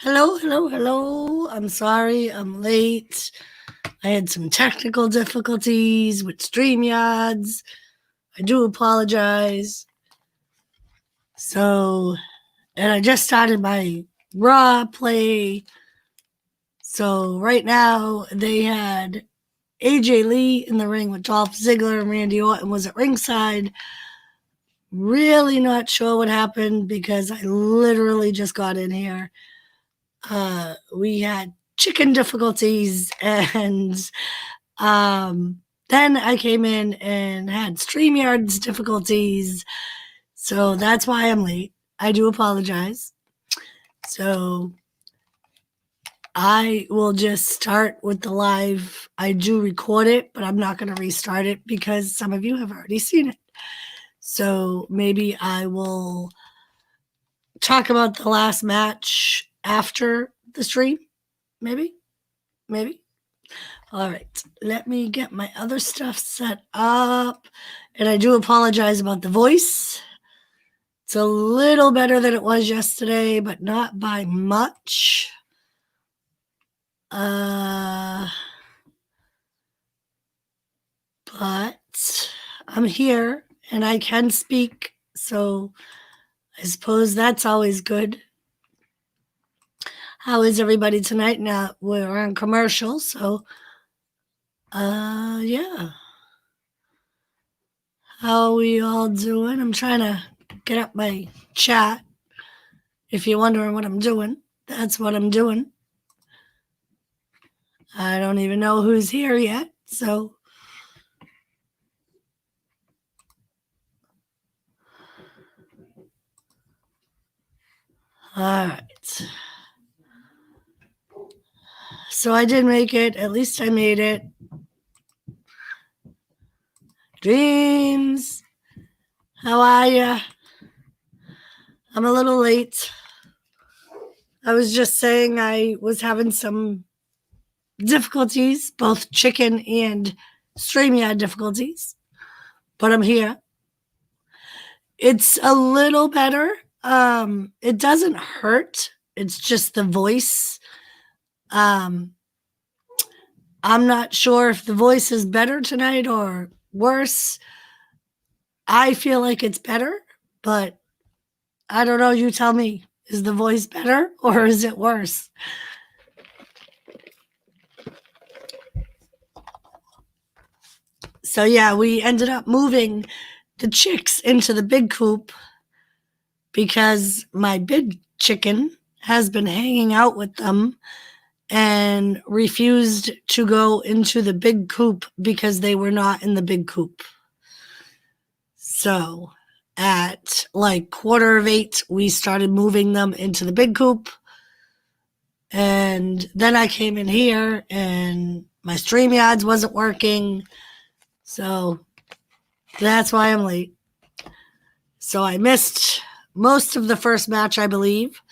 Hello, hello, hello. I'm sorry I'm late. I had some technical difficulties with StreamYards. I do apologize. And I just started my Raw play. So right now they had AJ Lee in the ring with Dolph Ziggler and Randy Orton was at ringside. Really not sure what happened because I literally just got in here. We had chicken difficulties and then I came in and had StreamYard's difficulties. So that's why I'm late. I do apologize. So I will just start with the live. I do record it, but I'm not going to restart it because some of you have already seen it. So maybe I will talk about the last match after the stream. Maybe. All right, let me get my other stuff set up. And I do apologize about the voice. It's a little better than it was yesterday, but not by much. But I'm here and I can speak, so I suppose that's always good. How is everybody tonight? Now we're on commercial, so yeah. How are we all doing? I'm trying to get up my chat. If you're wondering what I'm doing, that's what I'm doing. I don't even know who's here yet, so all right. So I did make it. At least I made it. Dreams, how are ya? I'm a little late. I was just saying I was having some difficulties, both chicken and StreamYard difficulties, but I'm here. It's a little better. It doesn't hurt. It's just the voice. I'm not sure if the voice is better tonight or worse. I feel like it's better, but I don't know. You tell me. Is the voice better or is it worse? So yeah, we ended up moving the chicks into the big coop because my big chicken has been hanging out with them and refused to go into the big coop because they were not in the big coop. So at like 7:45, we started moving them into the big coop. And then I came in here and my StreamYards wasn't working. So that's why I'm late. So I missed most of the first match, I believe.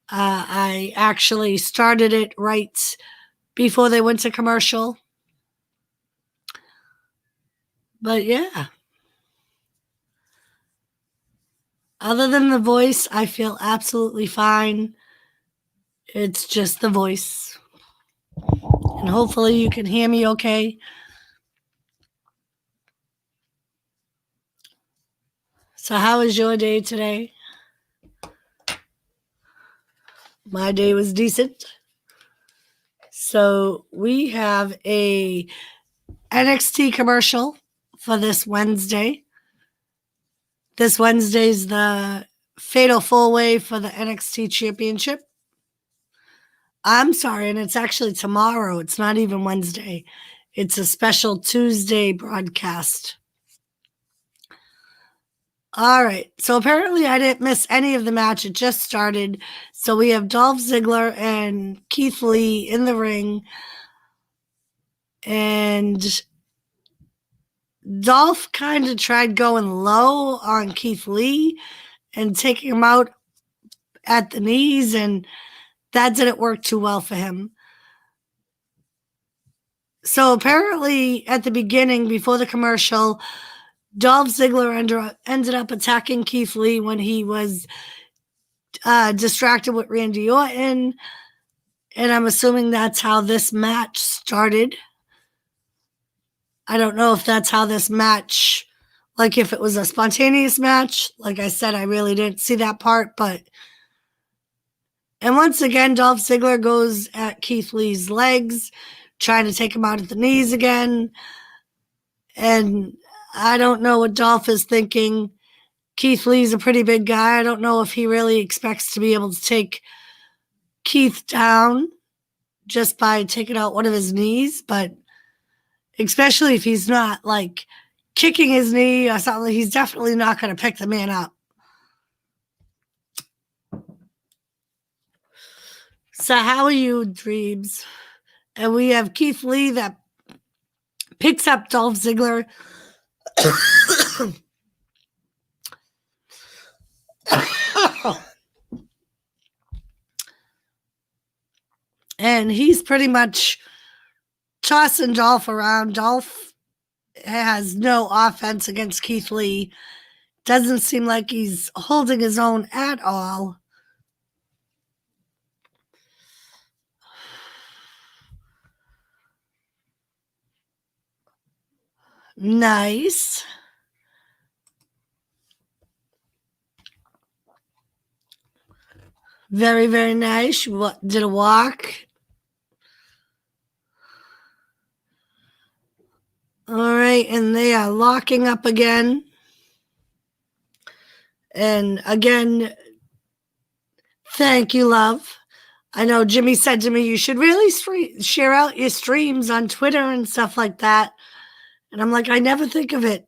I actually started it right before they went to commercial. But yeah. Other than the voice, I feel absolutely fine. It's just the voice. And hopefully you can hear me okay. So how was your day today? My day was decent. So we have a NXT commercial for this Wednesday. This Wednesday's the Fatal 4-Way for the NXT Championship. I'm sorry, and it's actually tomorrow. It's not even Wednesday. It's a special Tuesday broadcast. All right. So apparently I didn't miss any of the match. It just started. So we have Dolph Ziggler and Keith Lee in the ring. And Dolph kind of tried going low on Keith Lee and taking him out at the knees, and that didn't work too well for him. So apparently at the beginning, before the commercial, Dolph Ziggler ended up attacking Keith Lee when he was distracted with Randy Orton. And I'm assuming that's how this match started. I don't know if that's how this match, like if it was a spontaneous match. Like I said, I really didn't see that part, but. And once again, Dolph Ziggler goes at Keith Lee's legs, trying to take him out at the knees again. And I don't know what Dolph is thinking. Keith Lee's a pretty big guy. I don't know if he really expects to be able to take Keith down just by taking out one of his knees, but especially if he's not like kicking his knee or something, he's definitely not going to pick the man up. So how are you, Dreams? And we have Keith Lee that picks up Dolph Ziggler. And he's pretty much tossing Dolph around. Dolph has no offense against Keith Lee. Doesn't seem like he's holding his own at all. Nice. Very, very nice. Did a walk. All right, and they are locking up again. And again, thank you, love. I know Jimmy said to me, you should really share out your streams on Twitter and stuff like that. And I'm like, I never think of it.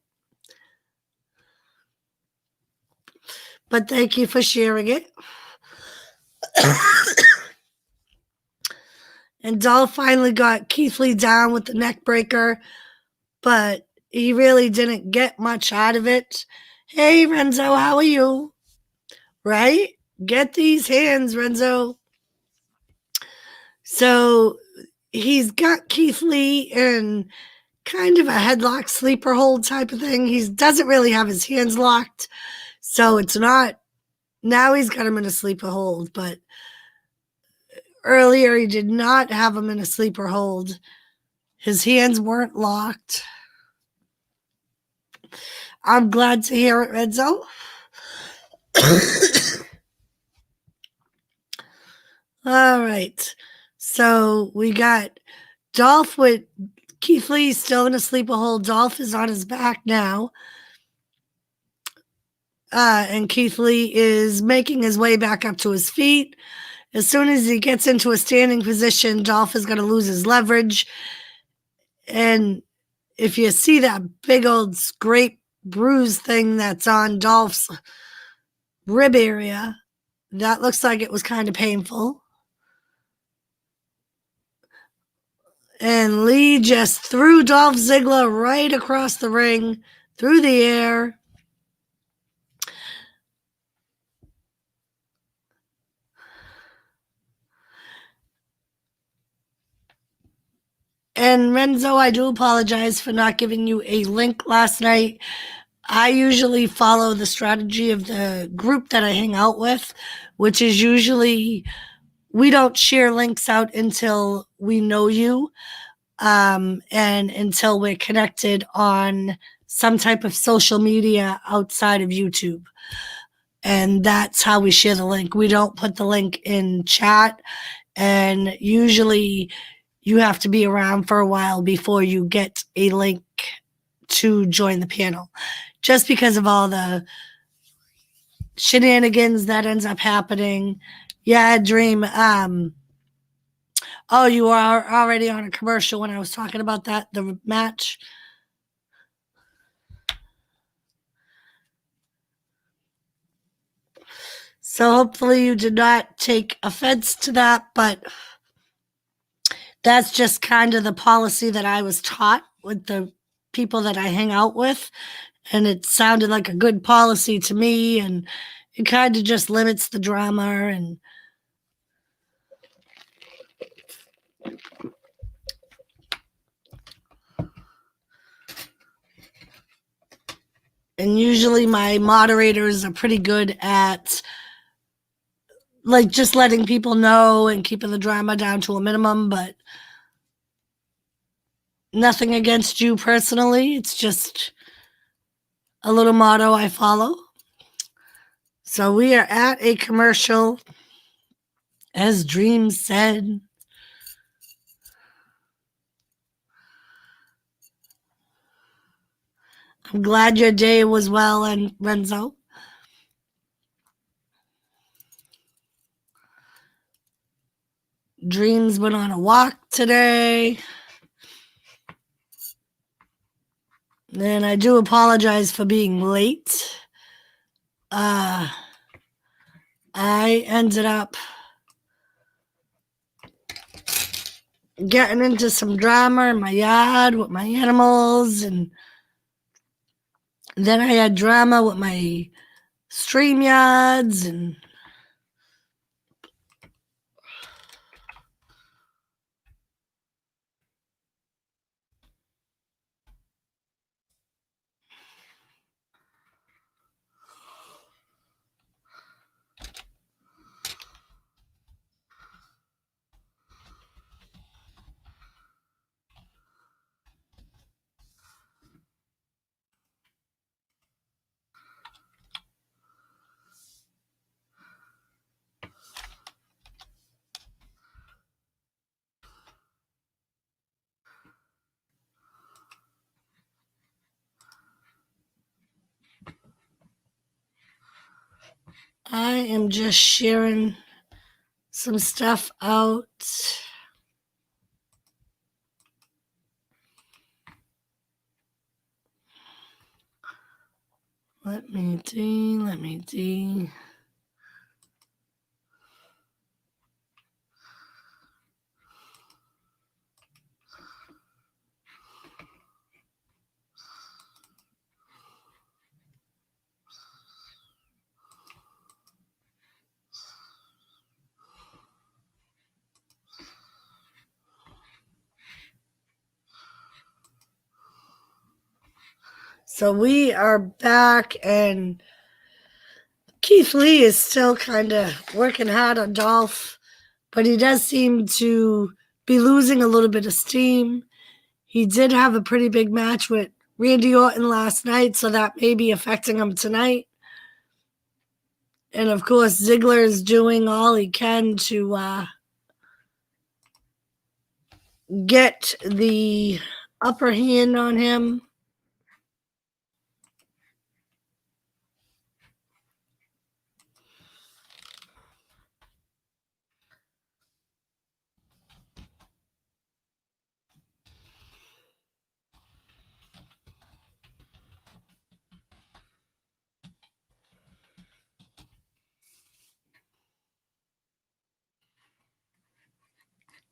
But thank you for sharing it. And Dolph finally got Keith Lee down with the neck breaker, but he really didn't get much out of it. Hey, Renzo, how are you? Right? Get these hands, Renzo. So he's got Keith Lee in kind of a headlock sleeper hold type of thing. He doesn't really have his hands locked, so it's not. Now he's got him in a sleeper hold, but earlier he did not have him in a sleeper hold. His hands weren't locked. I'm glad to hear it, Renzo. All right. So we got Dolph with Keith Lee still in a sleeper hold. Dolph is on his back now. And Keith Lee is making his way back up to his feet. As soon as he gets into a standing position, Dolph is going to lose his leverage. And if you see that big old scrape bruise thing that's on Dolph's rib area, that looks like it was kind of painful. And Lee just threw Dolph Ziggler right across the ring, through the air. And Renzo, I do apologize for not giving you a link last night. I usually follow the strategy of the group that I hang out with, which is usually we don't share links out until we know you and until we're connected on some type of social media outside of YouTube. And that's how we share the link. We don't put the link in chat, and usually you have to be around for a while before you get a link to join the panel, just because of all the shenanigans that ends up happening. Yeah, Dream. Oh, you are already on a commercial when I was talking about that, the match. So hopefully you did not take offense to that, but that's just kind of the policy that I was taught with the people that I hang out with. And it sounded like a good policy to me, and it kind of just limits the drama. And usually my moderators are pretty good at like just letting people know and keeping the drama down to a minimum, but nothing against you personally. It's just a little motto I follow. So we are at a commercial, as Dream said. I'm glad your day was well, and Renzo. Dreams went on a walk today. And I do apologize for being late. I ended up getting into some drama in my yard with my animals, and then I had drama with my stream yards, and I am just sharing some stuff out. Let me see. So we are back, and Keith Lee is still kind of working hard on Dolph, but he does seem to be losing a little bit of steam. He did have a pretty big match with Randy Orton last night, so that may be affecting him tonight. And of course, Ziggler is doing all he can to get the upper hand on him.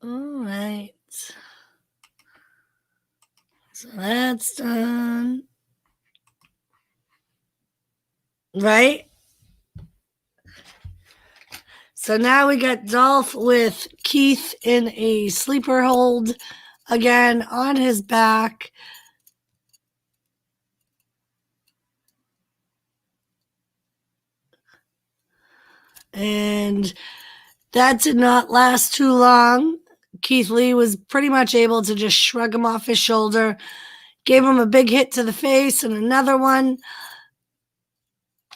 All right. So that's done. Right? So now we got Dolph with Keith in a sleeper hold again on his back. And that did not last too long. Keith Lee was pretty much able to just shrug him off his shoulder, gave him a big hit to the face and another one.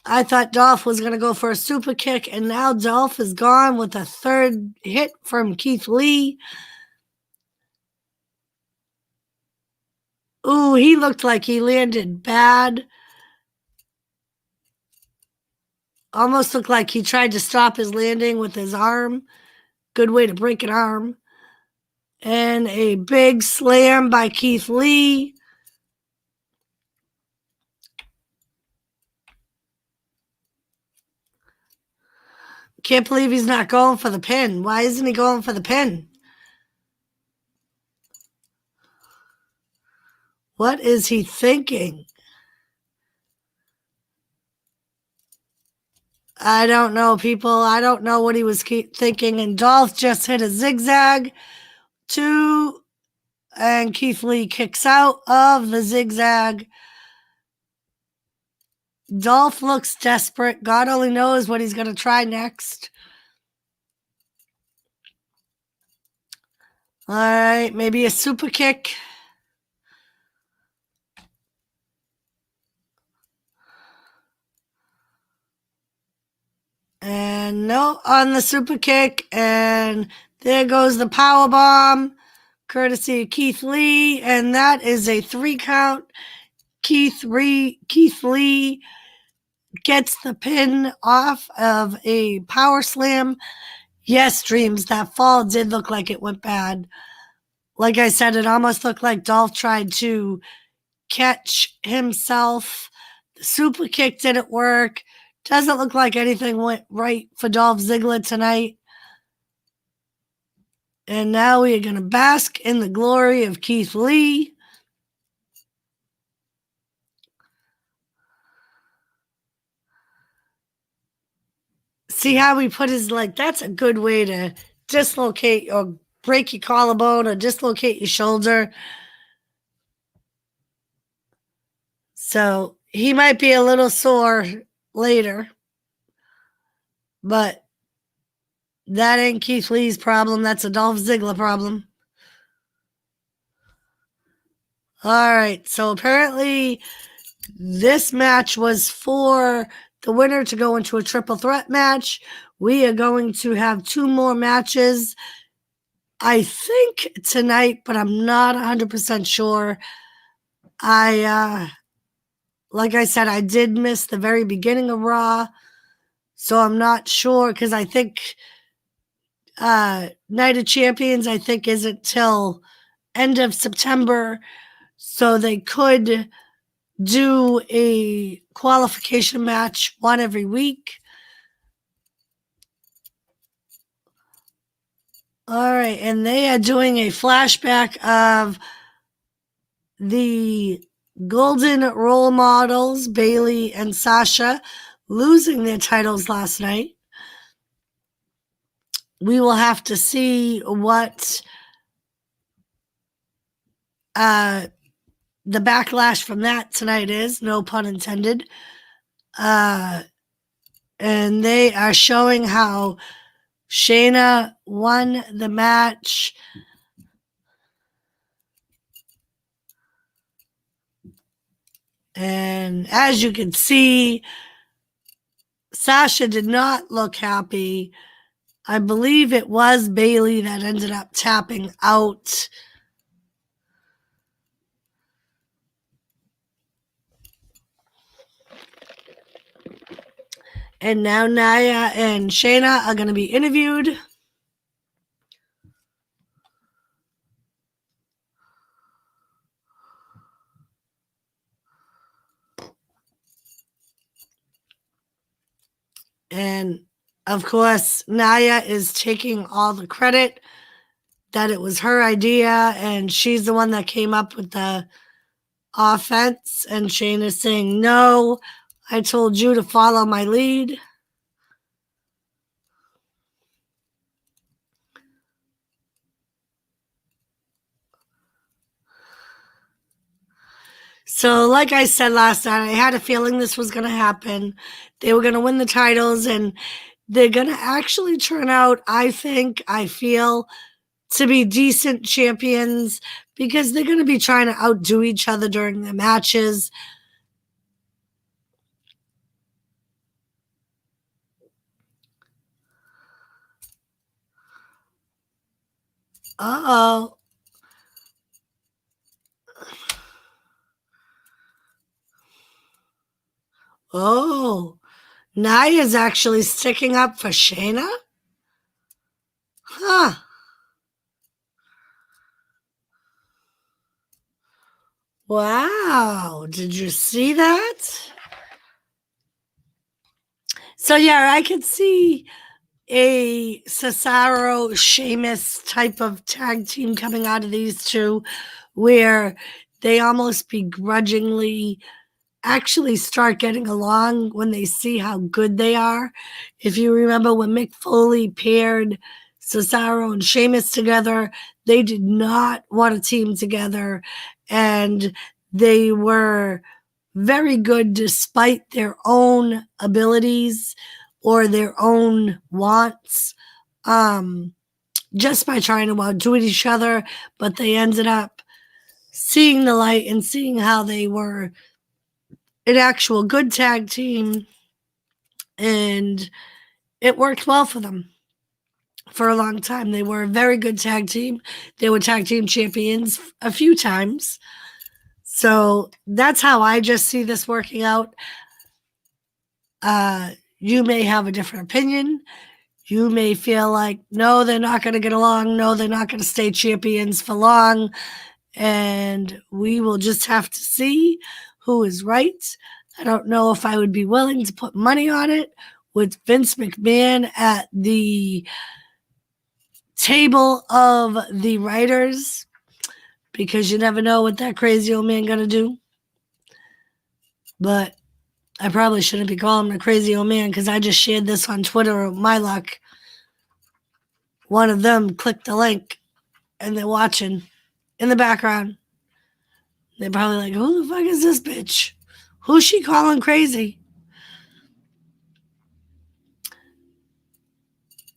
I thought Dolph was going to go for a super kick, and now Dolph is gone with a third hit from Keith Lee. Ooh, he looked like he landed bad. Almost looked like he tried to stop his landing with his arm. Good way to break an arm. And a big slam by Keith Lee. Can't believe he's not going for the pin. Why isn't he going for the pin? What is he thinking? I don't know, people. I don't know what he was thinking. And Dolph just hit a zigzag and Keith Lee kicks out of the zigzag. Dolph looks desperate. God only knows what he's going to try next. All right, maybe a super kick. And no on the super kick. And there goes the power bomb, courtesy of Keith Lee. And that is a 3 count. Keith Lee gets the pin off of a power slam. Yes, Dreams, that fall did look like it went bad. Like I said, it almost looked like Dolph tried to catch himself. The super kick didn't work. Doesn't look like anything went right for Dolph Ziggler tonight. And now we are going to bask in the glory of Keith Lee. See how he put his leg? That's a good way to dislocate or break your collarbone or dislocate your shoulder. So he might be a little sore later, but that ain't Keith Lee's problem. That's a Dolph Ziggler problem. All right. So apparently this match was for the winner to go into a triple threat match. We are going to have 2 more matches, I think, tonight, but I'm not 100% sure. Like I said, I did miss the very beginning of Raw, so I'm not sure because I think Night of Champions, I think, isn't till end of September, so they could do a qualification match, one every week. All right, and they are doing a flashback of the Golden Role Models, Bayley and Sasha, losing their titles last night. We will have to see what the backlash from that tonight is, no pun intended. And they are showing how Shayna won the match. And as you can see, Sasha did not look happy. I believe it was Bayley that ended up tapping out. And now Nia and Shayna are going to be interviewed. And of course, Nia is taking all the credit that it was her idea and she's the one that came up with the offense. And Shayna's saying, no, I told you to follow my lead. So, like I said last night, I had a feeling this was going to happen. They were going to win the titles, and they're going to actually turn out, I feel, to be decent champions because they're going to be trying to outdo each other during the matches. Uh-oh. Oh, Nia's actually sticking up for Shayna? Huh. Wow. Did you see that? So, yeah, I could see a Cesaro Sheamus type of tag team coming out of these two where they almost begrudgingly actually start getting along when they see how good they are. If you remember when Mick Foley paired Cesaro and Sheamus together, they did not want to team together, and they were very good despite their own abilities or their own wants. just by trying to outdo each other, but they ended up seeing the light and seeing how they were an actual good tag team, and it worked well for them for a long time. They were a very good tag team. They were tag team champions a few times. So that's how I just see this working out. You may have a different opinion. You may feel like, no, they're not going to get along. No, they're not going to stay champions for long. And we will just have to see who is right. I don't know if I would be willing to put money on it with Vince McMahon at the table of the writers, because you never know what that crazy old man gonna do. But I probably shouldn't be calling him a crazy old man, because I just shared this on Twitter. My luck, one of them clicked the link and they're watching in the background. They're probably like, who the fuck is this bitch? Who's she calling crazy?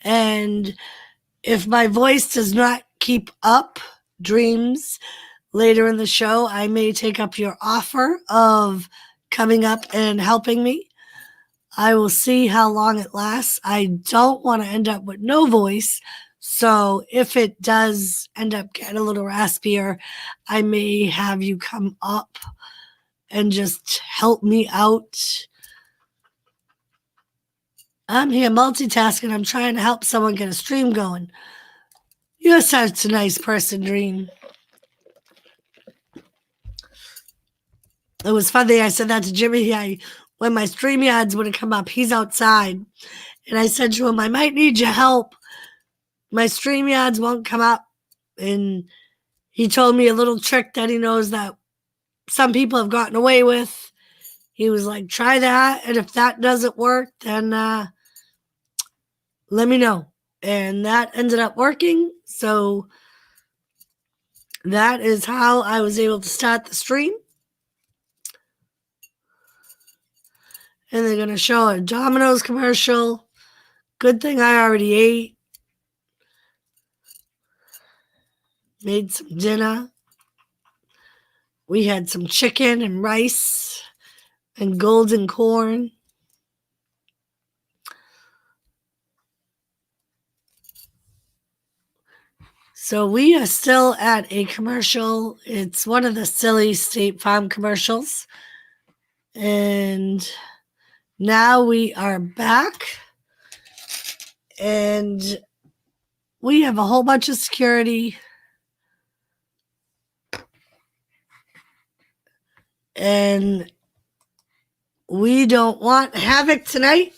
And if my voice does not keep up, Dreams, later in the show, I may take up your offer of coming up and helping me. I will see how long it lasts. I don't want to end up with no voice. So if it does end up getting a little raspier, I may have you come up and just help me out. I'm here multitasking. I'm trying to help someone get a stream going. You're such a nice person, Dream. It was funny. I said that to Jimmy. When my StreamYards would have come up, he's outside. And I said to him, I might need your help. My StreamYards won't come up. And he told me a little trick that he knows that some people have gotten away with. He was like, try that. And if that doesn't work, then let me know. And that ended up working. So that is how I was able to start the stream. And they're going to show a Domino's commercial. Good thing I already ate. Made some dinner. We had some chicken and rice and golden corn. So we are still at a commercial. It's one of the silly State Farm commercials. And now we are back. And we have a whole bunch of security. And we don't want havoc tonight.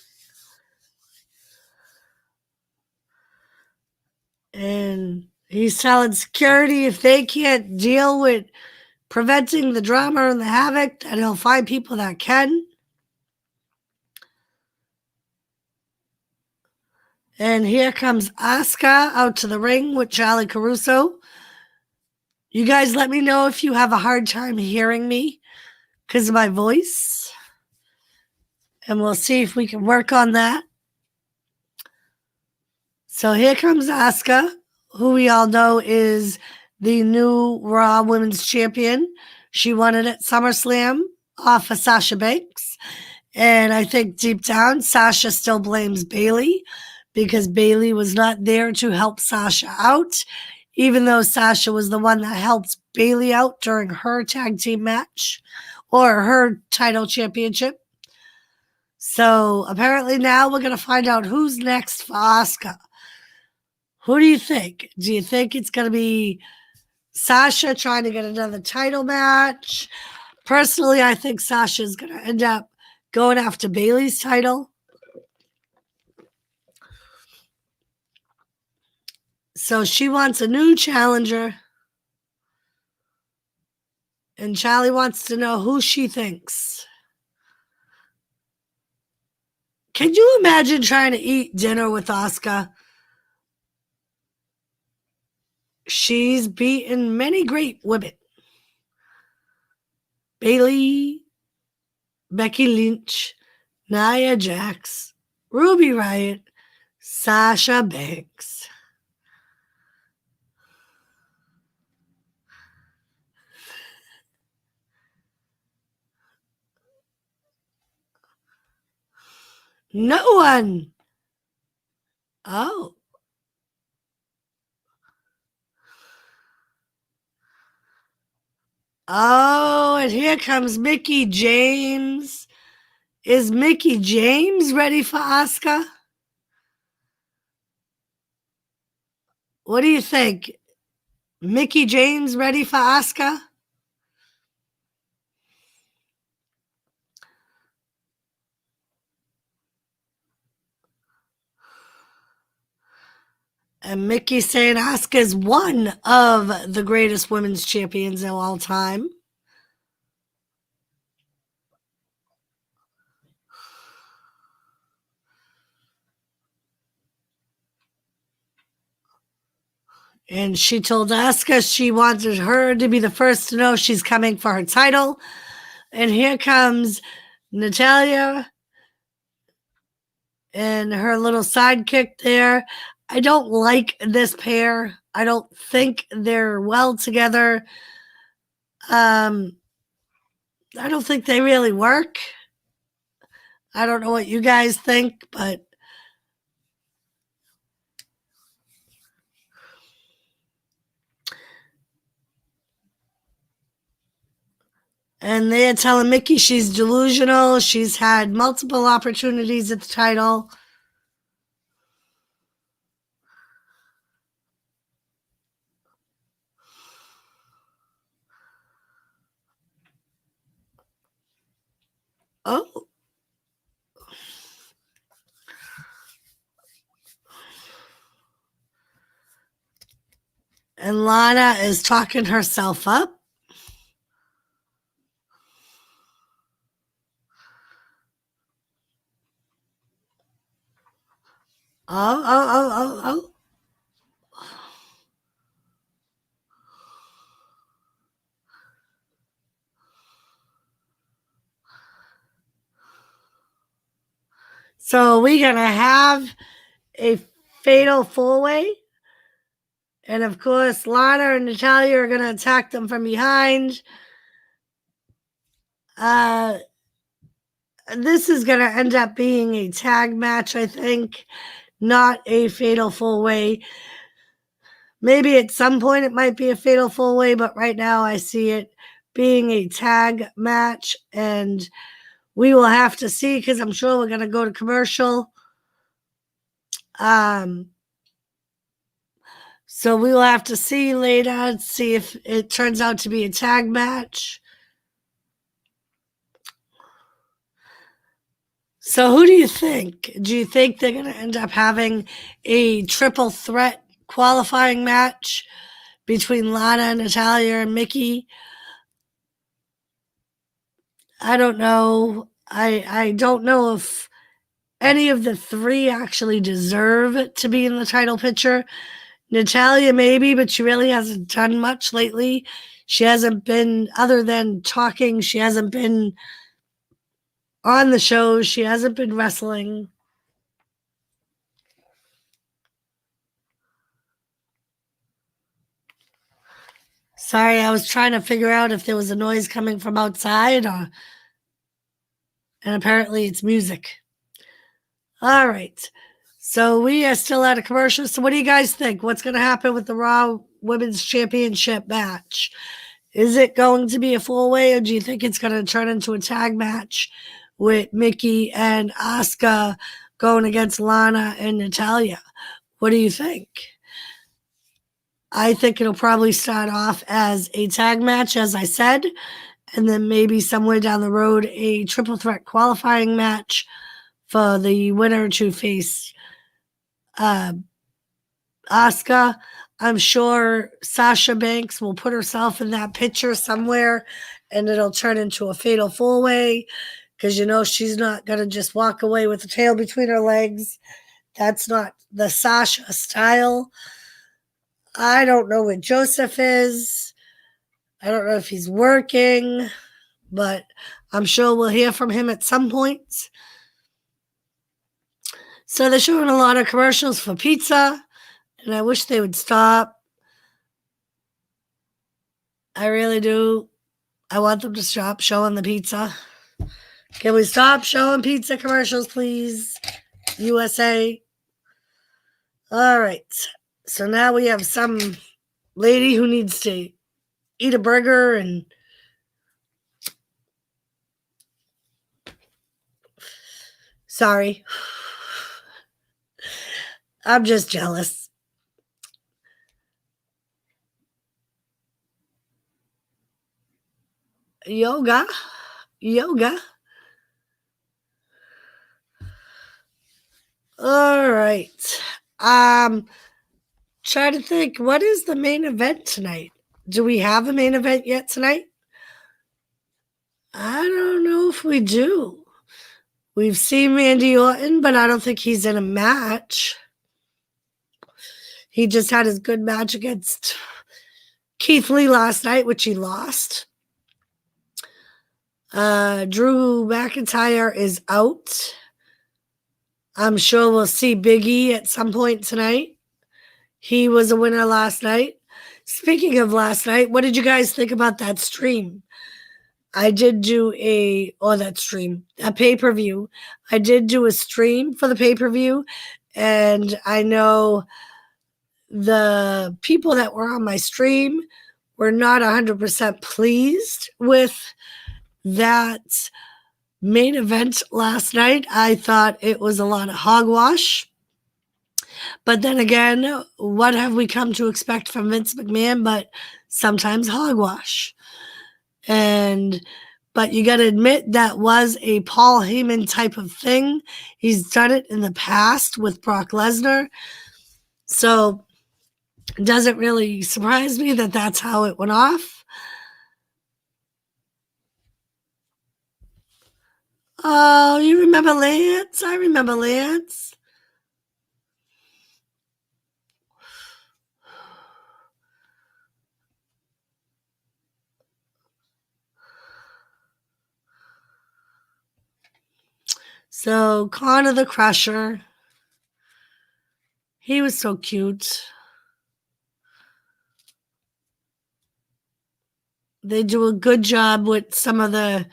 And he's telling security if they can't deal with preventing the drama and the havoc, that he'll find people that can. And here comes Asuka out to the ring with Charlie Caruso. You guys let me know if you have a hard time hearing me because of my voice. And we'll see if we can work on that. So here comes Asuka, who we all know is the new Raw Women's Champion. She won it at SummerSlam off of Sasha Banks. And I think deep down, Sasha still blames Bayley because Bayley was not there to help Sasha out, even though Sasha was the one that helped Bayley out during her tag team match or her title championship. So apparently now we're going to find out who's next for Asuka. Who do you think? Do you think it's going to be Sasha trying to get another title match? Personally, I think Sasha's going to end up going after Bayley's title. So she wants a new challenger. And Charlie wants to know who she thinks. Can you imagine trying to eat dinner with Asuka? She's beaten many great women. Bayley, Becky Lynch, Nia Jax, Ruby Riott, Sasha Banks. No one. Oh. Oh, and here comes Mickey James. Is Mickey James ready for Asuka? What do you think? Mickey James ready for Asuka? And Mickey saying Asuka is one of the greatest women's champions of all time. And she told Asuka she wanted her to be the first to know she's coming for her title. And here comes Natalya and her little sidekick there. I don't like this pair. I don't think they're well together. I don't think they really work. I don't know what you guys think, but and they're telling Mickey she's delusional. She's had multiple opportunities at the title. Oh. And Lana is talking herself up. Oh. So we're going to have a fatal four-way. And of course, Lana and Natalya are going to attack them from behind. This is going to end up being a tag match, I think, not a fatal four-way. Maybe at some point it might be a fatal four-way, but right now I see it being a tag match, and we will have to see because I'm sure we're going to go to commercial. So we will have to see later, see if it turns out to be a tag match. So who do you think? Do you think they're going to end up having a triple threat qualifying match between Lana, Natalya, and Mickey? I don't know. I don't know if any of the three actually deserve to be in the title picture. Natalya maybe, but she really hasn't done much lately. She hasn't been, other than talking, she hasn't been on the shows. She hasn't been wrestling. Sorry, I was trying to figure out if there was a noise coming from outside, and apparently it's music. All right. So we are still at a commercial. So what do you guys think? What's going to happen with the Raw Women's Championship match? Is it going to be a four-way, or do you think it's going to turn into a tag match with Mickey and Asuka going against Lana and Natalya? What do you think? I think it'll probably start off as a tag match, as I said, and then maybe somewhere down the road, a triple threat qualifying match for the winner to face Asuka. I'm sure Sasha Banks will put herself in that picture somewhere, and it'll turn into a fatal four-way because she's not going to just walk away with the tail between her legs. That's not the Sasha style. I don't know where Joseph is. I don't know if he's working, but I'm sure we'll hear from him at some point. So they're showing a lot of commercials for pizza, and I wish they would stop. I really do. I want them to stop showing the pizza Can we stop showing pizza commercials, please? USA. All right. So now we have some lady who needs to eat a burger and sorry. I'm just jealous. Yoga. All right. Try to think, what is the main event tonight? Do we have a main event yet tonight? I don't know if we do. We've seen Randy Orton, but I don't think he's in a match. He just had his good match against Keith Lee last night, which he lost. Drew McIntyre is out. I'm sure we'll see Big E at some point tonight. He was a winner last night. Speaking of last night, what did you guys think about that stream? I did do that pay-per-view. I did do a stream for the pay-per-view, and I know the people that were on my stream were not 100% pleased with that main event last night. I thought it was a lot of hogwash. But then again, what have we come to expect from Vince McMahon but sometimes hogwash? But you got to admit that was a Paul Heyman type of thing. He's done it in the past with Brock Lesnar. So it doesn't really surprise me that that's how it went off. Oh, you remember Lance? I remember Lance. So Connor the Crusher, he was so cute. They do a good job with some of the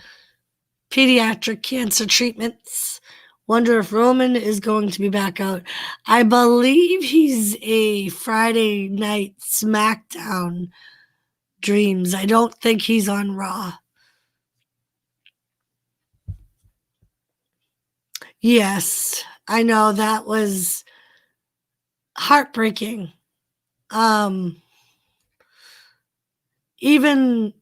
pediatric cancer treatments. Wonder if Roman is going to be back out. I believe he's a Friday night SmackDown Dreams. I don't think he's on Raw. Yes, I know that was heartbreaking. Even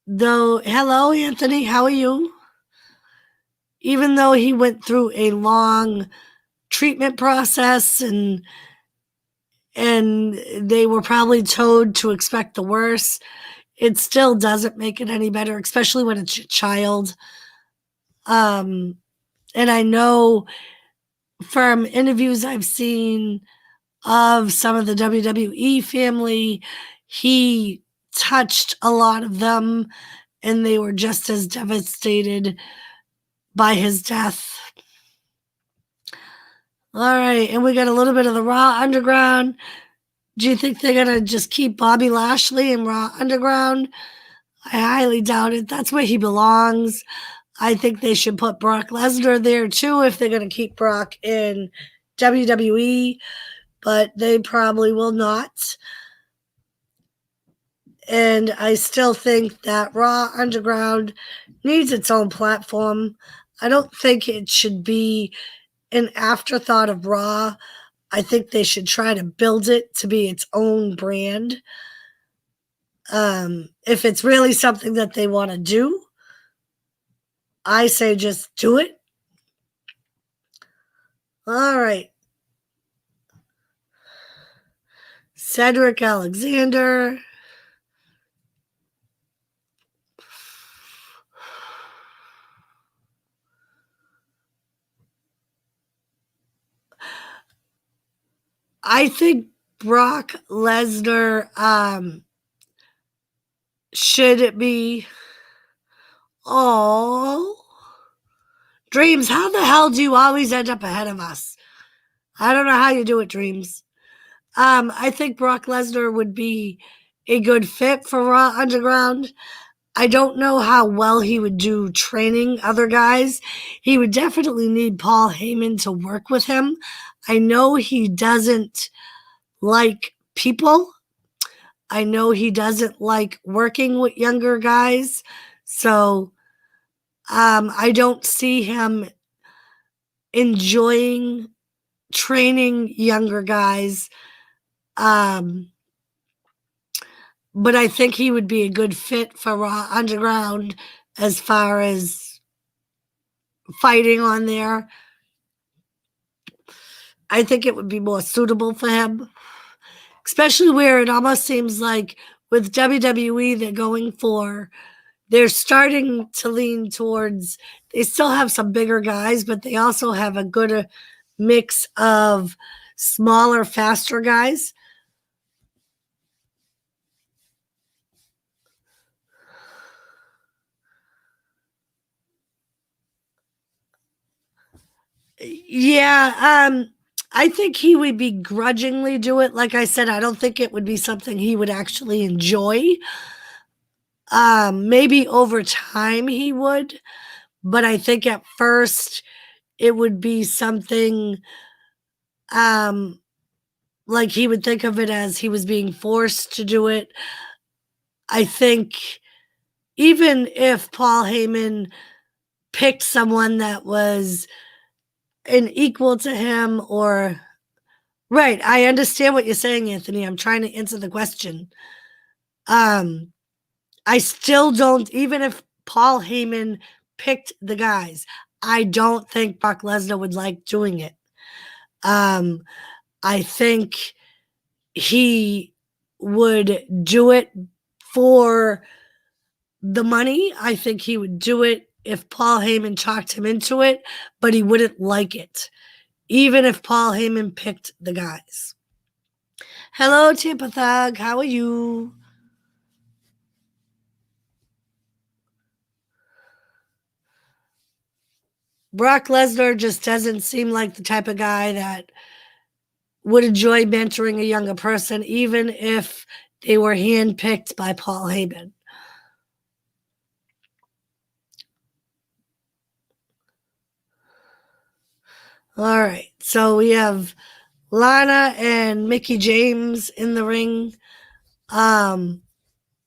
though, hello, Anthony, how are you? Even though he went through a long treatment process and they were probably told to expect the worst, it still doesn't make it any better, especially when it's your child. And I know from interviews I've seen of some of the WWE family, he touched a lot of them, and they were just as devastated by his death. All right, and we got a little bit of the Raw Underground. Do you think they're going to just keep Bobby Lashley in Raw Underground? I highly doubt it. That's where he belongs. I think they should put Brock Lesnar there too if they're going to keep Brock in WWE, but they probably will not. And I still think that Raw Underground needs its own platform. I don't think it should be an afterthought of Raw. I think they should try to build it to be its own brand. If it's really something that they want to do, I say just do it. All right. Cedric Alexander. I think Brock Lesnar should it be. Oh, Dreams, how the hell do you always end up ahead of us? I don't know how you do it, Dreams. I think Brock Lesnar would be a good fit for Raw Underground. I don't know how well he would do training other guys. He would definitely need Paul Heyman to work with him. I know he doesn't like people. I know he doesn't like working with younger guys. So I don't see him enjoying training younger guys. But I think he would be a good fit for Raw Underground as far as fighting on there. I think it would be more suitable for him, especially where it almost seems like with WWE, they're starting to lean towards, they still have some bigger guys, but they also have a good mix of smaller, faster guys. Yeah, I think he would begrudgingly do it. Like I said, I don't think it would be something he would actually enjoy. Maybe over time he would, but I think at first it would be something like he would think of it as he was being forced to do it. I think even if Paul Heyman picked someone that was an equal to him or right, I understand what you're saying, Anthony. I'm trying to answer the question. I still don't, even if Paul Heyman picked the guys, I don't think Brock Lesnar would like doing it. I think he would do it for the money. I think he would do it if Paul Heyman talked him into it, but he wouldn't like it, even if Paul Heyman picked the guys. Hello, Tampa Thug. How are you? Brock Lesnar just doesn't seem like the type of guy that would enjoy mentoring a younger person, even if they were handpicked by Paul Heyman. All right, so we have Lana and Mickie James in the ring. And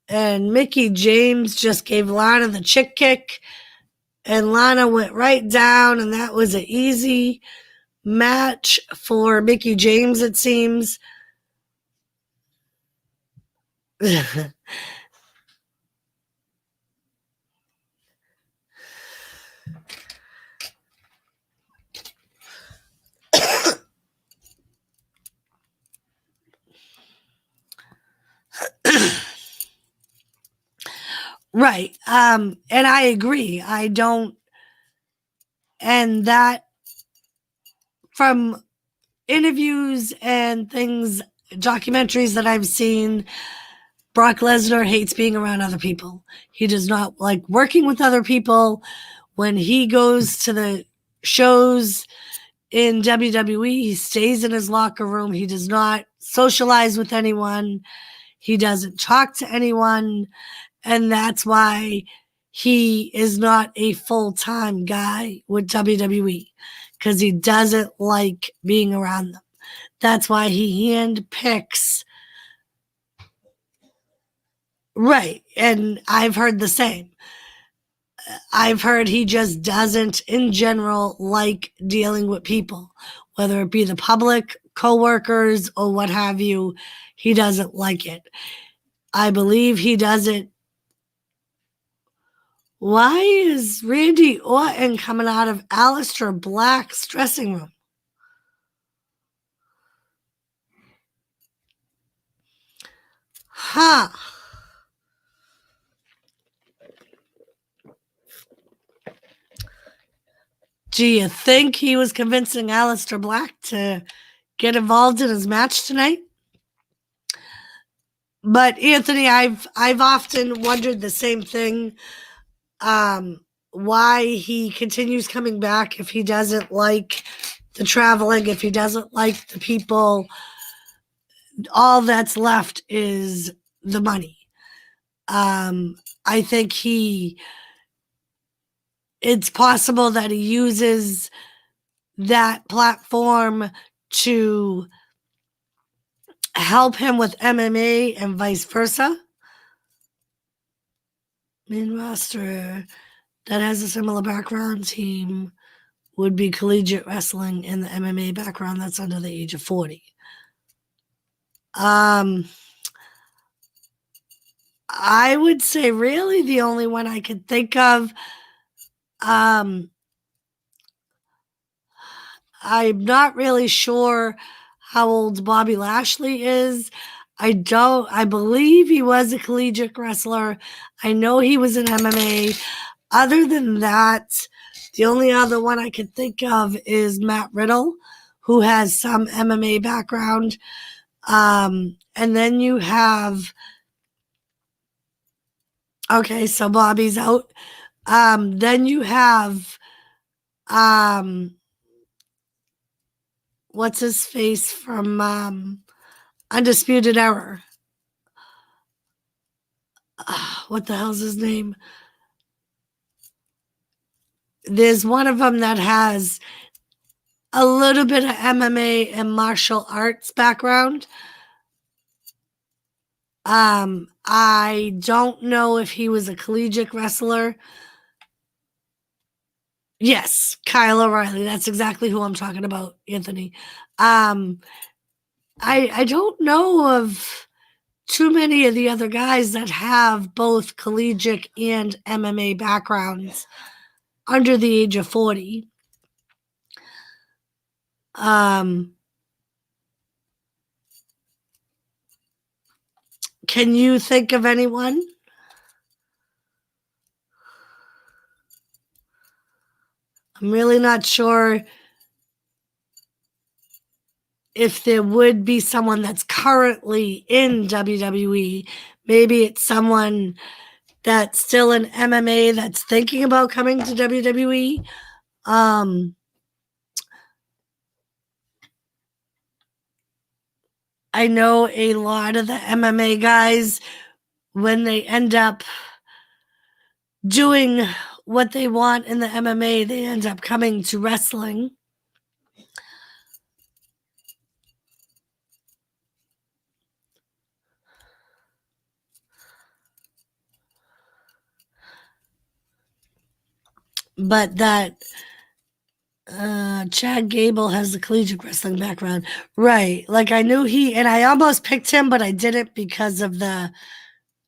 Mickie James just gave Lana the chick kick, and Lana went right down, and that was an easy match for Mickie James, it seems. Right. And I agree. I don't, and that from interviews and things, documentaries that I've seen, Brock Lesnar hates being around other people. He does not like working with other people. When he goes to the shows in WWE, he stays in his locker room. He does not socialize with anyone. He doesn't talk to anyone. And that's why he is not a full-time guy with WWE, because he doesn't like being around them. That's why he handpicks. Right. And I've heard the same. I've heard he just doesn't, in general, like dealing with people, whether it be the public, coworkers, or what have you. He doesn't like it. I believe he does it. Why is Randy Orton coming out of Aleister Black's dressing room? Huh. Do you think he was convincing Aleister Black to get involved in his match tonight? But Anthony, I've often wondered the same thing. Why he continues coming back if he doesn't like the traveling, if he doesn't like the people. All that's left is the money. I think it's possible that he uses that platform to help him with MMA and vice versa. Main roster that has a similar background team would be collegiate wrestling in the MMA background that's under the age of 40. I would say really the only one I could think of, I'm not really sure how old Bobby Lashley is. I believe he was a collegiate wrestler. I know he was in MMA. Other than that, the only other one I could think of is Matt Riddle, who has some MMA background. And then you have, okay, so Bobby's out. Then you have, what's his face from Undisputed Era? What the hell's his name? There's one of them that has a little bit of MMA and martial arts background. I don't know if he was a collegiate wrestler. Yes, Kyle O'Reilly. That's exactly who I'm talking about, Anthony. I don't know of too many of the other guys that have both collegiate and MMA backgrounds under the age of 40. Can you think of anyone? I'm really not sure if there would be someone that's currently in WWE. Maybe it's someone that's still in MMA that's thinking about coming to WWE. I know a lot of the MMA guys, when they end up doing what they want in the MMA, they end up coming to wrestling. But that Chad Gable has the collegiate wrestling background. Right. Like I knew and I almost picked him, but I didn't because of the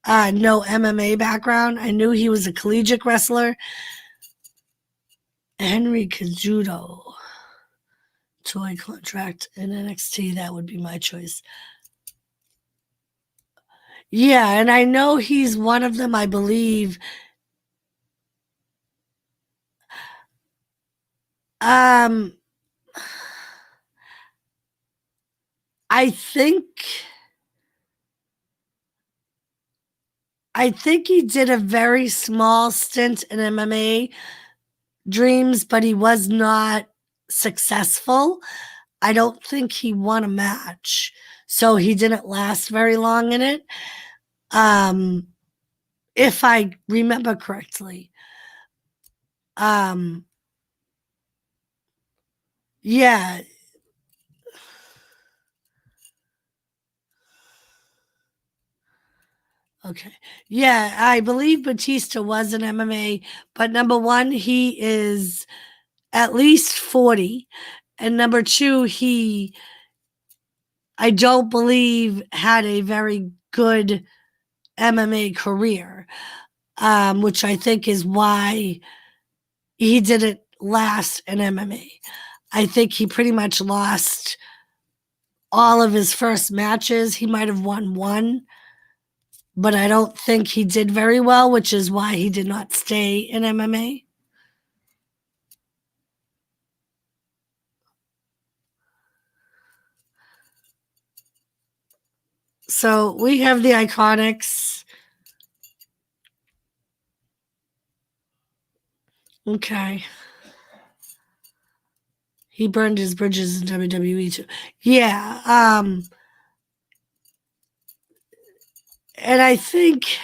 no MMA background. I knew he was a collegiate wrestler. Henry Cejudo. Toy contract in NXT, that would be my choice. Yeah, and I know he's one of them, I believe. I think he did a very small stint in MMA Dreams, but he was not successful. I don't think he won a match, so he didn't last very long in it. If I remember correctly. Yeah. Okay. Yeah, I believe Batista was an MMA, but number one, he is at least 40. And number two, I don't believe, had a very good MMA career, which I think is why he didn't last in MMA. I think he pretty much lost all of his first matches. He might have won one, but I don't think he did very well, which is why he did not stay in MMA. So we have the Iconics. Okay. He burned his bridges in WWE too. Yeah. And I think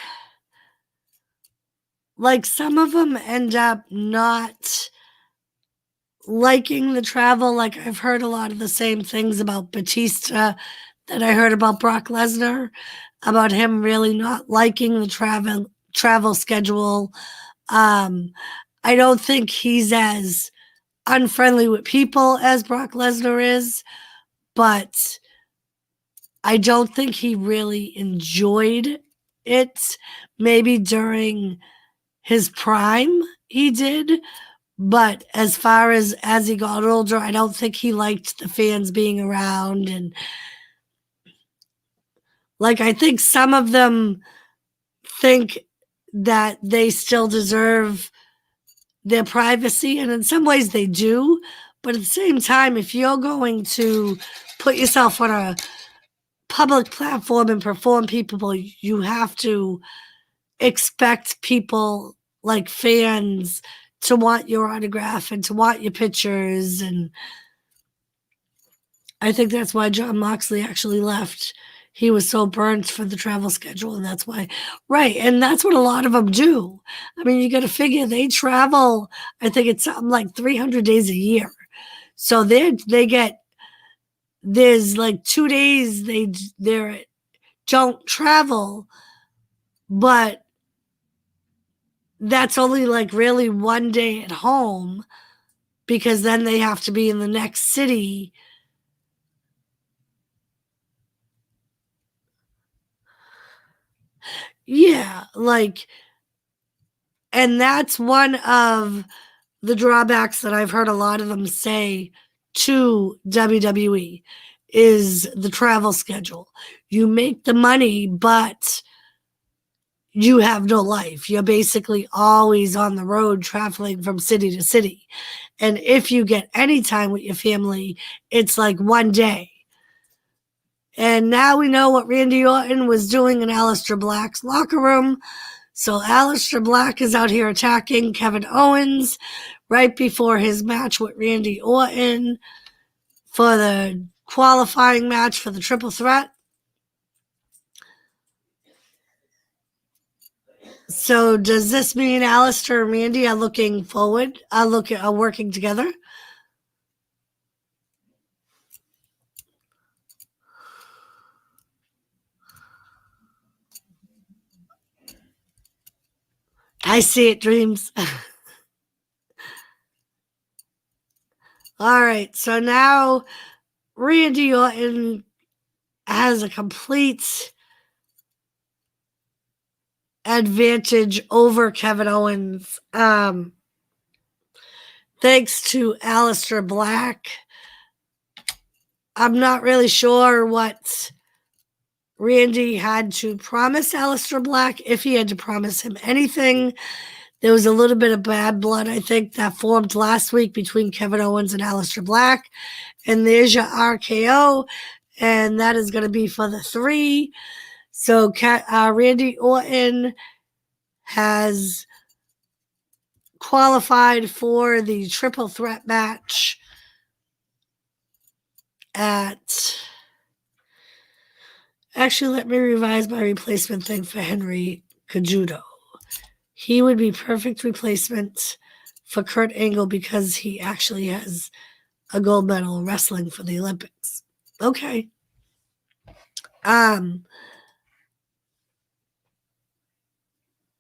like some of them end up not liking the travel. Like I've heard a lot of the same things about Batista that I heard about Brock Lesnar, about him really not liking the travel schedule. Um, I don't think he's as unfriendly with people as Brock Lesnar is, but I don't think he really enjoyed it. Maybe during his prime, he did. But as far as he got older, I don't think he liked the fans being around. And like, I think some of them think that they still deserve their privacy. And in some ways they do. But at the same time, if you're going to put yourself on a public platform and perform people, you have to expect people like fans to want your autograph and to want your pictures. And I think that's why John Moxley actually left. He was so burnt for the travel schedule, and that's why. Right, and that's what a lot of them do. I mean, you got to figure they travel. I think it's something like 300 days a year, so they get there's like 2 days they don't travel, but that's only like really one day at home because then they have to be in the next city. Yeah, like, and that's one of the drawbacks that I've heard a lot of them say to WWE is the travel schedule. You make the money, but you have no life. You're basically always on the road traveling from city to city. And if you get any time with your family, it's like one day. And now we know what Randy Orton was doing in Aleister Black's locker room. So Aleister Black is out here attacking Kevin Owens right before his match with Randy Orton for the qualifying match for the triple threat. So does this mean Aleister and Randy are looking forward, are working together? I see it, dreams. All right, so now Randy Orton has a complete advantage over Kevin Owens. Thanks to Aleister Black. I'm not really sure what Randy had to promise Aleister Black, if he had to promise him anything. There was a little bit of bad blood, I think, that formed last week between Kevin Owens and Aleister Black. And there's your RKO, and that is going to be for the 3. So Randy Orton has qualified for the triple threat match at... Actually, let me revise my replacement thing for Henry Cejudo. He would be perfect replacement for Kurt Angle because he actually has a gold medal in wrestling for the Olympics. Okay.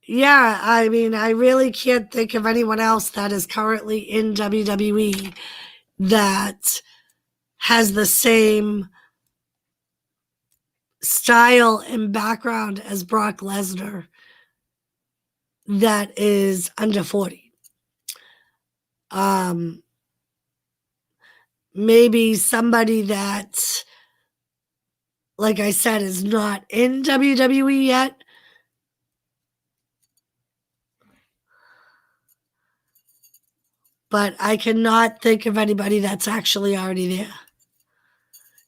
Yeah, I mean, I really can't think of anyone else that is currently in WWE that has the same style and background as Brock Lesnar that is under 40. Maybe somebody that, like I said, is not in WWE yet. But I cannot think of anybody that's actually already there.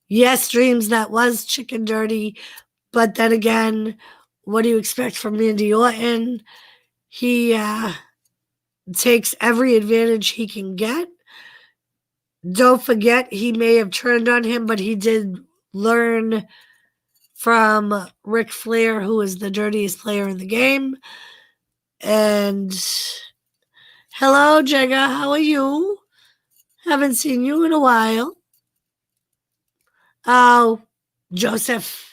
Yes, Dreams, that was chicken dirty. But then again, what do you expect from Randy Orton? He takes every advantage he can get. Don't forget, he may have turned on him, but he did learn from Ric Flair, who is the dirtiest player in the game. And hello, Jagga. How are you? Haven't seen you in a while. Oh, Joseph.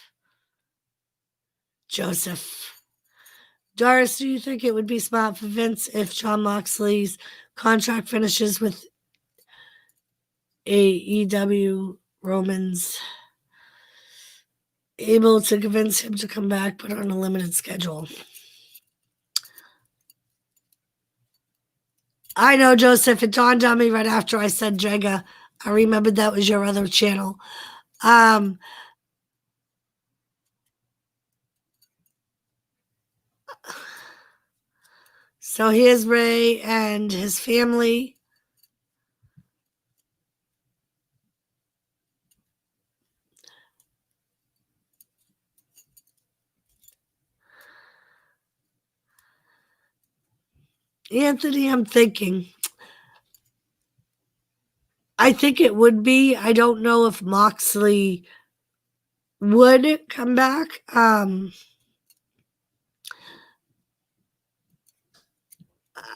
Doris, do you think it would be smart for Vince if Jon Moxley's contract finishes with AEW? Roman's able to convince him to come back, but on a limited schedule? I know, Joseph. It dawned on me right after I said Jagga. I remembered that was your other channel. So here's Ray and his family. Anthony, I'm thinking. I think it would be. I don't know if Moxley would come back.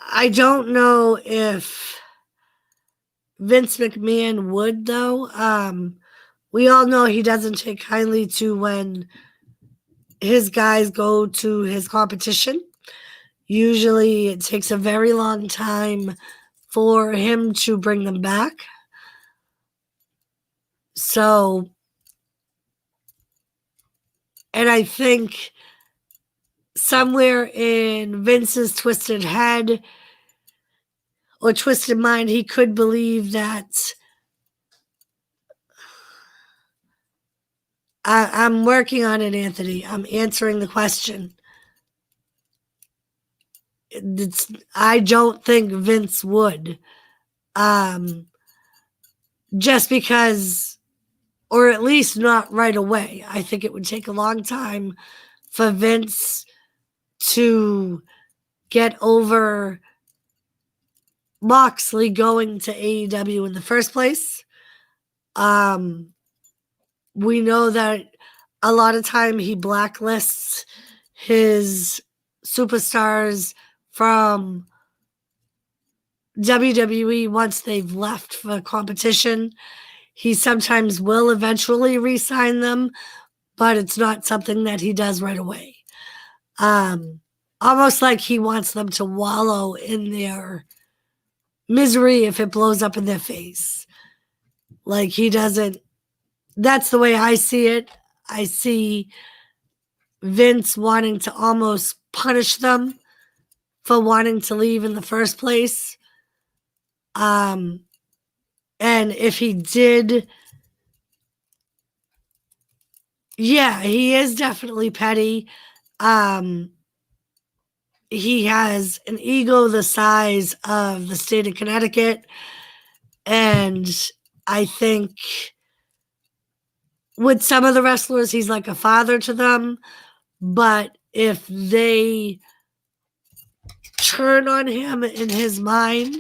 I don't know if Vince McMahon would, though. We all know he doesn't take kindly to when his guys go to his competition. Usually it takes a very long time for him to bring them back. So, and I think somewhere in Vince's twisted head or twisted mind, he could believe that I'm working on it, Anthony. I'm answering the question. I don't think Vince would. Just because, or at least not right away. I think it would take a long time for Vince to get over Moxley going to AEW in the first place. We know that a lot of time he blacklists his superstars from WWE once they've left for competition. He sometimes will eventually re-sign them, but it's not something that he does right away. Almost like he wants them to wallow in their misery if it blows up in their face. Like he doesn't. That's the way I see it. I see Vince wanting to almost punish them for wanting to leave in the first place. And if he did, yeah, he is definitely petty. He has an ego the size of the state of Connecticut. And I think with some of the wrestlers, he's like a father to them. But if they turn on him in his mind,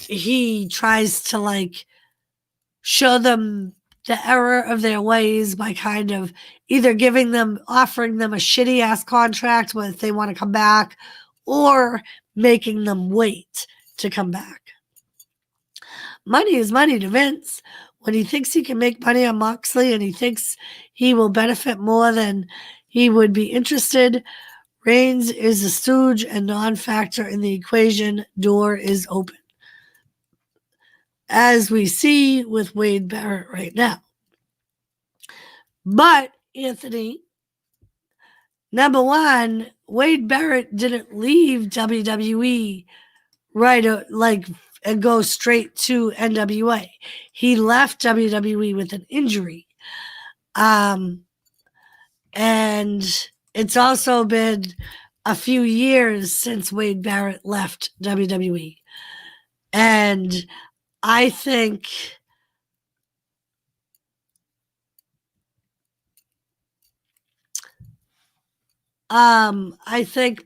he tries to like show them the error of their ways by kind of either offering them a shitty ass contract when they want to come back, or making them wait to come back. Money is money to Vince. When he thinks he can make money on Moxley and he thinks he will benefit more than he would be interested, Reigns is a stooge and non-factor in the equation. Door is open. As we see with Wade Barrett right now. But, Anthony, number one, Wade Barrett didn't leave WWE and go straight to NWA. He left WWE with an injury. And it's also been a few years since Wade Barrett left WWE. And I think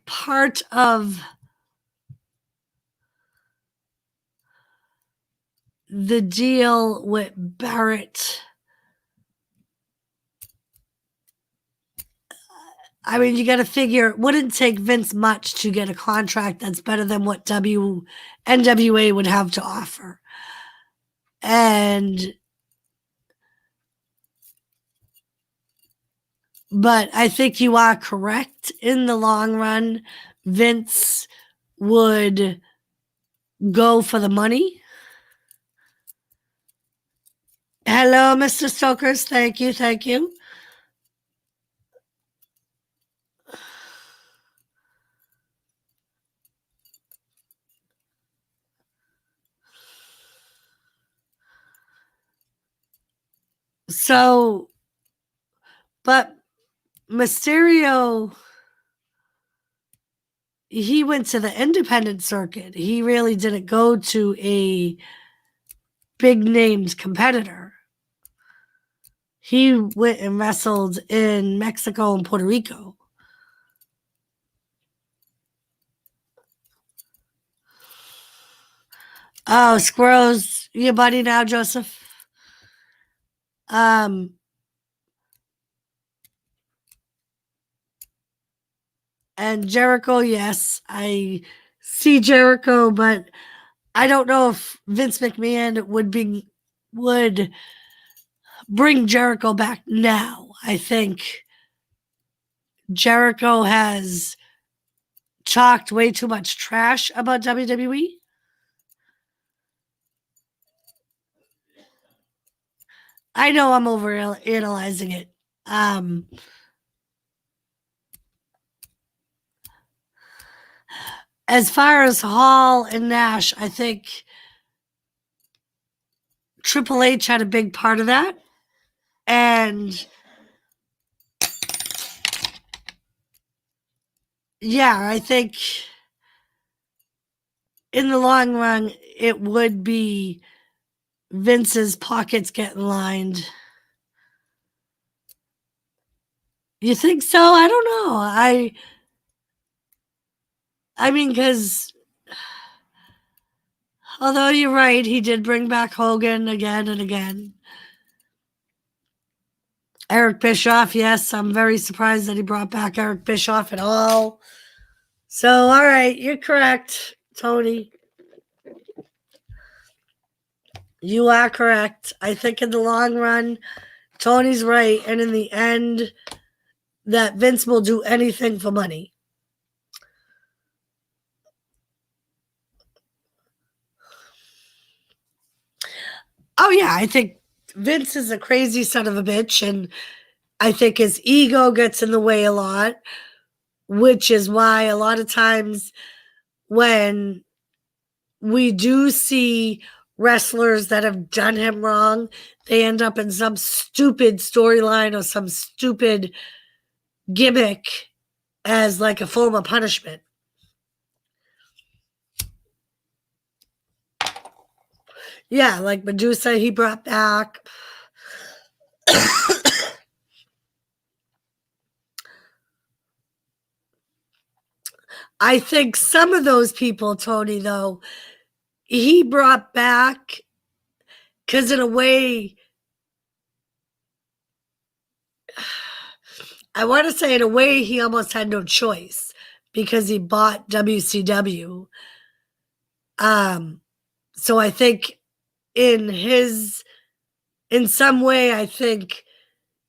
part of the deal with Barrett I mean, you got to figure it wouldn't take Vince much to get a contract that's better than what NWA would have to offer. But I think you are correct. In the long run, Vince would go for the money. Hello, Mr. Stokers. Thank you. Thank you. So, but Mysterio, he went to the independent circuit. He really didn't go to a big named competitor. He went and wrestled in Mexico and Puerto Rico. Oh, Squirrel's your buddy now, Joseph. And Jericho, yes, I see Jericho, but I don't know if Vince McMahon would bring Jericho back now. I think Jericho has talked way too much trash about WWE. I know I'm over analyzing it. As far as Hall and Nash, I think Triple H had a big part of that. And yeah, I think in the long run, it would be Vince's pockets getting lined. You think so? I don't know. I mean, because although you're right, he did bring back Hogan again and again. Eric Bischoff, yes, I'm very surprised that he brought back Eric Bischoff at all. So, all right, you're correct, Tony. You are correct. I think in the long run, Tony's right. And in the end, that Vince will do anything for money. Oh, yeah, I think Vince is a crazy son of a bitch. And I think his ego gets in the way a lot, which is why a lot of times when we do see wrestlers that have done him wrong, they end up in some stupid storyline or some stupid gimmick as like a form of punishment. Yeah, like Medusa, he brought back. I think some of those people, Tony, though, he brought back because in a way, I want to say in a way he almost had no choice because he bought WCW. So I think in some way, I think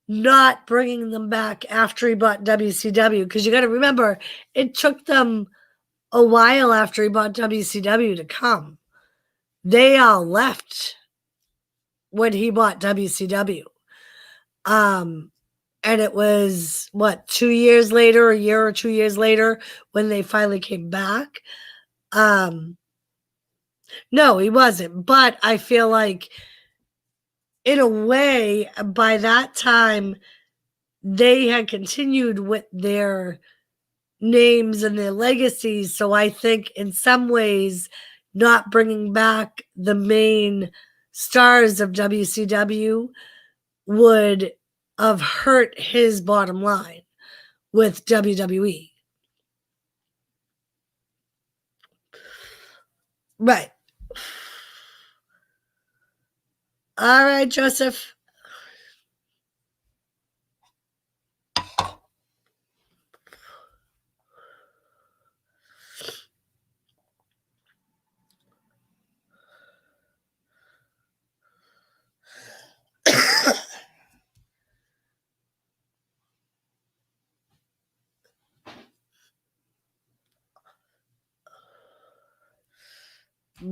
not bringing them back after he bought WCW, because you got to remember, it took them a while after he bought WCW to come. They all left when he bought WCW. And it was what, 2 years later, a year or 2 years later, when they finally came back. No, he wasn't. But I feel like in a way, by that time, they had continued with their names and their legacies. So I think in some ways, not bringing back the main stars of WCW would have hurt his bottom line with WWE. Right. All right, Joseph.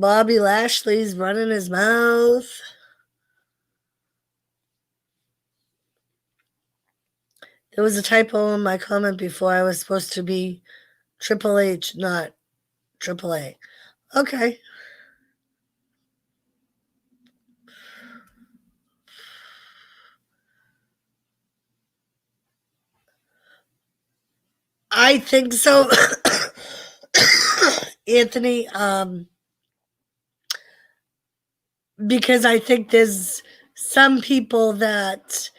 Bobby Lashley's running his mouth. There was a typo in my comment before. I was supposed to be Triple H, not Triple A. Okay. I think so, Anthony. Because I think there's some people that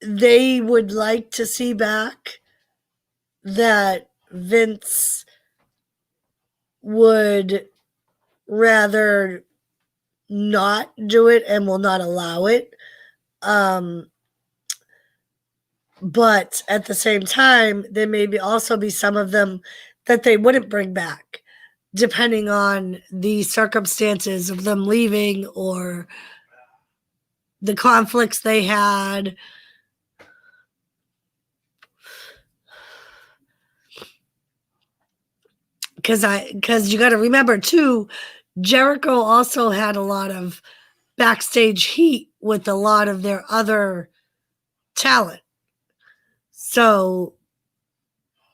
they would like to see back that Vince would rather not do it and will not allow it. But at the same time, there may also be some of them that they wouldn't bring back, depending on the circumstances of them leaving or the conflicts they had. Because you got to remember too, Jericho also had a lot of backstage heat with a lot of their other talent. So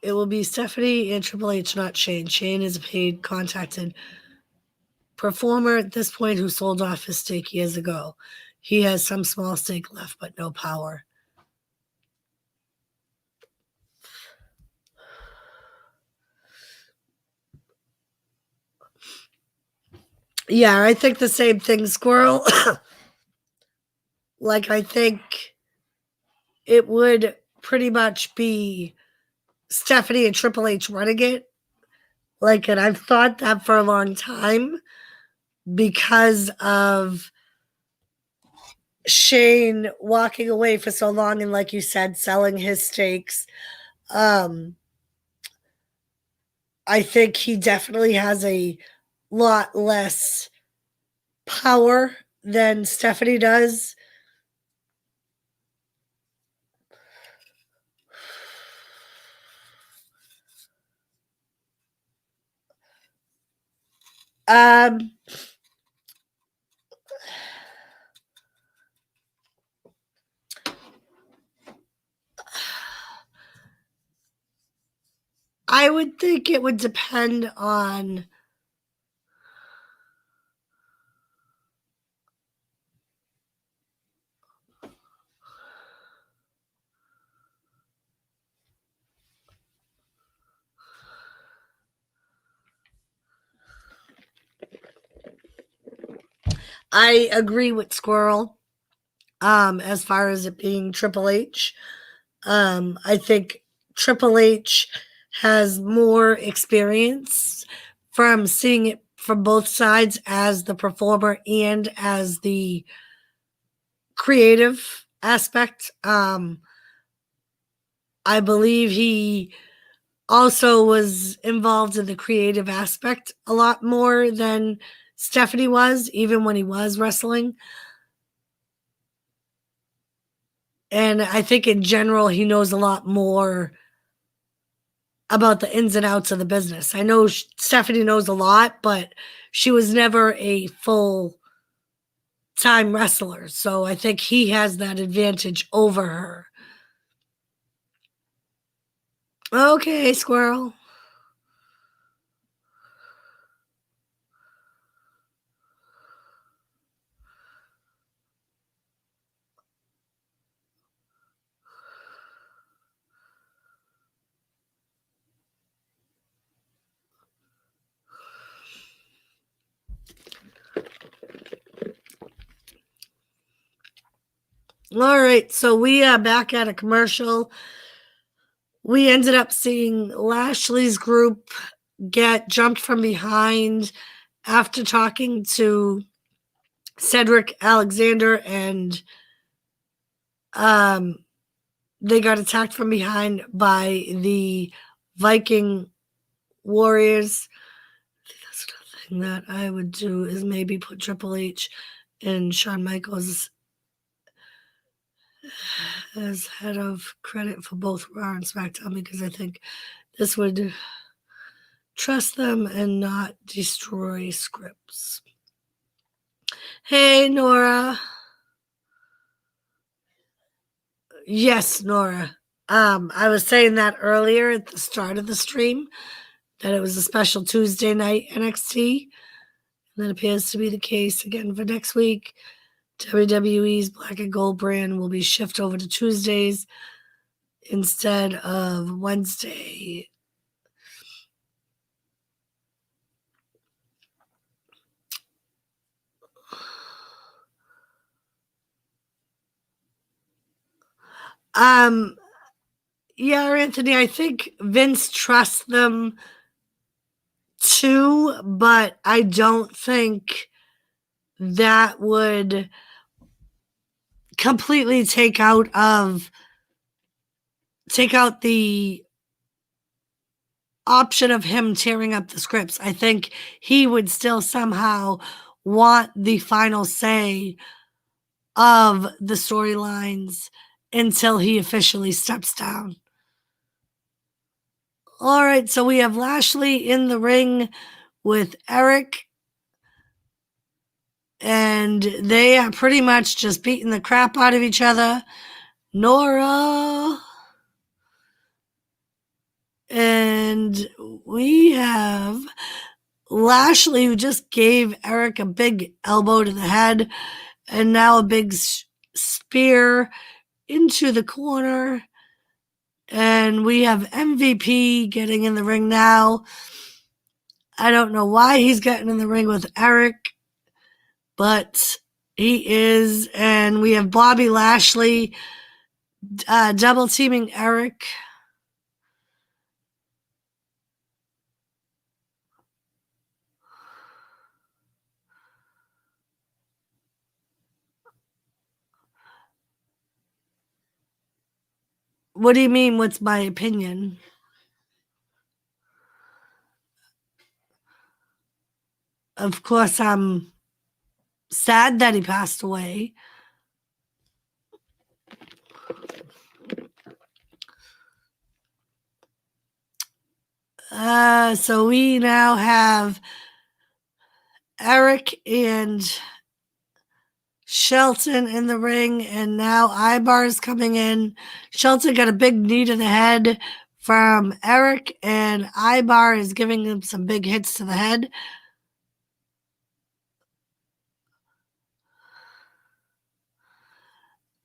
it will be Stephanie and Triple H, not Shane. Shane is a paid contacted performer at this point who sold off his stake years ago. He has some small stake left, but no power. Yeah, I think the same thing, Squirrel. Like, I think it would pretty much be Stephanie and Triple H running it. Like, and I've thought that for a long time because of Shane walking away for so long and, like you said, selling his stakes. I think he definitely has a lot less power than Stephanie does. I would think it would depend on I agree with Squirrel as far as it being Triple H. I think Triple H has more experience from seeing it from both sides as the performer and as the creative aspect. I believe he also was involved in the creative aspect a lot more than Stephanie was, even when he was wrestling. And I think in general, he knows a lot more about the ins and outs of the business. I know Stephanie knows a lot, but she was never a full time wrestler. So I think he has that advantage over her. Okay, Squirrel. All right, so we are back at a commercial. We ended up seeing Lashley's group get jumped from behind after talking to Cedric Alexander, and they got attacked from behind by the Viking Warriors. I think that's the thing that I would do is maybe put Triple H and Shawn Michaels as head of credit for both Raw and SmackDown, because I think this would Trust them and not destroy scripts. Hey, Nora. Yes, Nora. I was saying that earlier at the start of the stream, that it was a special Tuesday night NXT. And that appears to be the case again for next week. WWE's Black and Gold brand will be shifted over to Tuesdays instead of Wednesday. Yeah, Anthony, I think Vince trusts them too, but I don't think that would completely take out the option of him tearing up the scripts. I think he would still somehow want the final say of the storylines until he officially steps down. All right, so we have Lashley in the ring with Eric, and they are pretty much just beating the crap out of each other. Nora. And we have Lashley, who just gave Eric a big elbow to the head, and now a big spear into the corner. And we have MVP getting in the ring now. I don't know why he's getting in the ring with Eric, but he is. And we have Bobby Lashley double teaming Eric. What do you mean? What's my opinion? Of course, I'm sad that he passed away. So we now have Eric and Shelton in the ring, and now Ibar's coming in. Shelton got a big knee to the head from Eric, and Ibar is giving him some big hits to the head.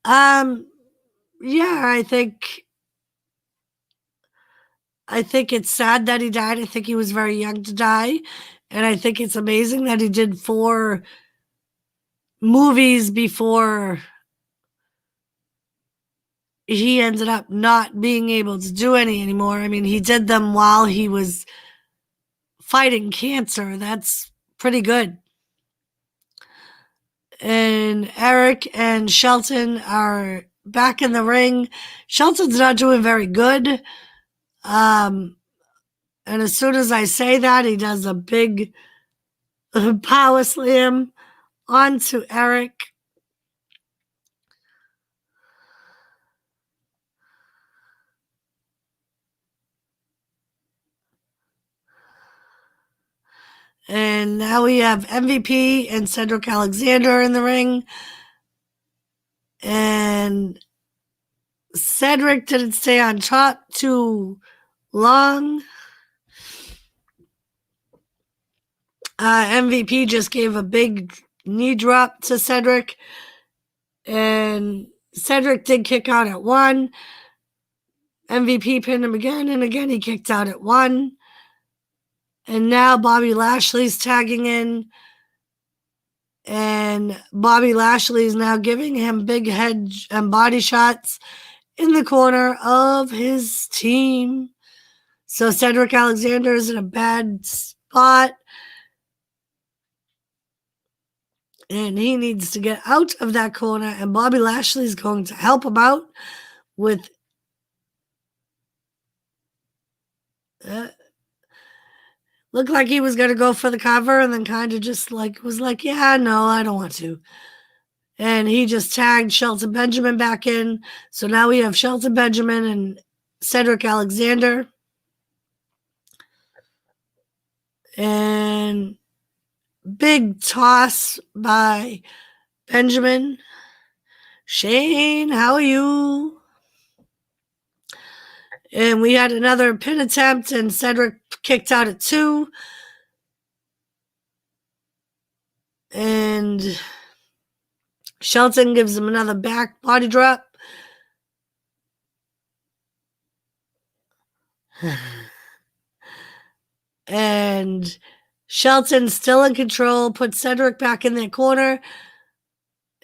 Yeah, I think it's sad that he died. I think he was very young to die, and I think it's amazing that he did 4 movies before he ended up not being able to do any anymore. I mean, he did them while he was fighting cancer. That's pretty good. And Eric and Shelton are back in the ring. Shelton's not doing very good. And as soon as I say that, he does a big power slam onto Eric. And now we have MVP and Cedric Alexander in the ring. And Cedric didn't stay on top too long. MVP just gave a big knee drop to Cedric. And Cedric did kick out at 1. MVP pinned him again, and again he kicked out at 1. And now Bobby Lashley's tagging in. And Bobby Lashley is now giving him big head and body shots in the corner of his team. So Cedric Alexander is in a bad spot. And he needs to get out of that corner. And Bobby Lashley is going to help him out with looked like he was going to go for the cover, and then kind of just was like, yeah, no, I don't want to. And he just tagged Shelton Benjamin back in. So now we have Shelton Benjamin and Cedric Alexander. And big toss by Benjamin. Shane, how are you? And we had another pin attempt, and Cedric kicked out at 2. And Shelton gives him another back body drop. And Shelton still in control, puts Cedric back in their corner.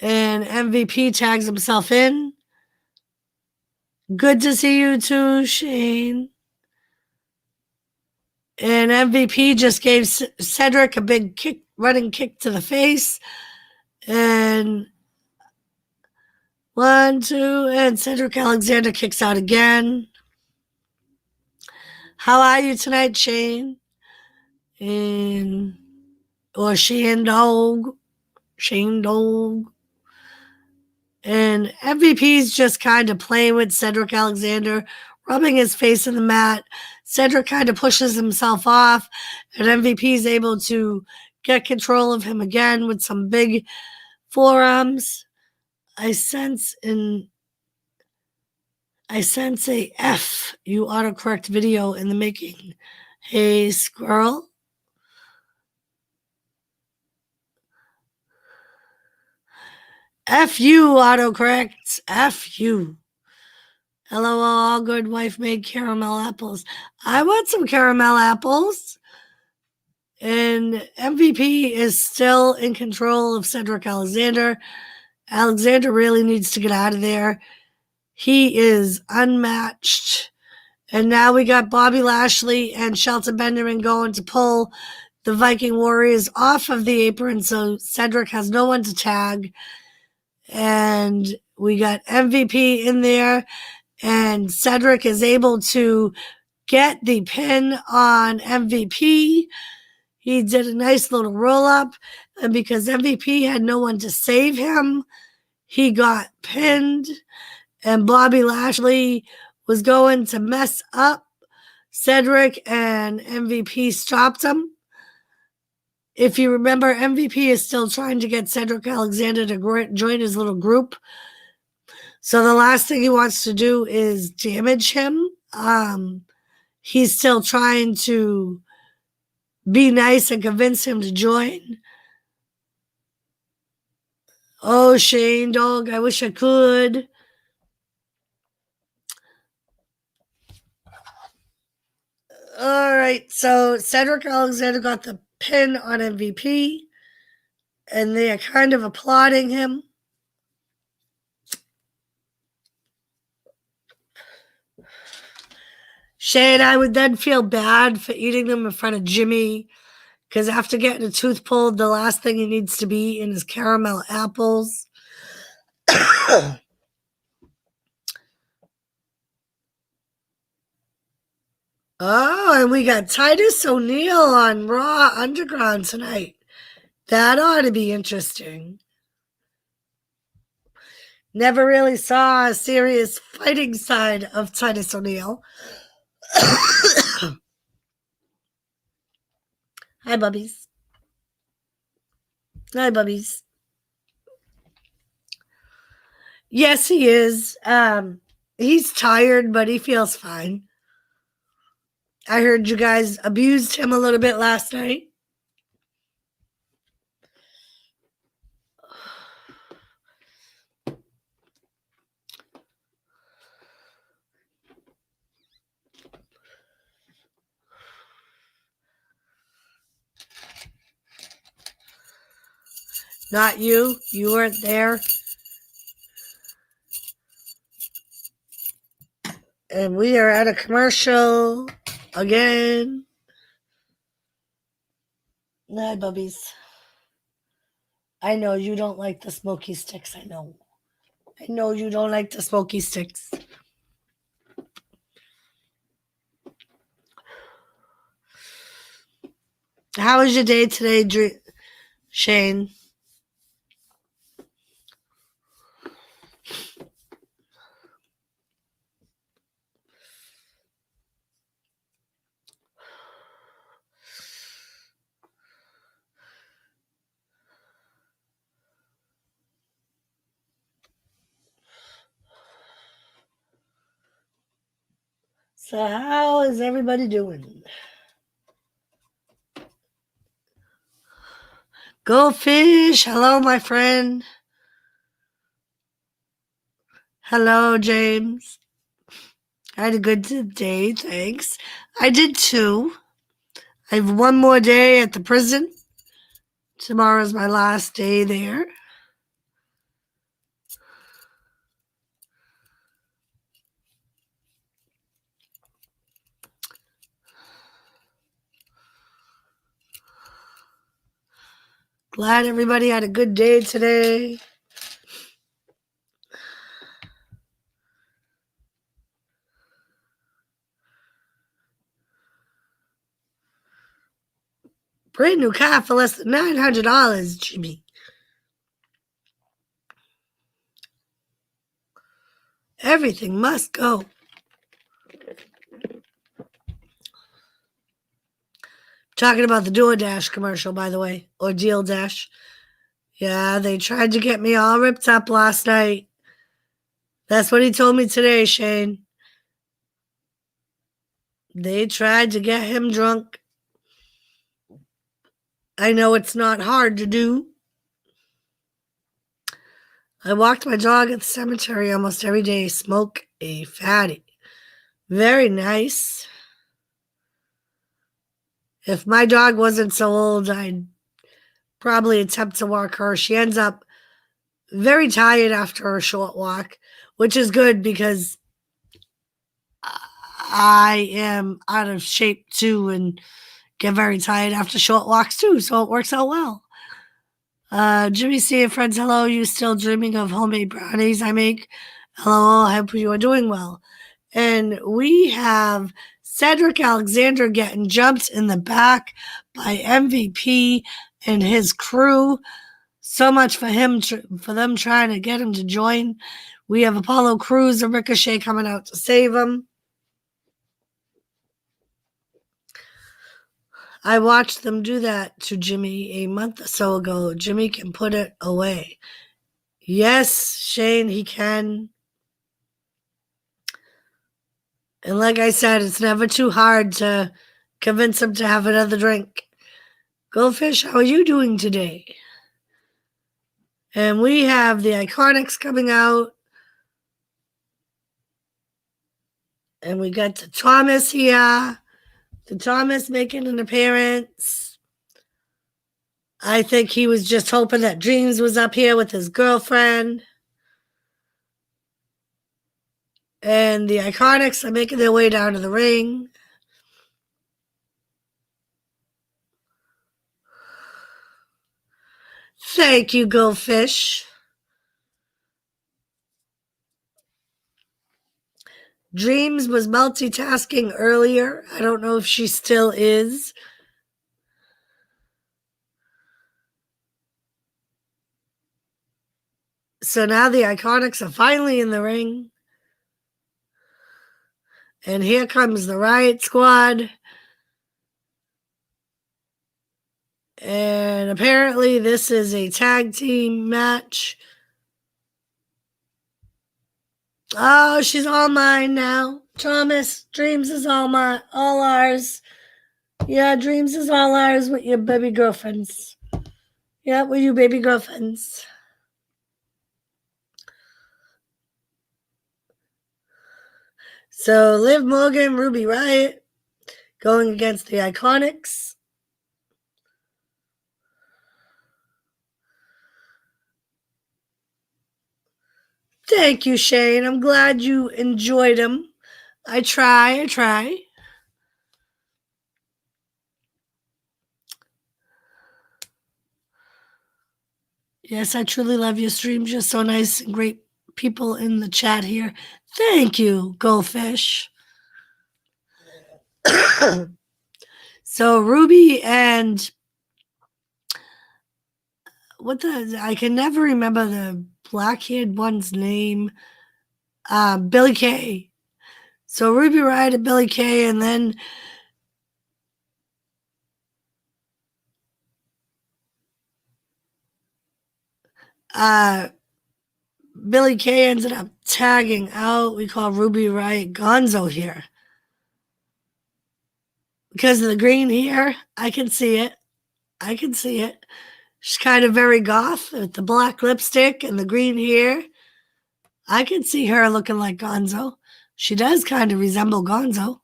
And MVP tags himself in. Good to see you too, Shane. And MVP just gave Cedric a big kick, running kick to the face. And 1, 2, and Cedric Alexander kicks out again. How are you tonight, Shane? Or Shane Dog. Shane Dog. And MVP's just kind of playing with Cedric Alexander, rubbing his face in the mat. Cedric kind of pushes himself off, and MVP's able to get control of him again with some big forearms. I sense a F you autocorrect video in the making. Hey, squirrel. F you, autocorrect. F you. LOL, all good wife made caramel apples. I want some caramel apples. And MVP is still in control of Cedric Alexander. Alexander really needs to get out of there. He is unmatched. And now we got Bobby Lashley and Shelton Benjamin going to pull the Viking Warriors off of the apron, so Cedric has no one to tag. And we got MVP in there, and Cedric is able to get the pin on MVP. He did a nice little roll-up, and because MVP had no one to save him, he got pinned, and Bobby Lashley was going to mess up Cedric, and MVP stopped him. If you remember, MVP is still trying to get Cedric Alexander to join his little group. So the last thing he wants to do is damage him. He's still trying to be nice and convince him to join. Oh, Shane Dog, I wish I could. All right, so Cedric Alexander got the pin on MVP, and they are kind of applauding him. Shane, I would then feel bad for eating them in front of Jimmy, because after getting a tooth pulled, the last thing he needs to be eating is caramel apples. Oh, and we got Titus O'Neil on Raw Underground tonight. That ought to be interesting. Never really saw a serious fighting side of Titus O'Neil. Hi, Bubbies. Hi, Bubbies. Yes, he is. He's tired, but he feels fine. I heard you guys abused him a little bit last night. Not you. You weren't there. And we are at a commercial again. Hi, Bubbies. I know you don't like the smoky sticks. I know you don't like the smoky sticks. How was your day today, Shane? So how is everybody doing? Go fish. Hello, my friend. Hello, James. I had a good day, thanks. I did too. I have one more day at the prison. Tomorrow's my last day there. Glad everybody had a good day today. Brand new car for less than $900, Jimmy. Everything must go. Talking about the DoorDash commercial, by the way, or Deal Dash. Yeah, they tried to get me all ripped up last night. That's what he told me today, Shane. They tried to get him drunk. I know it's not hard to do. I walked my dog at the cemetery almost every day. Smoke a fatty. Very nice. If my dog wasn't so old, I'd probably attempt to walk her. She ends up very tired after a short walk, which is good because I am out of shape too and get very tired after short walks too, so it works out well. Jimmy C. and friends, hello. You still dreaming of homemade brownies I make? Hello, I hope you are doing well. And we have Cedric Alexander getting jumped in the back by MVP and his crew. So much for him, for them trying to get him to join. We have Apollo Crews and Ricochet coming out to save him. I watched them do that to Jimmy a month or so ago. Jimmy can put it away. Yes, Shane, he can. And like I said, it's never too hard to convince him to have another drink. Goldfish, how are you doing today? And we have the Iconics coming out. And we got the Thomas here. The Thomas making an appearance. I think he was just hoping that Dreams was up here with his girlfriend. And the Iconics are making their way down to the ring. Thank you, Goldfish. Dreams was multitasking earlier. I don't know if she still is. So now the Iconics are finally in the ring. And here comes the Riot Squad. And apparently this is a tag team match. Oh, she's all mine now. Thomas, Dreams is all ours. Yeah, Dreams is all ours with your baby girlfriends. Yeah, with you baby girlfriends. So Liv Morgan, Ruby Riott going against the Iconics. Thank you, Shane. I'm glad you enjoyed them. I try. Yes, I truly love your streams. You're so nice and great people in the chat here. Thank you, Goldfish. So Ruby and I can never remember the black-haired one's name. Billy Kay. So Ruby Riott and Billy Kay, and then Billy Kay ended up tagging out. We call Ruby Riott Gonzo here. because of the green hair. I can see it. I can see it. She's kind of very goth with the black lipstick and the green hair. I can see her looking like Gonzo. She does kind of resemble Gonzo.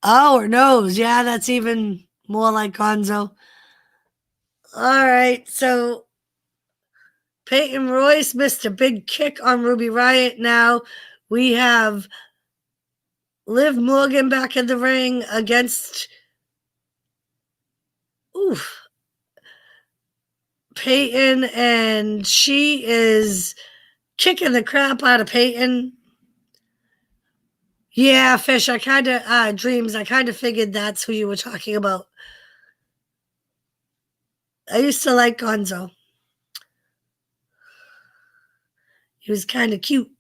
Oh, her nose. Yeah, that's even more like Gonzo. All right, so Peyton Royce missed a big kick on Ruby Riott. Now we have Liv Morgan back in the ring against Peyton, and she is kicking the crap out of Peyton. Yeah, Fish, I kind of, Dreams, I kind of figured that's who you were talking about. I used to like Gonzo. He was kind of cute.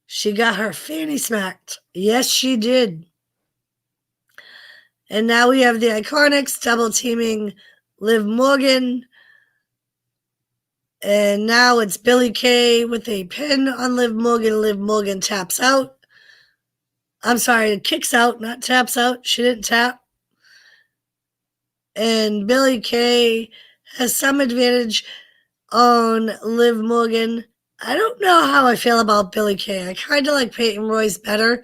She got her fanny smacked. Yes, she did. And now we have the Iconics double teaming Liv Morgan. And now it's Billie Kay with a pin on Liv Morgan. Liv Morgan taps out. I'm sorry, kicks out, not taps out. She didn't tap. And Billie Kay has some advantage on Liv Morgan. I don't know how I feel about Billie Kay. I kind of like Peyton Royce better.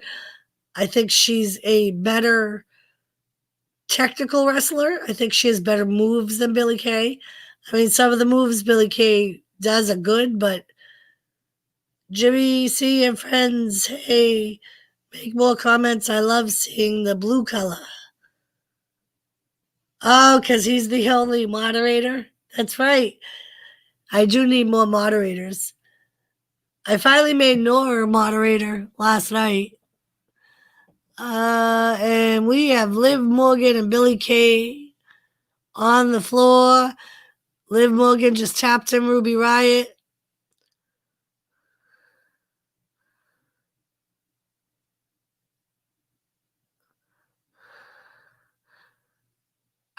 I think she's a better technical wrestler. I think she has better moves than Billie Kay. I mean, some of the moves Billie Kay does are good, but Jimmy C and friends, hey, make more comments. I love seeing the blue color. Oh, because he's the only moderator? That's right. I do need more moderators. I finally made Nora moderator last night. And we have Liv Morgan and Billie Kay on the floor. Liv Morgan just tapped him, Ruby Riott.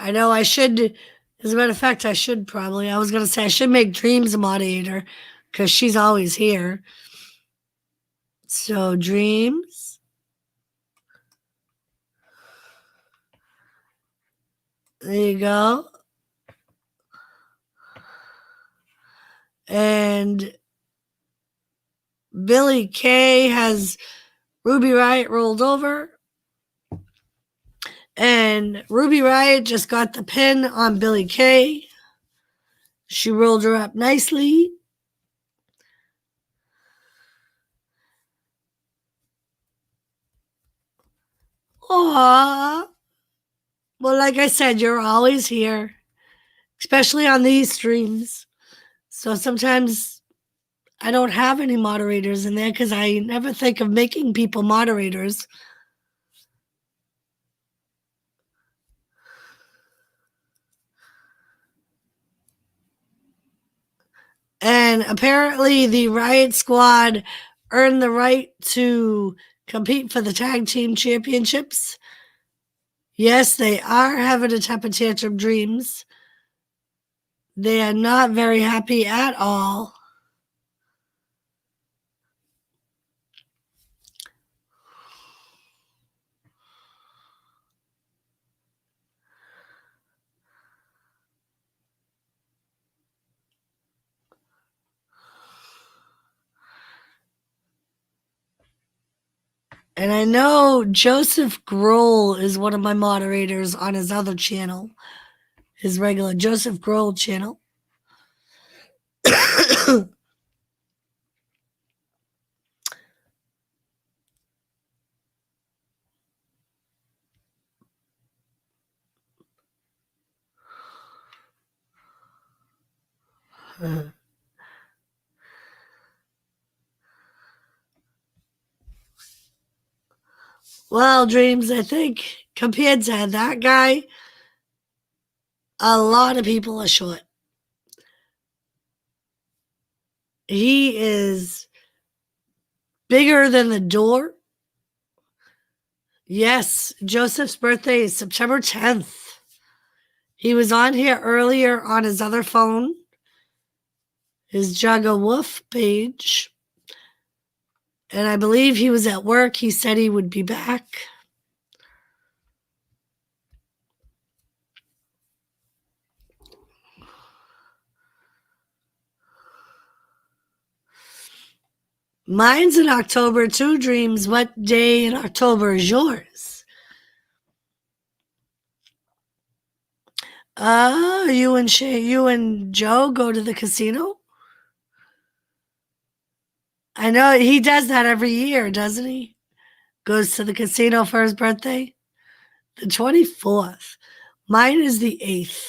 I know I should, as a matter of fact, I should probably. I was going to say I should make Dreams a moderator because she's always here. So, Dreams. There you go. And Billie Kay has Ruby Riott rolled over. And Ruby Riott just got the pin on Billie Kay. She rolled her up nicely. Aww. Well, like I said, you're always here, especially on these streams. So sometimes I don't have any moderators in there because I never think of making people moderators. And apparently the Riot Squad earned the right to compete for the tag team championships. Yes, they are having a temper tantrum, Dreams. They are not very happy at all. And I know Joseph Grohl is one of my moderators on his other channel, his regular Joseph Grohl channel. Well, Dreams, I think compared to that guy, a lot of people are short. He is bigger than the door. Yes, Joseph's birthday is September 10th. He was on here earlier on his other phone, his Jugga Wolf page. And I believe he was at work. He said he would be back. Mine's in October too, Dreams. What day in October is yours? You and Joe go to the casino? I know he does that every year, doesn't he? Goes to the casino for his birthday. The 24th. Mine is the 8th.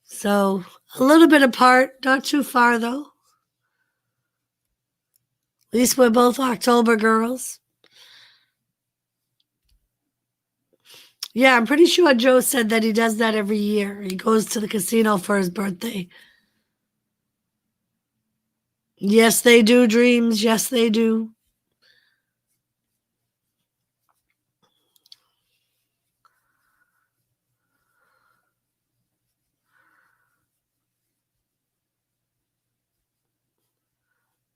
So a little bit apart, not too far though. At least we're both October girls. Yeah, I'm pretty sure Joe said that he does that every year. He goes to the casino for his birthday. Yes, they do, Dreams. Yes, they do.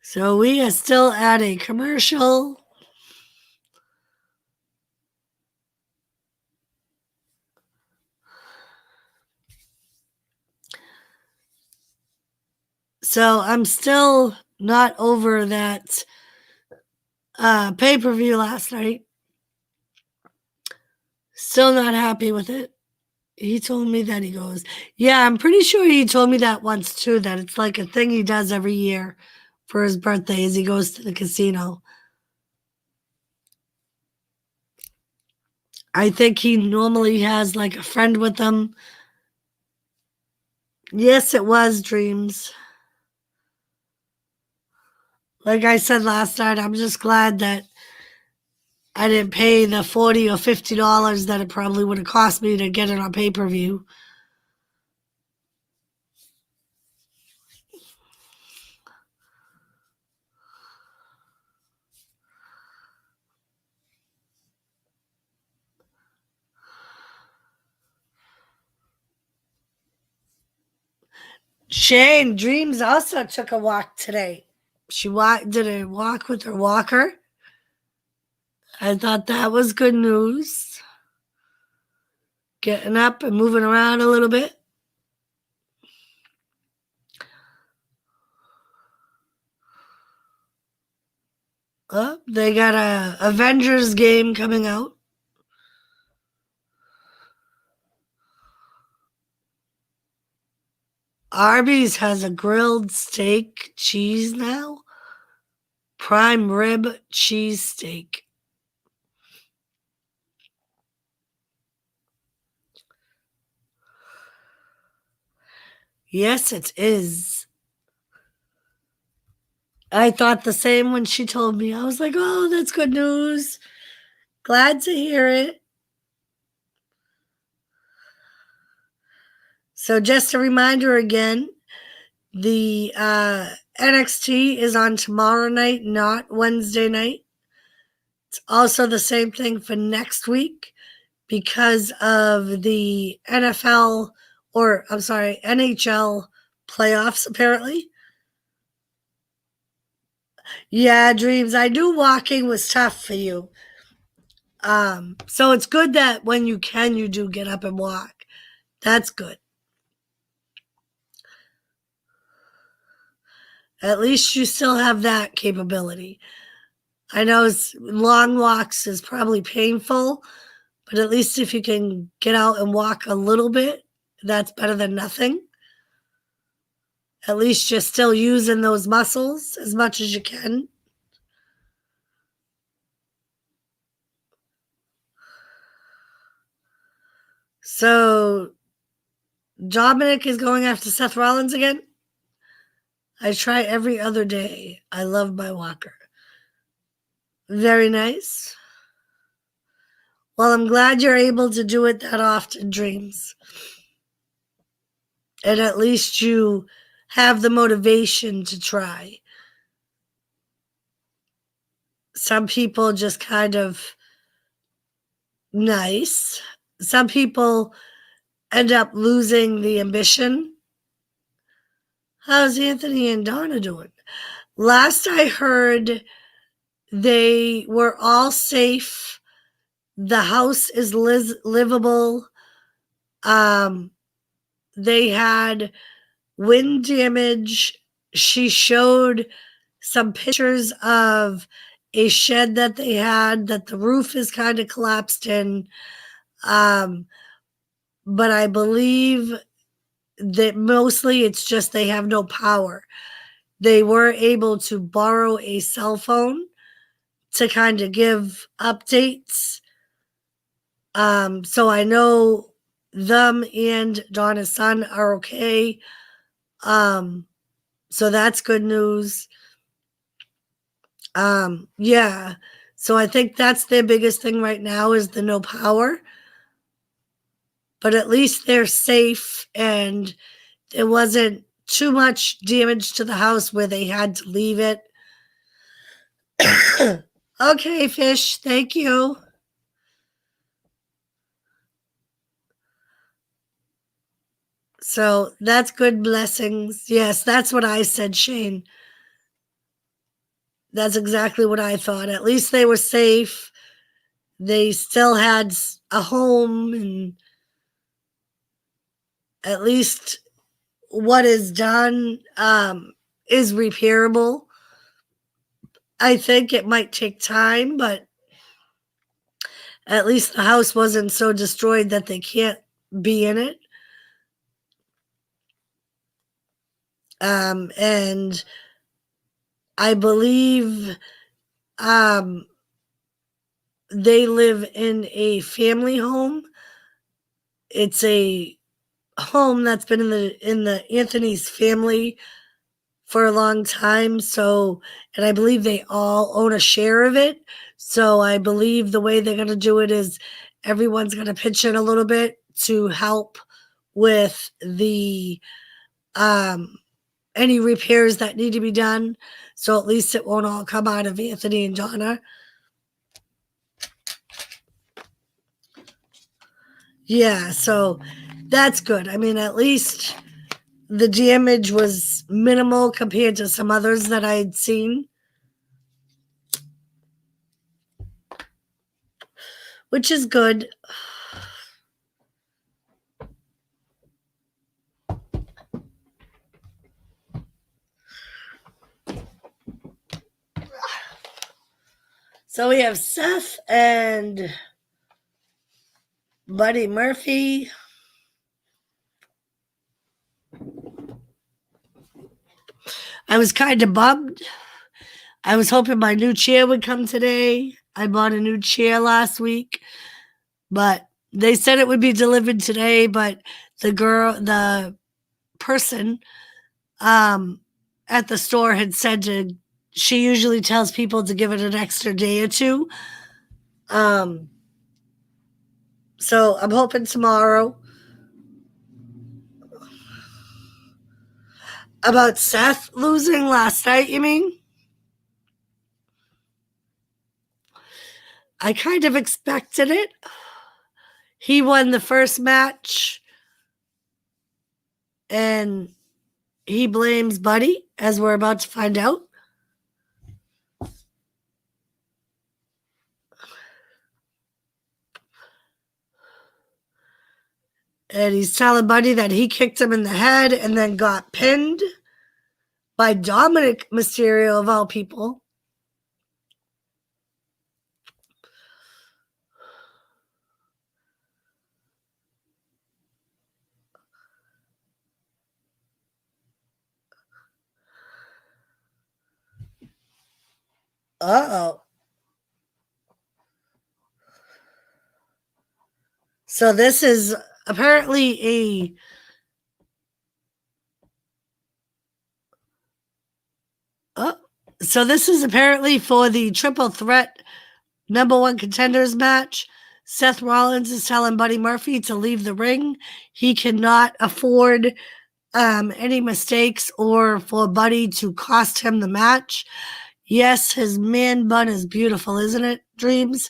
So we are still at a commercial. So I'm still not over that pay-per-view last night. Still not happy with it. He told me that he goes, yeah, I'm pretty sure he told me that once too, that it's like a thing he does every year for his birthday as he goes to the casino. I think he normally has like a friend with him. Yes, it was, Dreams. Like I said last night, I'm just glad that I didn't pay the $40 or $50 that it probably would have cost me to get it on pay-per-view. Shane Dreams also took a walk today. She did a walk with her walker. I thought that was good news. Getting up and moving around a little bit. Oh, they got a Avengers game coming out. Arby's has a grilled steak cheese now. Prime rib cheese steak. Yes, it is. I thought the same when she told me. I was like, oh, that's good news. Glad to hear it. So just a reminder again, the NXT is on tomorrow night, not Wednesday night. It's also the same thing for next week because of the NHL playoffs, apparently. Yeah, Dreams, I knew walking was tough for you. So it's good that when you can, you do get up and walk. That's good. At least you still have that capability. I know long walks is probably painful, but at least if you can get out and walk a little bit, that's better than nothing. At least you're still using those muscles as much as you can. So Dominic is going after Seth Rollins again. I try every other day. I love my walker. Very nice. Well, I'm glad you're able to do it that often, Dreams. And at least you have the motivation to try. Some people just kind of nice. Some people end up losing the ambition. How's Anthony and Donna doing? Last I heard, they were all safe. The house is livable. They had wind damage. She showed some pictures of a shed that they had that the roof is kind of collapsed in. But I believe that mostly it's just they have no power. They were able to borrow a cell phone to kind of give updates. So I know them and Donna's son are okay. So that's good news. Yeah. So I think that's their biggest thing right now is the no power. But at least they're safe and there wasn't too much damage to the house where they had to leave it. Okay, Fish, thank you. So that's good blessings. Yes, that's what I said, Shane. That's exactly what I thought. At least they were safe. They still had a home, and at least what is done is repairable. I think it might take time, but at least the house wasn't so destroyed that they can't be in it. And I believe they live in a family home. It's a home that's been in the Anthony's family for a long time. So, and I believe they all own a share of it. So I believe the way they're going to do it is everyone's going to pitch in a little bit to help with the any repairs that need to be done. So at least it won't all come out of Anthony and Donna. Yeah, so that's good. I mean, at least the damage was minimal compared to some others that I had seen, which is good. So we have Seth and Buddy Murphy. I was kind of bummed. I was hoping my new chair would come today. I bought a new chair last week, but they said it would be delivered today, but the person at the store had said she usually tells people to give it an extra day or two. So I'm hoping tomorrow. About Seth losing last night, you mean? I kind of expected it. He won the first match, and he blames Buddy, as we're about to find out. And he's telling Buddy that he kicked him in the head and then got pinned by Dominic Mysterio, of all people. Uh-oh. So this is apparently this is apparently for the triple threat number one contenders match. Seth Rollins is telling Buddy Murphy to leave the ring. He cannot afford any mistakes or for Buddy to cost him the match. Yes, his man bun is beautiful, isn't it, Dreams?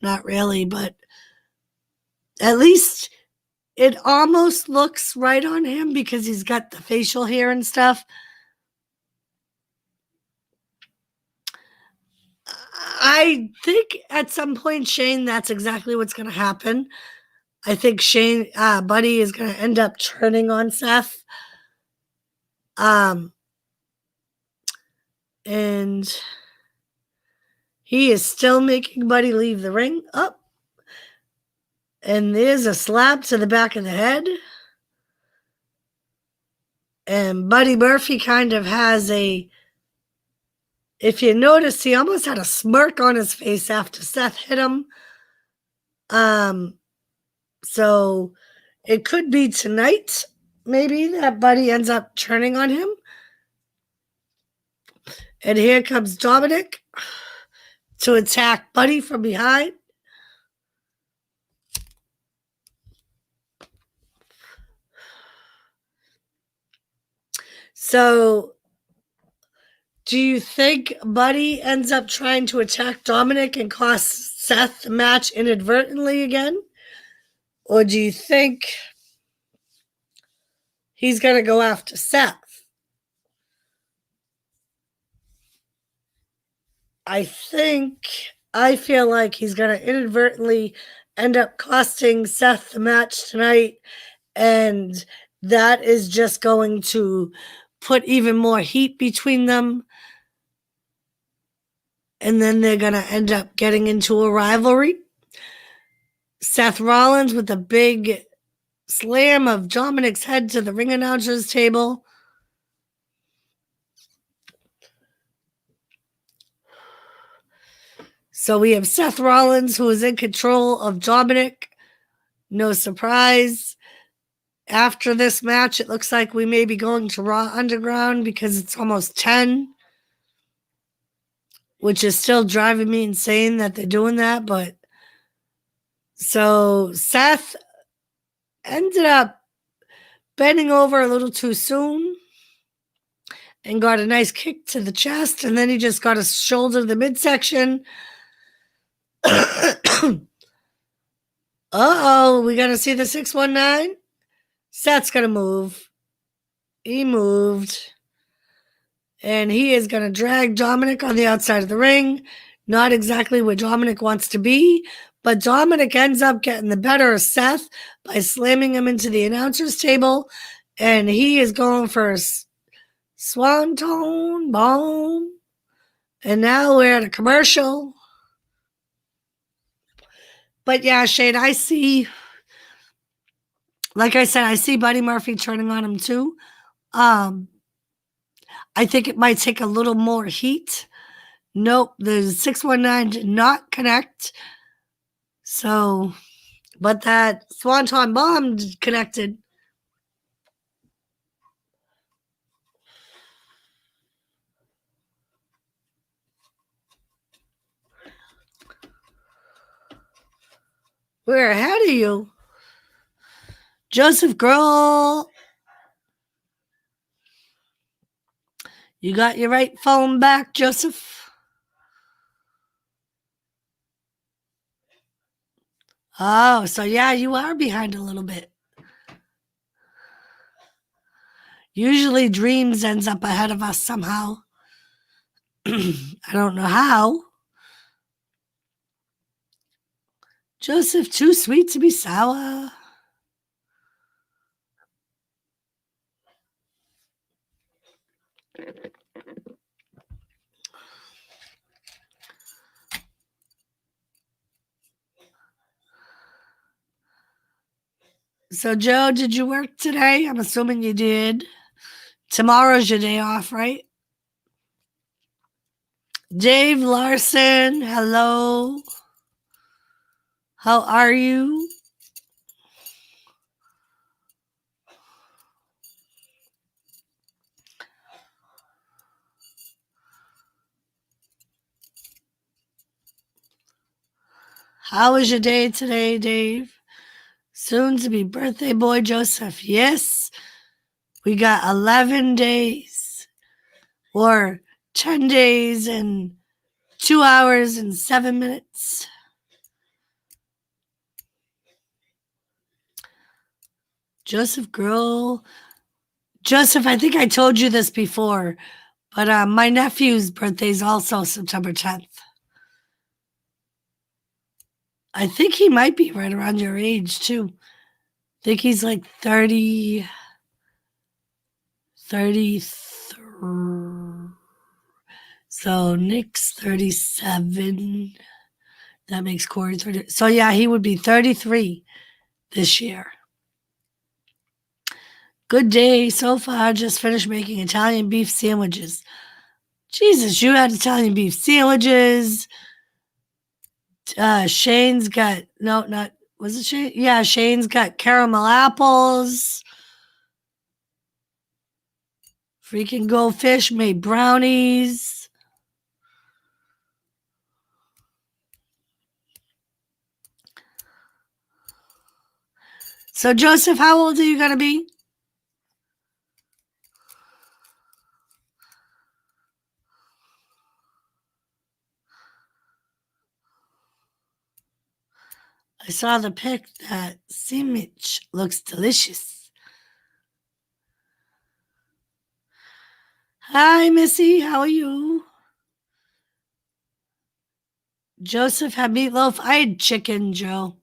Not really, but at least it almost looks right on him because he's got the facial hair and stuff. I think at some point, Shane, that's exactly what's going to happen. I think Buddy is going to end up turning on Seth. And he is still making Buddy leave the ring. Up. And there's a slap to the back of the head. And Buddy Murphy kind of has if you notice, he almost had a smirk on his face after Seth hit him. So it could be tonight, maybe, that Buddy ends up turning on him. And here comes Dominic to attack Buddy from behind. So, do you think Buddy ends up trying to attack Dominic and cost Seth the match inadvertently again? Or do you think he's going to go after Seth? I feel like he's going to inadvertently end up costing Seth the match tonight. And that is just going to put even more heat between them. And then they're going to end up getting into a rivalry. Seth Rollins with a big slam of Dominic's head to the ring announcer's table. So we have Seth Rollins, who is in control of Dominic. No surprise. After this match, it looks like we may be going to Raw Underground because it's almost 10, which is still driving me insane that they're doing that. But so Seth ended up bending over a little too soon and got a nice kick to the chest, and then he just got a shoulder to the midsection. Uh-oh, we got to see the 619. Seth's going to move. He moved. And he is going to drag Dominic on the outside of the ring. Not exactly where Dominic wants to be, but Dominic ends up getting the better of Seth by slamming him into the announcer's table. And he is going for a swanton bomb. And now we're at a commercial. But yeah, Shane, I see, like I said, I see Buddy Murphy turning on him too. I think it might take a little more heat. Nope, the 619 did not connect. So, but that Swanton Bomb connected. We're ahead of you. Joseph, girl. You got your right phone back, Joseph? Oh, so yeah, you are behind a little bit. Usually Dreams ends up ahead of us somehow. I don't know how. Joseph, too sweet to be sour. So, Joe, did you work today? I'm assuming you did. Tomorrow's your day off, right? Dave Larson, hello. How are you? How was your day today, Dave? Soon to be birthday boy Joseph. Yes, we got 11 days or 10 days and 2 hours and 7 minutes. Joseph Grill. Joseph, I think I told you this before, but my nephew's birthday is also September 10th. I think he might be right around your age, too. I think he's like 33. So Nick's 37. That makes Corey 30. So yeah, he would be 33 this year. Good day so far. Just finished making Italian beef sandwiches. Jesus, you had Italian beef sandwiches. Shane's got, no, not, was it Shane? Yeah, Shane's got caramel apples. Freaking Goldfish made brownies. So, Joseph, how old are you going to be? I saw the pic. That sandwich looks delicious. Hi, Missy. How are you? Joseph had meatloaf. I had chicken, Joe.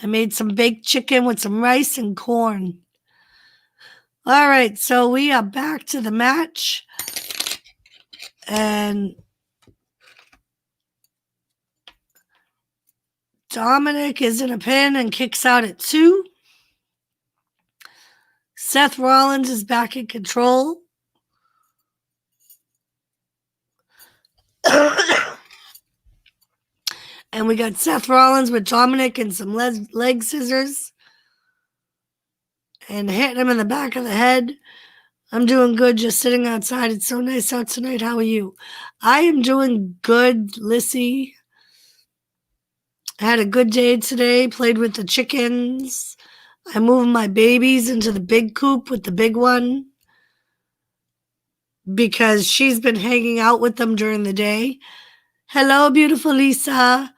I made some baked chicken with some rice and corn. All right, so we are back to the match. And Dominic is in a pin and kicks out at 2. Seth Rollins is back in control. And we got Seth Rollins with Dominic and some leg scissors. And hitting him in the back of the head. I'm doing good just sitting outside. It's so nice out tonight. How are you? I am doing good, Lissy. I had a good day today. Played with the chickens. I moved my babies into the big coop with the big one because she's been hanging out with them during the day. Hello, beautiful Lisa.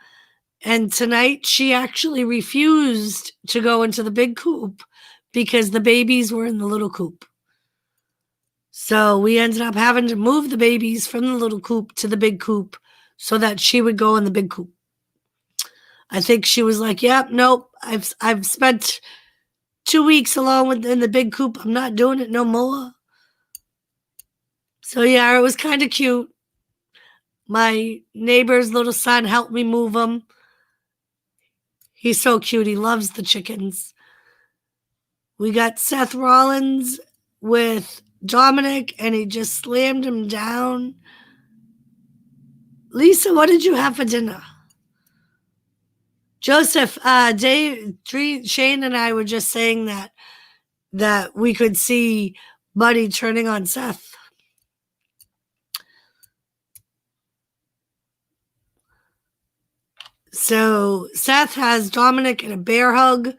And tonight she actually refused to go into the big coop because the babies were in the little coop. So we ended up having to move the babies from the little coop to the big coop so that she would go in the big coop. I think she was like, "Yep, nope. I've spent 2 weeks alone in the big coop. I'm not doing it no more." So yeah, it was kind of cute. My neighbor's little son helped me move him. He's so cute. He loves the chickens. We got Seth Rollins with Dominic, and he just slammed him down. Lisa, what did you have for dinner? Joseph, Shane and I were just saying that we could see Buddy turning on Seth. So Seth has Dominic in a bear hug.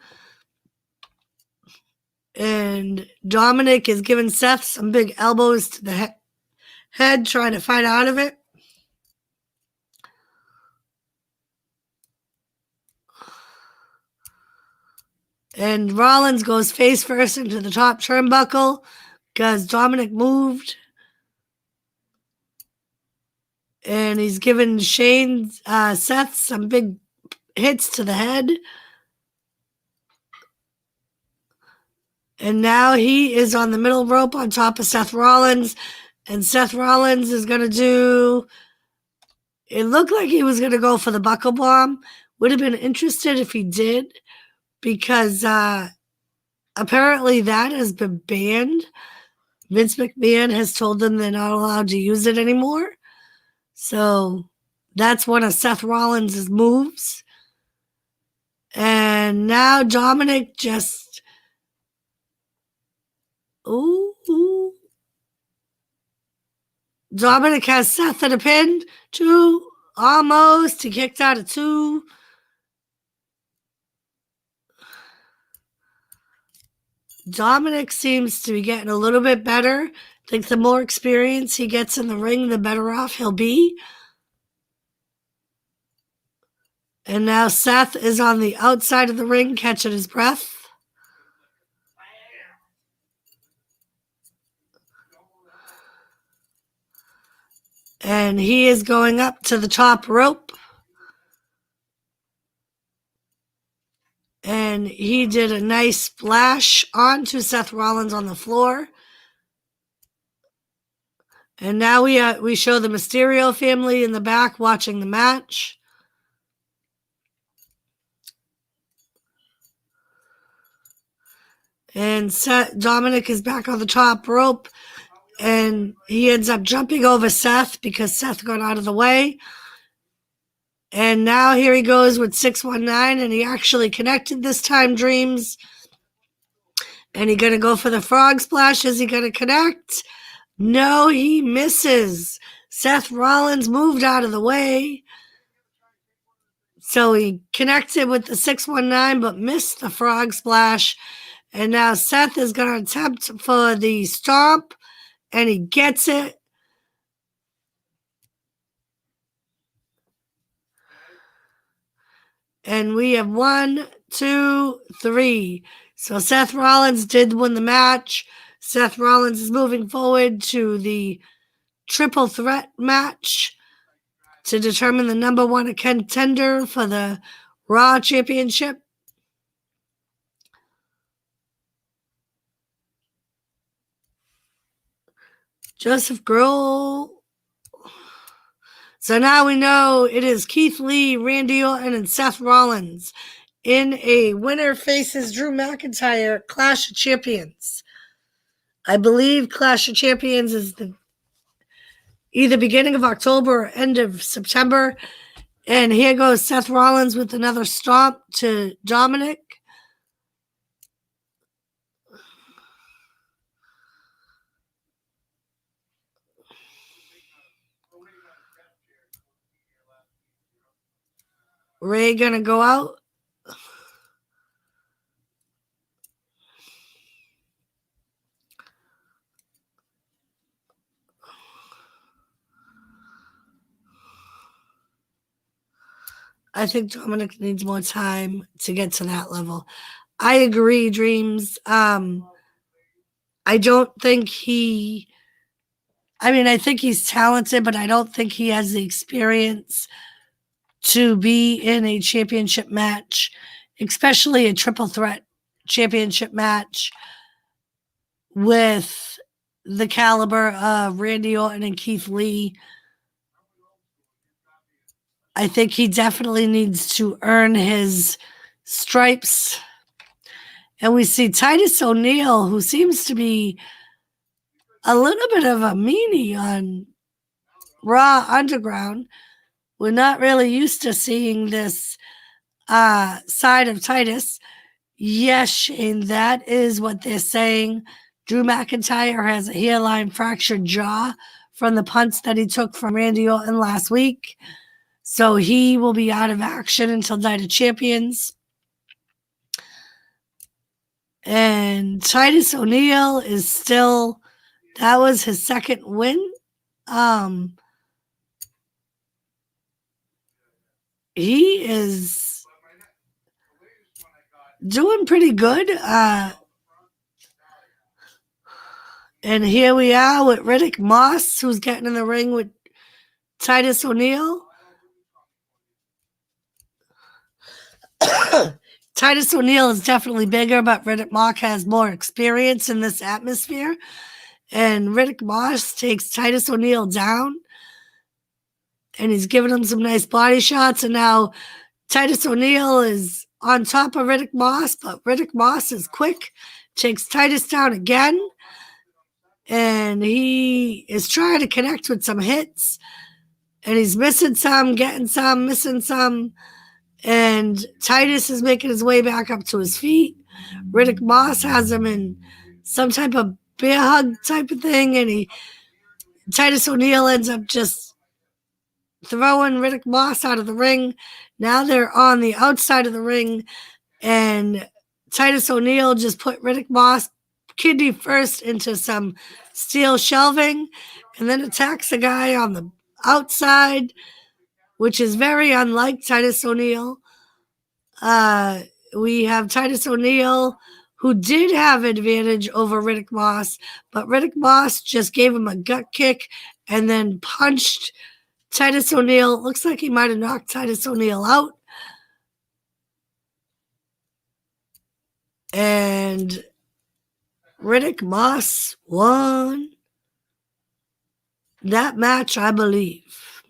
And Dominic is giving Seth some big elbows to the head, trying to fight out of it. And Rollins goes face first into the top turnbuckle because Dominic moved. And he's giving Seth some big hits to the head. And now he is on the middle rope on top of Seth Rollins. And Seth Rollins is going to do... It looked like he was going to go for the buckle bomb. Would have been interested if he did. Because apparently that has been banned. Vince McMahon has told them they're not allowed to use it anymore. So that's one of Seth Rollins' moves. And now Dominic just... Ooh. Dominic has Seth at a pin. 2. Almost. He kicked out of 2. Dominic seems to be getting a little bit better. I think the more experience he gets in the ring, the better off he'll be. And now Seth is on the outside of the ring catching his breath. And he is going up to the top rope. And he did a nice splash onto Seth Rollins on the floor. And now we show the Mysterio family in the back watching the match. And Dominic is back on the top rope. And he ends up jumping over Seth because Seth got out of the way. And now here he goes with 619, and he actually connected this time, Dreams. And he going to go for the frog splash. Is he going to connect? No, he misses. Seth Rollins moved out of the way. So he connected with the 619, but missed the frog splash. And now Seth is going to attempt for the stomp, and he gets it. And we have 1, 2, 3. So Seth Rollins did win the match. Seth Rollins is moving forward to the triple threat match to determine the number 1 contender for the Raw Championship. Joseph Grohl. So now we know it is Keith Lee, Randy Orton, and Seth Rollins in a winner faces Drew McIntyre Clash of Champions. I believe Clash of Champions is either beginning of October or end of September. And here goes Seth Rollins with another stomp to Dominic. Ray gonna go out. I think Dominic needs more time to get to that level. I agree, Dreams. I don't think I think he's talented, but I don't think he has the experience to be in a championship match, especially a triple threat championship match with the caliber of Randy Orton and Keith Lee. I think he definitely needs to earn his stripes. And we see Titus O'Neil, who seems to be a little bit of a meanie on Raw Underground. We're not really used to seeing this side of Titus. Yes, Shane, that is what they're saying. Drew McIntyre has a hairline fractured jaw from the punts that he took from Randy Orton last week. So he will be out of action until Night of Champions. And Titus O'Neil is still, that was his second win. He is doing pretty good. And here we are with Riddick Moss, who's getting in the ring with Titus O'Neil. Titus O'Neil is definitely bigger, but Riddick Moss has more experience in this atmosphere. And Riddick Moss takes Titus O'Neil down. And he's giving him some nice body shots. And now Titus O'Neil is on top of Riddick Moss, but Riddick Moss is quick, takes Titus down again. And he is trying to connect with some hits. And he's missing some, getting some, missing some. And Titus is making his way back up to his feet. Riddick Moss has him in some type of bear hug type of thing. And Titus O'Neil ends up just throwing Riddick Moss out of the ring. Now they're on the outside of the ring. And Titus O'Neil just put Riddick Moss kidney first into some steel shelving and then attacks a guy on the outside, which is very unlike Titus O'Neil. We have Titus O'Neil, who did have advantage over Riddick Moss, but Riddick Moss just gave him a gut kick and then punched Titus O'Neil. Looks like he might have knocked Titus O'Neil out. And Riddick Moss won that match, I believe.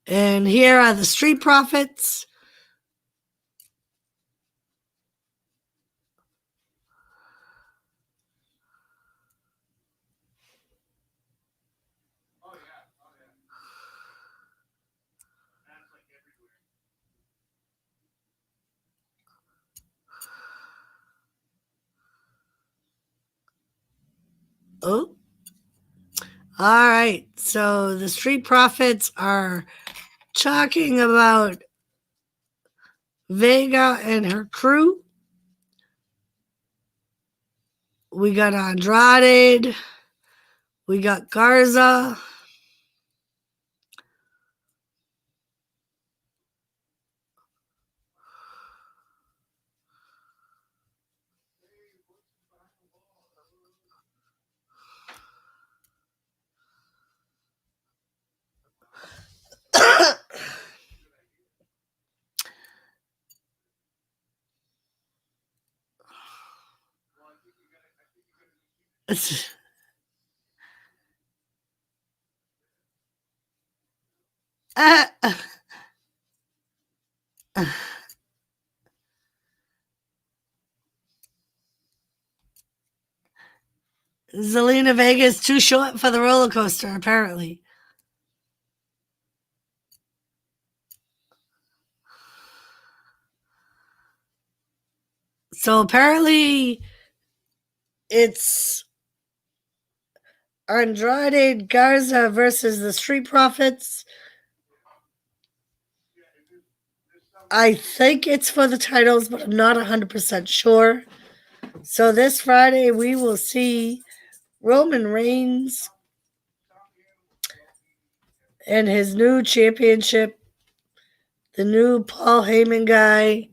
And here are the Street Profits. Oh. All right. So the Street Profits are talking about Vega and her crew. We got Andrade. We got Garza. Zelina Vega is too short for the roller coaster, apparently. So apparently it's Andrade Garza versus the Street Profits. I think it's for the titles, but I'm not 100% sure. So this Friday, we will see Roman Reigns and his new championship, the new Paul Heyman guy.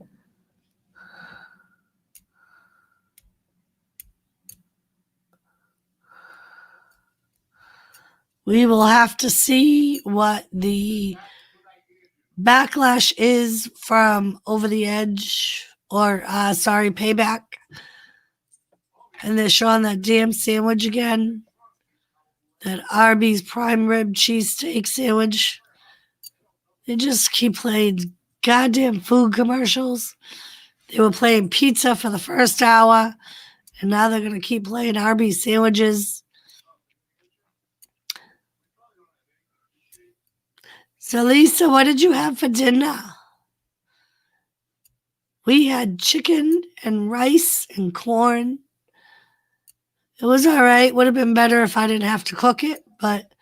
We will have to see what the backlash is from Over the Edge, or Payback. And they're showing that damn sandwich again. That Arby's prime rib cheesesteak sandwich. They just keep playing goddamn food commercials. They were playing pizza for the first hour, and now they're going to keep playing Arby's sandwiches. So, Lisa, what did you have for dinner? We had chicken and rice and corn. It was all right. Would have been better if I didn't have to cook it, but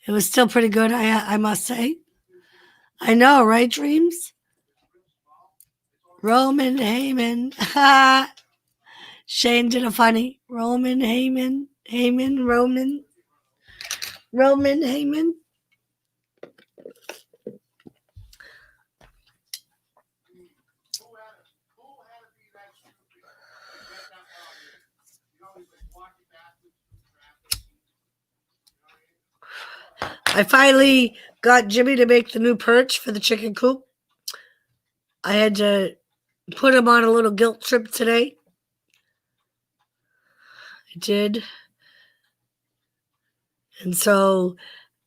it was still pretty good, I must say. I know, right, Dreams? Roman Heyman. Shane did a funny. Roman Heyman. Roman Heyman. I finally got Jimmy to make the new perch for the chicken coop. I had to put him on a little guilt trip today. I did. And so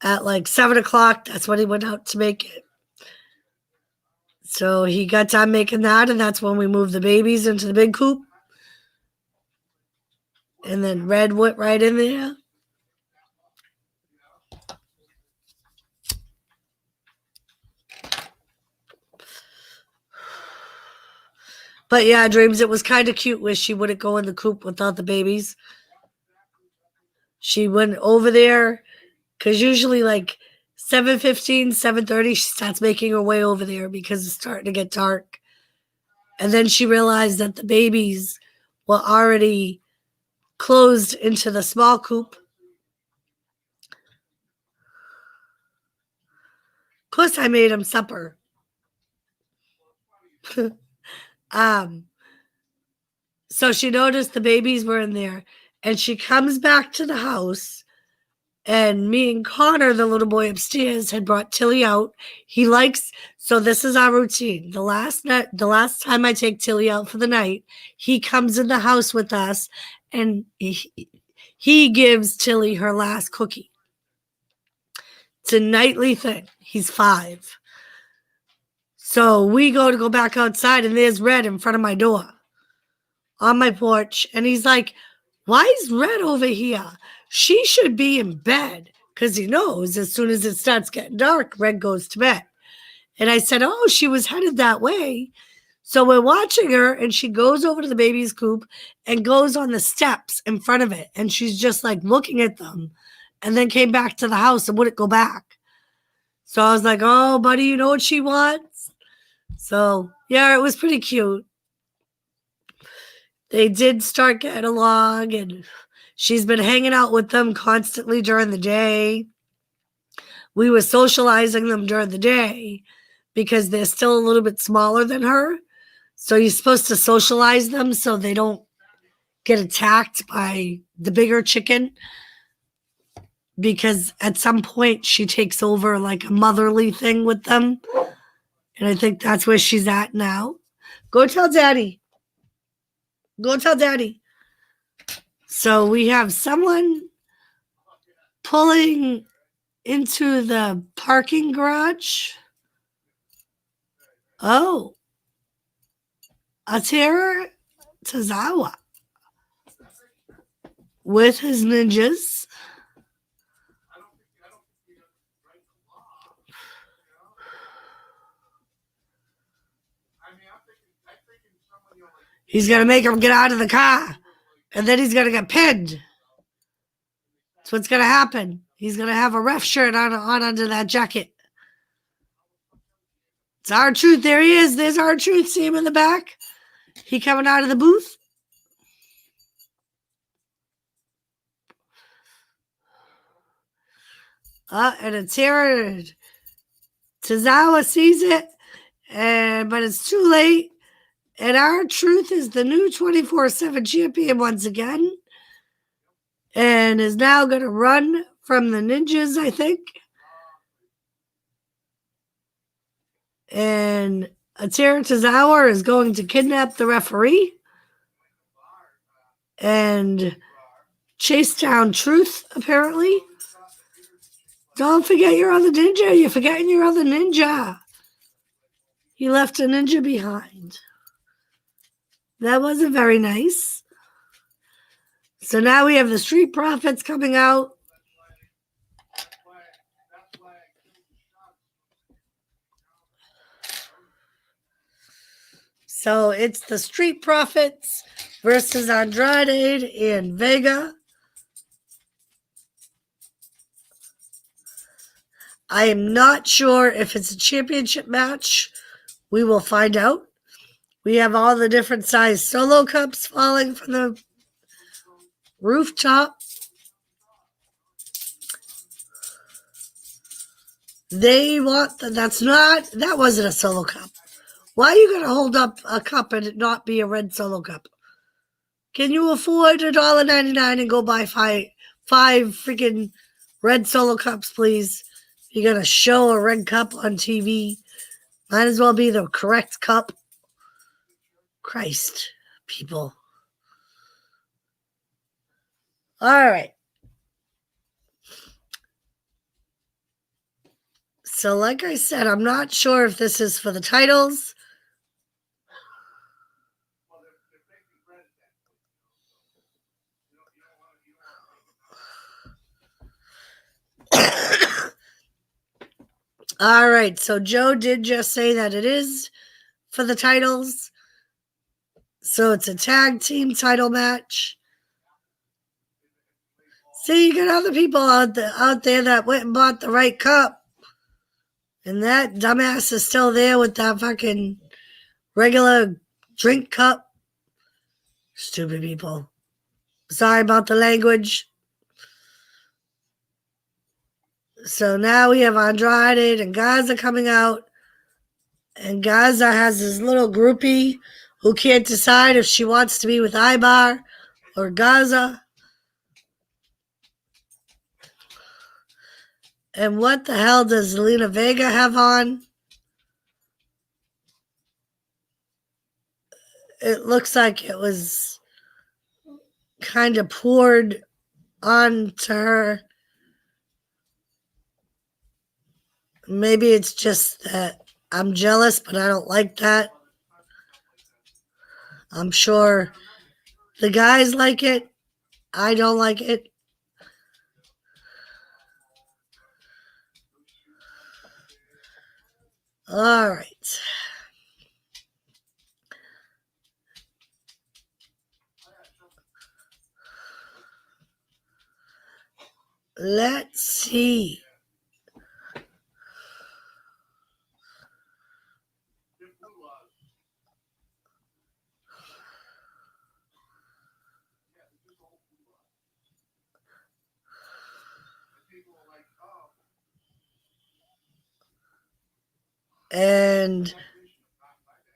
at like 7 o'clock, that's when he went out to make it. So he got done making that, and that's when we moved the babies into the big coop. And then Red went right in there. But yeah, Dreams, it was kind of cute where she wouldn't go in the coop without the babies. She went over there because usually like 7:15, 7:30, she starts making her way over there because it's starting to get dark. And then she realized that the babies were already closed into the small coop. Of course, I made them supper. So she noticed the babies were in there, and she comes back to the house, and me and Connor, the little boy upstairs, had brought Tilly out. He likes, so this is our routine. The last time I take Tilly out for the night, he comes in the house with us, and he gives Tilly her last cookie. It's a nightly thing. He's 5. So we go back outside, and there's Red in front of my door on my porch. And he's like, why is Red over here? She should be in bed, because he knows as soon as it starts getting dark, Red goes to bed. And I said, oh, she was headed that way. So we're watching her, and she goes over to the baby's coop and goes on the steps in front of it. And she's just like looking at them, and then came back to the house and wouldn't go back. So I was like, oh, buddy, you know what she wants? So, yeah, it was pretty cute. They did start getting along, and she's been hanging out with them constantly during the day. We were socializing them during the day because they're still a little bit smaller than her. So you're supposed to socialize them so they don't get attacked by the bigger chicken, because at some point she takes over like a motherly thing with them. And I think that's where she's at now. Go tell Daddy. Go tell Daddy. So we have someone pulling into the parking garage. Oh. Atira Tazawa with his ninjas. He's going to make him get out of the car, and then he's going to get pinned. That's what's going to happen. He's going to have a ref shirt on under that jacket. It's R-Truth. There he is. There's R-Truth. See him in the back? He coming out of the booth. And it's here. Tazawa sees it, but it's too late. And R-Truth is the new 24/7 champion once again, and is now going to run from the ninjas, I think. And Atira Tazawa is going to kidnap the referee and chase down Truth, apparently. Don't forget your other ninja. You're forgetting your other ninja. He left a ninja behind. That wasn't very nice. So now we have the Street Profits coming out. So it's the Street Profits versus Andrade and Vega. I am not sure if it's a championship match. We will find out. We have all the different size solo cups falling from the rooftop. They want that wasn't a solo cup. Why are you going to hold up a cup and it not be a red solo cup? Can you afford $1.99 and go buy five freaking red solo cups, please? You're going to show a red cup on TV. Might as well be the correct cup. Christ, people. All right. So like I said, I'm not sure if this is for the titles. All right, so Joe did just say that it is for the titles. So it's a tag team title match. See, you got other people out there that went and bought the right cup. And that dumbass is still there with that fucking regular drink cup. Stupid people. Sorry about the language. So now we have Andrade and Gaza coming out. And Gaza has his little groupie who can't decide if she wants to be with Ibar or Gaza. And what the hell does Zelina Vega have on? It looks like it was kind of poured onto her. Maybe it's just that I'm jealous, but I don't like that. I'm sure the guys like it. I don't like it. All right. Let's see. And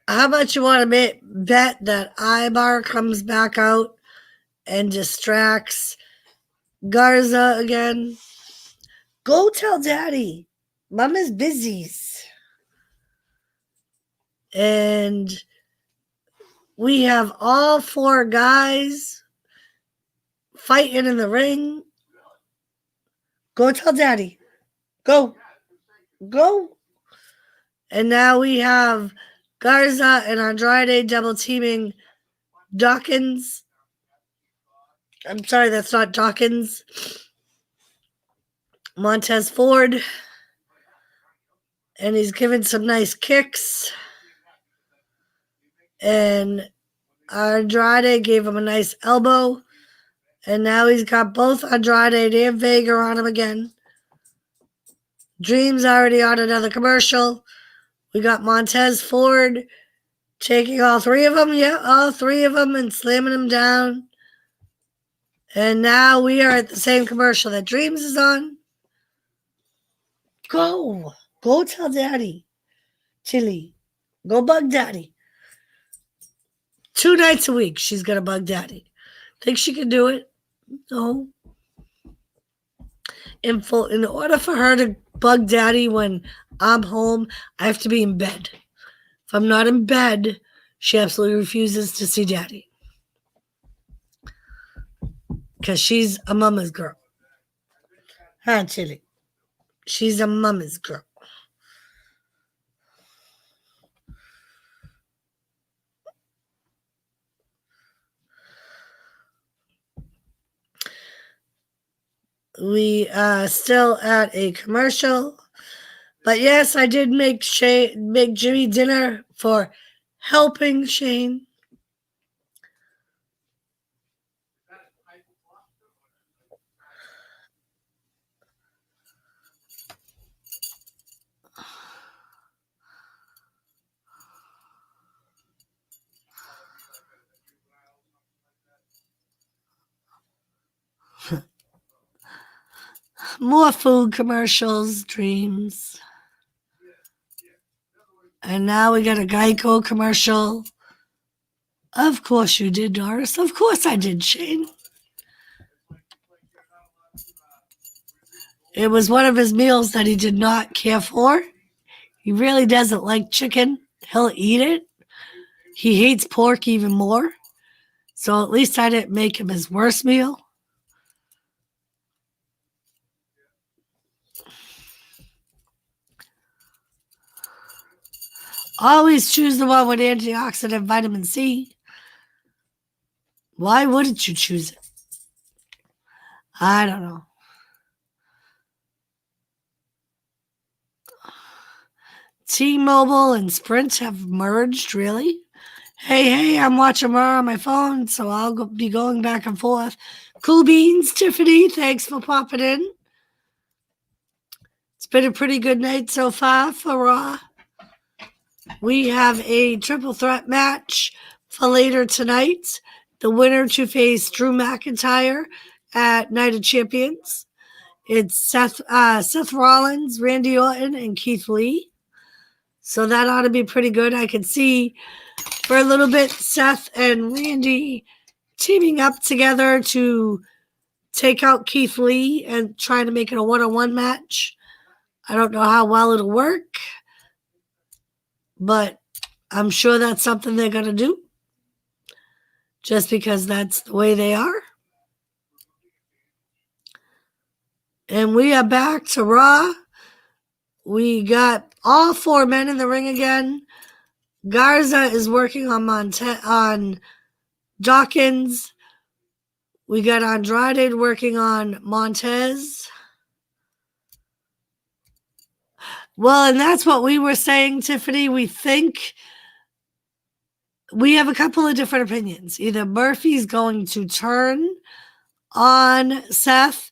how much you want to bet that Ibar comes back out and distracts Garza again? Go tell Daddy. Mama's busy. And we have all 4 guys fighting in the ring. Go tell Daddy. Go. Go. And now we have Garza and Andrade double teaming Dawkins. I'm sorry, that's not Dawkins. Montez Ford. And he's given some nice kicks. And Andrade gave him a nice elbow. And now he's got both Andrade and Vega on him again. Dream's already on another commercial. We got Montez Ford taking all 3 of them. Yeah, all 3 of them and slamming them down. And now we are at the same commercial that Dreams is on. Go. Go tell Daddy. Chili. Go bug Daddy. 2 nights a week she's going to bug Daddy. Think she can do it? No. In order for her to bug Daddy when I'm home, I have to be in bed. If I'm not in bed, she absolutely refuses to see Daddy. Because she's a mama's girl. Huh, Chili? She's a mama's girl. We are still at a commercial. But yes, I did make Jimmy dinner for helping Shane. More food commercials, Dreams. And now we got a Geico commercial. Of course you did, Doris. Of course I did, Shane. It was one of his meals that he did not care for. He really doesn't like chicken. He'll eat it. He hates pork even more. So at least I didn't make him his worst meal. Always choose the one with antioxidant vitamin C. Why wouldn't you choose it? I don't know. T-Mobile and Sprint have merged, really? Hey, I'm watching more on my phone, so I'll be going back and forth. Cool beans, Tiffany, thanks for popping in. It's been a pretty good night so far for Raw. We have a triple threat match for later tonight. The winner to face Drew McIntyre at Night of Champions. It's Seth Rollins, Randy Orton, and Keith Lee. So that ought to be pretty good. I can see for a little bit. Seth and Randy teaming up together to take out Keith Lee and trying to make it a one-on-one match. I don't know how well it'll work, but I'm sure that's something they're going to do just because that's the way they are. And we are back to Raw. We got all four men in the ring again. Garza is working on Dawkins. We got Andrade working on Montez. Well, and that's what we were saying, Tiffany. We think we have a couple of different opinions. Either Murphy's going to turn on Seth,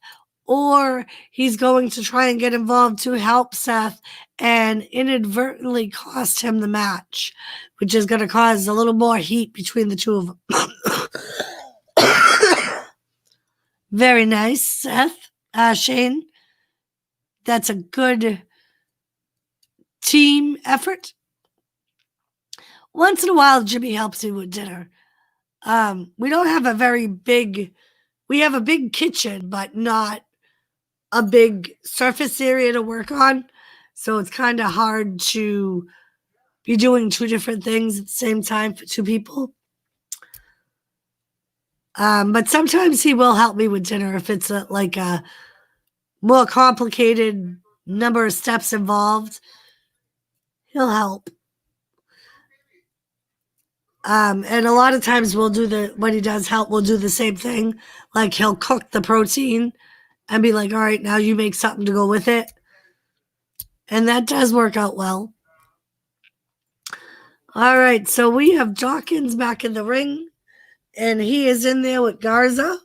or he's going to try and get involved to help Seth and inadvertently cost him the match, which is going to cause a little more heat between the two of them. Very nice, Seth. Shane. That's a good team effort. Once in a while, Jimmy helps me with dinner. We don't have a very big... We have a big kitchen, but not a big surface area to work on. So it's kind of hard to be doing two different things at the same time for two people. But sometimes he will help me with dinner if it's like a more complicated number of steps involved. He'll help. And a lot of times when he does help, we'll do the same thing. Like he'll cook the protein and be like, all right, now you make something to go with it. And that does work out well. All right, so we have Dawkins back in the ring, and he is in there with Garza.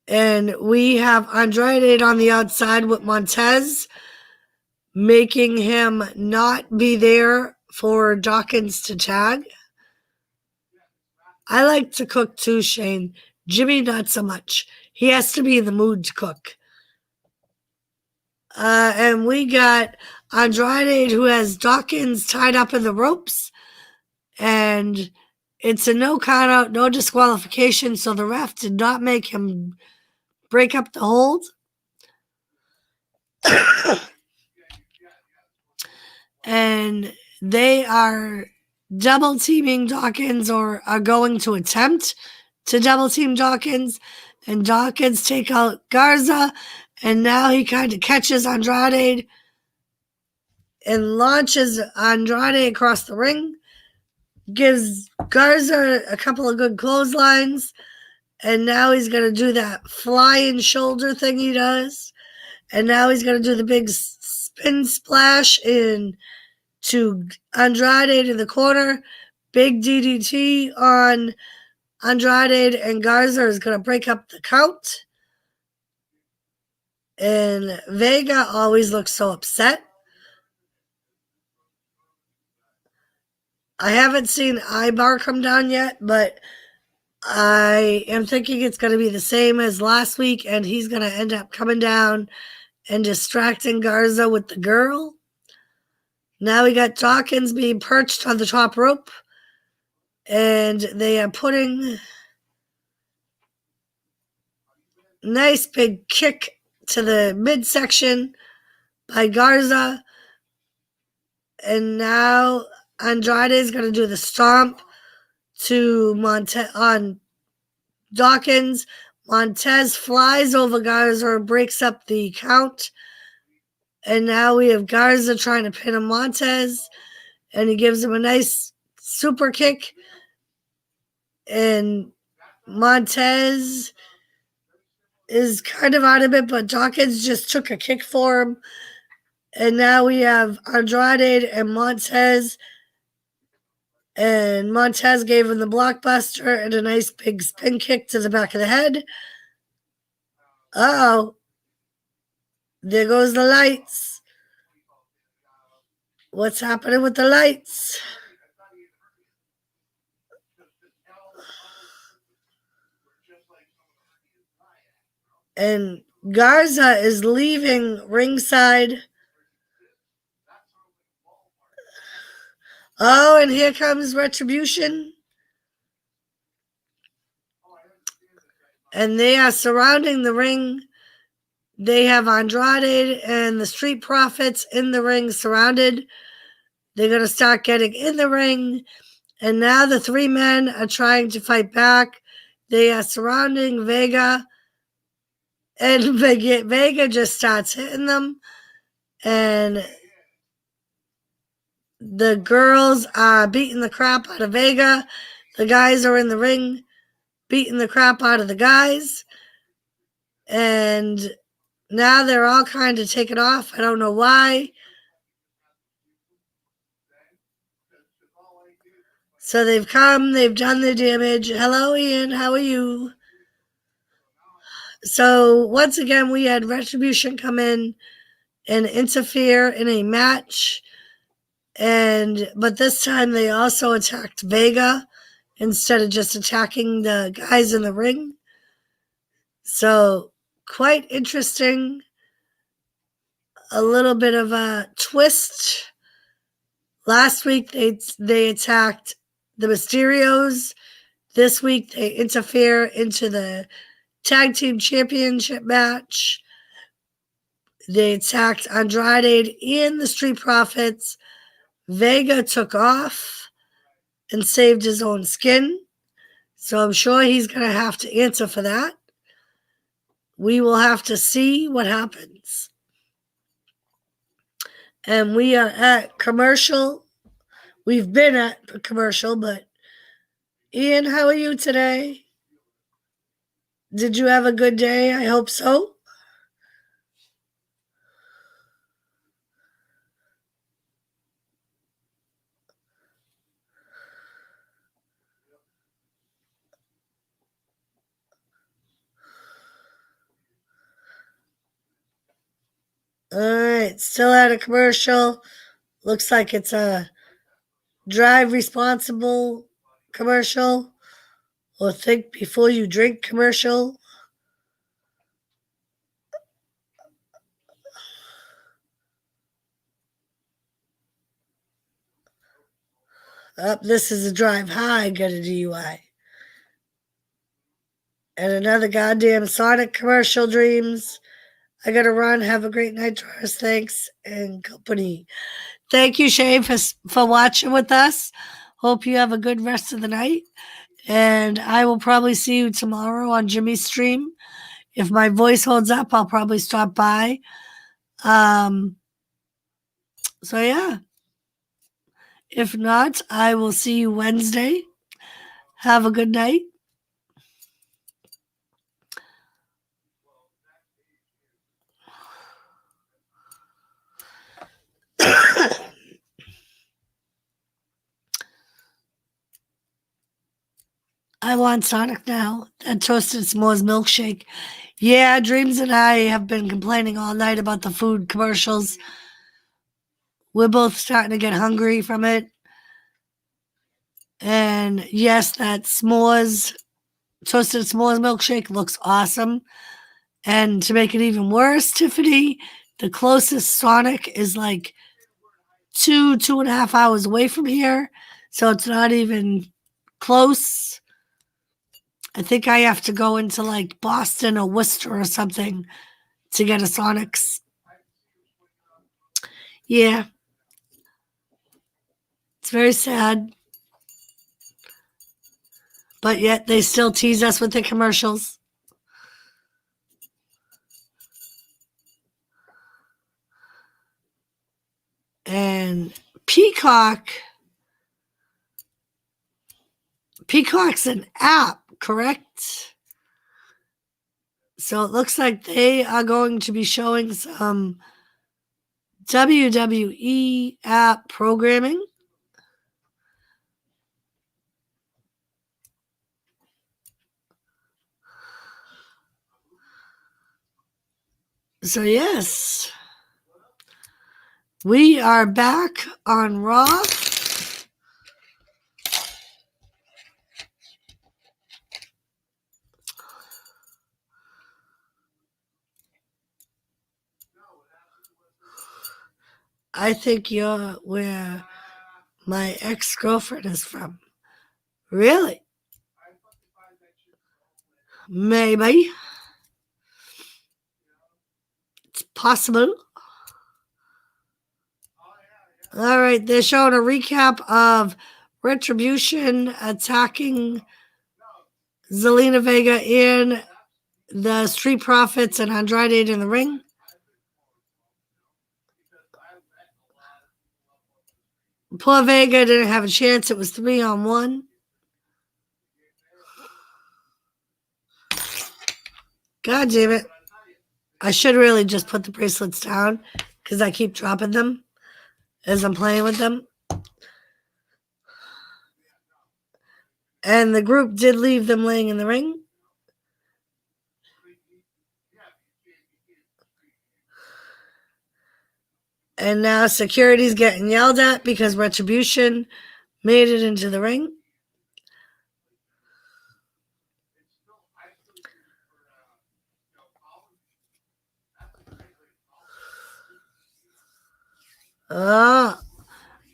And we have Andrade on the outside with Montez, making him not be there for Dawkins to tag. I like to cook too, Shane. Jimmy, not so much. He has to be in the mood to cook. And we got Andrade, who has Dawkins tied up in the ropes. And it's a no count out, no disqualification, so the ref did not make him break up the hold. And they are double teaming Dawkins, or are going to attempt to double team Dawkins. And Dawkins take out Garza, and now he kind of catches Andrade and launches Andrade across the ring. Gives Garza a couple of good clotheslines, and now he's going to do that flying shoulder thing he does. And now he's going to do the big spin splash to Andrade in the corner. Big DDT on Andrade, and Garza is going to break up the count. And Vega always looks so upset. I haven't seen Ibar come down yet, but I am thinking it's going to be the same as last week, and he's going to end up coming down and distracting Garza with the girl. Now we got Dawkins being perched on the top rope, and they are putting nice big kick to the midsection by Garza. And now Andrade is going to do the stomp on Dawkins. Montez flies over Garza and breaks up the count. And now we have Garza trying to pin on Montez. And he gives him a nice super kick. And Montez is kind of out of it, but Dawkins just took a kick for him. And now we have Andrade and Montez. And Montez gave him the blockbuster and a nice big spin kick to the back of the head. Uh-oh. There goes the lights. What's happening with the lights? And Garza is leaving ringside. Oh, and here comes Retribution. And they are surrounding the ring. They have Andrade and the Street Profits in the ring surrounded. They're going to start getting in the ring. And now the three men are trying to fight back. They are surrounding Vega. And Vega just starts hitting them. And the girls are beating the crap out of Vega. The guys are in the ring beating the crap out of the guys. And now they're all kind of taken off. I don't know why. So they've come, they've done their damage. Hello, Ian. How are you? So once again, we had Retribution come in and interfere in a match. But this time they also attacked Vega instead of just attacking the guys in the ring. So quite interesting. A little bit of a twist. Last week they attacked the Mysterios. This week they interfere into the tag team championship match. They attacked Andrade and the Street Profits. Vega took off and saved his own skin. So I'm sure he's going to have to answer for that. We will have to see what happens. And we are at commercial. We've been at commercial, but Ian, how are you today? Did you have a good day? I hope so. All right, still at a commercial. Looks like it's a drive responsible commercial or think before you drink commercial. This is a drive high, get a DUI. And another goddamn Sonic commercial, Dreams. I gotta run. Have a great night, Doris. Thanks and company. Thank you, Shane, for watching with us. Hope you have a good rest of the night. And I will probably see you tomorrow on Jimmy's stream. If my voice holds up, I'll probably stop by. So yeah. If not, I will see you Wednesday. Have a good night. I want Sonic now. That toasted s'mores milkshake. Yeah, Dreams and I have been complaining all night about the food commercials. We're both starting to get hungry from it. And yes, that s'mores, toasted s'mores milkshake looks awesome. And to make it even worse, Tiffany, the closest Sonic is like 2.5 hours away from here. So it's not even close. I think I have to go into like Boston or Worcester or something to get a Sonic's. Yeah. It's very sad. But yet they still tease us with the commercials. And Peacock's an app, correct? So it looks like they are going to be showing some WWE app programming. So yes, we are back on Raw. I think we're my ex-girlfriend is from. Really? Maybe. It's possible. All right, they're showing a recap of Retribution attacking Zelina Vega and the Street Profits and Andrade in the ring. Poor Vega didn't have a chance. It was 3-on-1. God damn it. I should really just put the bracelets down because I keep dropping them as I'm playing with them. And the group did leave them laying in the ring. And now security's getting yelled at because Retribution made it into the ring.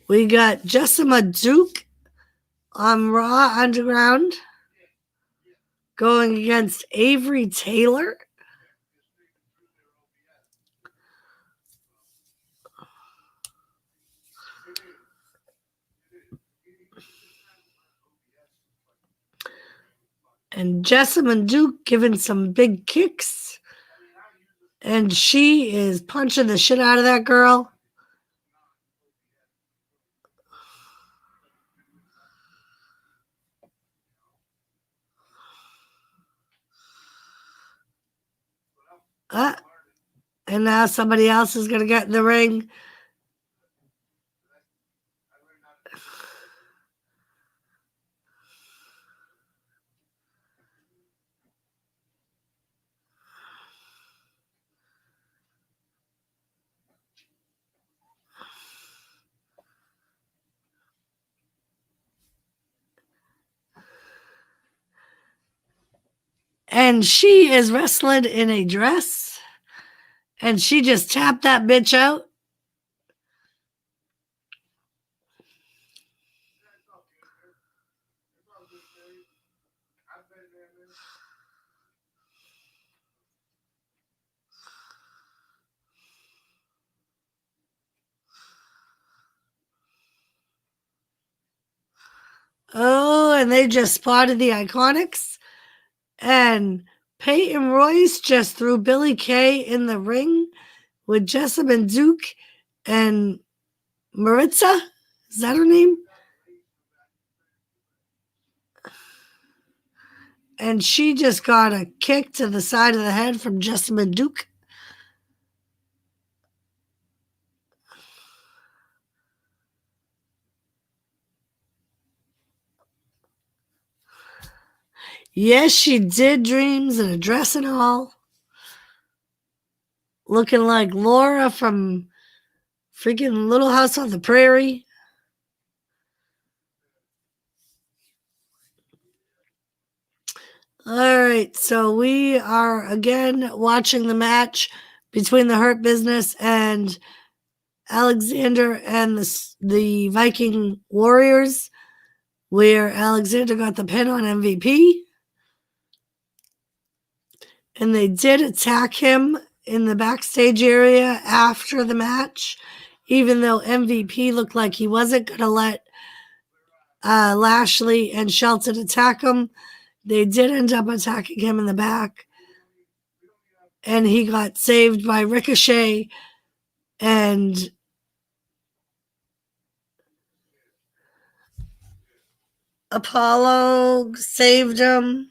We got Jessica Duke on Raw Underground going against Avery Taylor. And Jessamine Duke giving some big kicks. And she is punching the shit out of that girl. And now somebody else is going to get in the ring. And she is wrestling in a dress. And she just tapped that bitch out. Oh, and they just spotted the Iconics. And Peyton Royce just threw Billy Kay in the ring with Jessamine Duke and Maritza. Is that her name? And she just got a kick to the side of the head from Jessamine Duke. Yes, she did, dreams and a dress and all. Looking like Laura from freaking Little House on the Prairie. All right, so we are again watching the match between the Hurt Business and Alexander and the Viking Warriors, where Alexander got the pin on MVP. And they did attack him in the backstage area after the match, even though MVP looked like he wasn't going to let Lashley and Shelton attack him. They did end up attacking him in the back. And he got saved by Ricochet and Apollo saved him.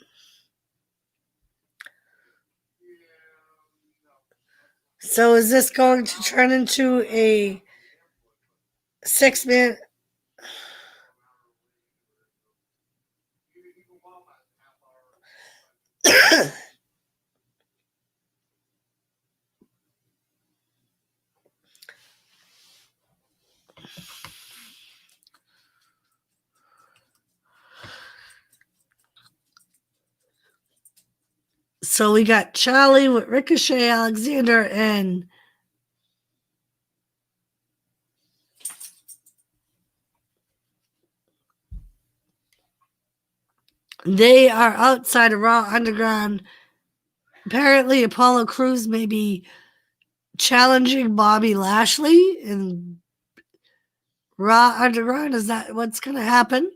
So is this going to turn into a 6-man? So we got Charlie with Ricochet, Alexander, and They are outside of Raw Underground. Apparently, Apollo Crews may be challenging Bobby Lashley in Raw Underground. Is that what's going to happen?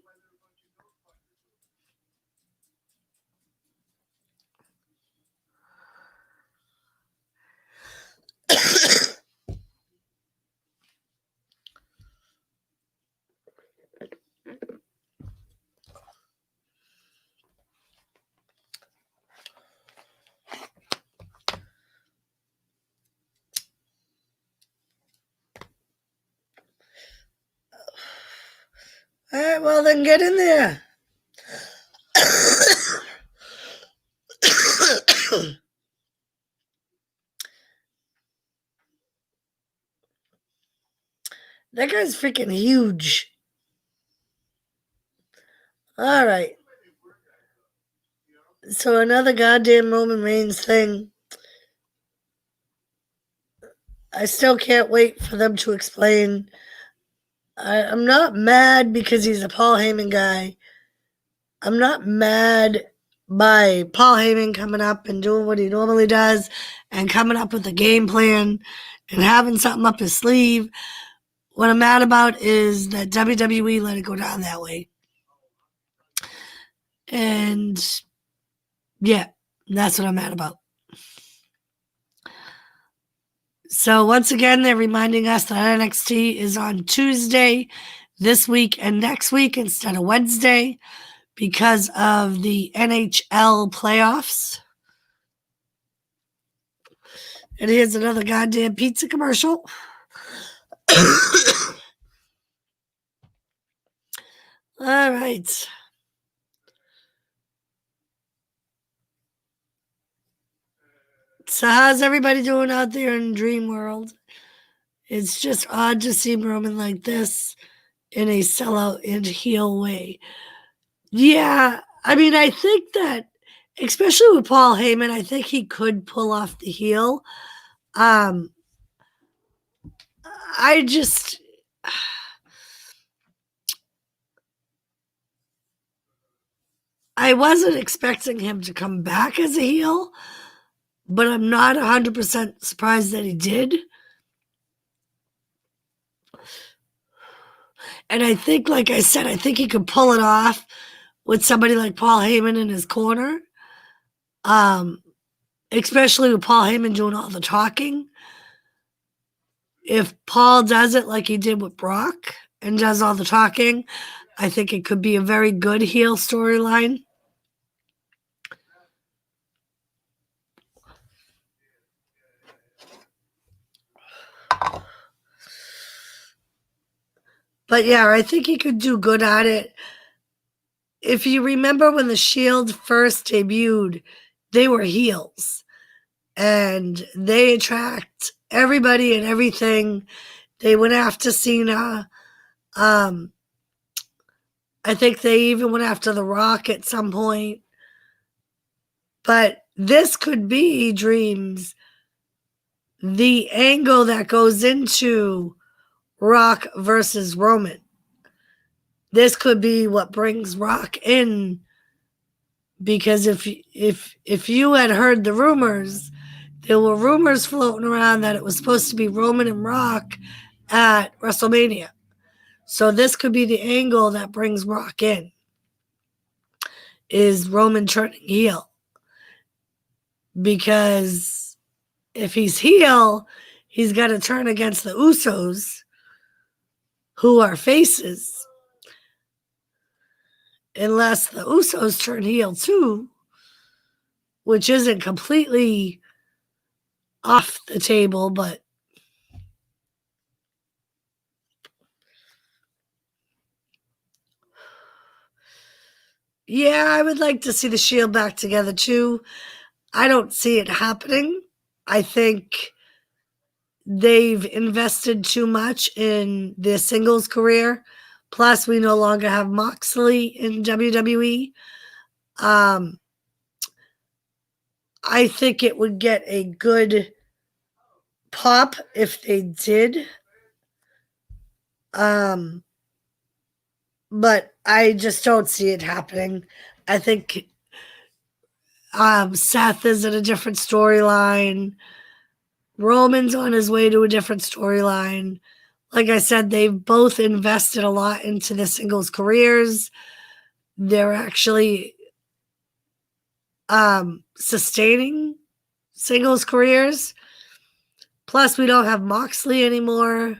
All right, well, then get in there. That guy's freaking huge. All right. So another goddamn Roman Reigns thing. I still can't wait for them to explain. I'm not mad because he's a Paul Heyman guy. I'm not mad by Paul Heyman coming up and doing what he normally does and coming up with a game plan and having something up his sleeve. What I'm mad about is that WWE let it go down that way. And yeah, that's what I'm mad about. So once again, they're reminding us that NXT is on Tuesday this week and next week instead of Wednesday because of the NHL playoffs. And here's another goddamn pizza commercial. All right. So how's everybody doing out there in Dream World? It's just odd to see Roman like this in a sellout and heel way. Yeah, I mean, I think that, especially with Paul Heyman, I think he could pull off the heel. I wasn't expecting him to come back as a heel, but I'm not 100% surprised that he did. And I think, like I said, I think he could pull it off with somebody like Paul Heyman in his corner. Especially with Paul Heyman doing all the talking. If Paul does it like he did with Brock and does all the talking, I think it could be a very good heel storyline. But yeah, I think he could do good at it. If you remember when the Shield first debuted, they were heels. And they attract everybody and everything. They went after Cena. I think they even went after The Rock at some point. But this could be, Dreams, the angle that goes into Rock versus Roman. This could be what brings Rock in, because if you had heard the rumors, there were rumors floating around that it was supposed to be Roman and Rock at WrestleMania. So this could be the angle that brings Rock in, is Roman turning heel. Because if he's heel, he's got to turn against the Usos, who are faces. Unless the Usos turn heel too, which isn't completely off the table, but yeah, I would like to see the Shield back together too. I don't see it happening. I think they've invested too much in their singles career. Plus, we no longer have Moxley in WWE. I think it would get a good pop if they did. But I just don't see it happening. I think Seth is in a different storyline. Roman's on his way to a different storyline. Like I said, they've both invested a lot into the singles careers. They're actually sustaining singles careers. Plus, we don't have Moxley anymore.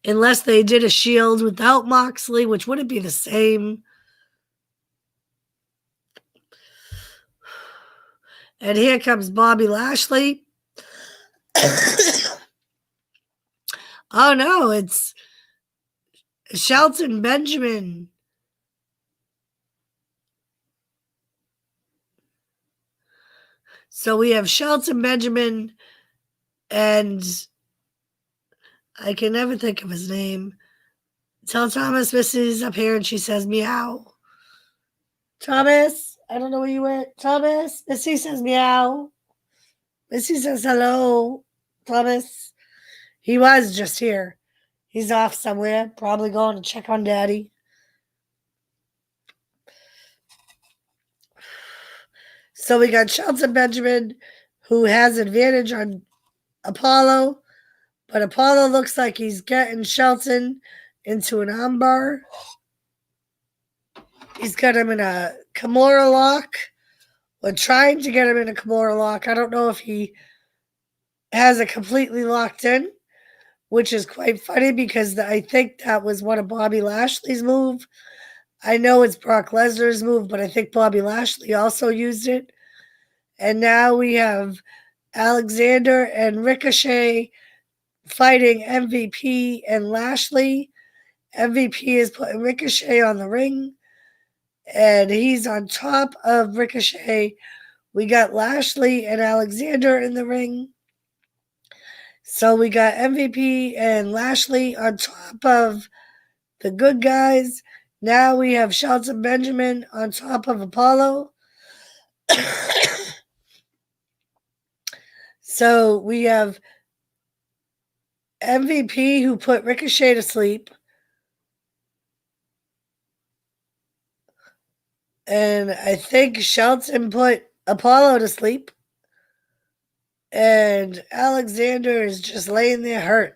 Unless they did a Shield without Moxley, which wouldn't be the same. And here comes Bobby Lashley. Oh no, it's Shelton Benjamin. So we have Shelton Benjamin and I can never think of his name. Tell Thomas Missy's up here and she says meow. Thomas, I don't know where you went. Thomas, Missy says meow. Missy says hello. Thomas, he was just here. He's off somewhere, probably going to check on Daddy. So we got Shelton Benjamin, who has advantage on Apollo, but Apollo looks like he's getting Shelton into an armbar. He's got him in a Kimura lock. We're trying to get him in a Kimura lock. I don't know if he has it completely locked in, which is quite funny because I think that was one of Bobby Lashley's move. I know it's Brock Lesnar's move, but I think Bobby Lashley also used it. And now we have Alexander and Ricochet fighting MVP and Lashley. MVP is putting Ricochet on the ring, and he's on top of Ricochet. We got Lashley and Alexander in the ring. So we got MVP and Lashley on top of the good guys. Now we have Shelton Benjamin on top of Apollo. So we have MVP who put Ricochet to sleep. And I think Shelton put Apollo to sleep. And Alexander is just laying there hurt.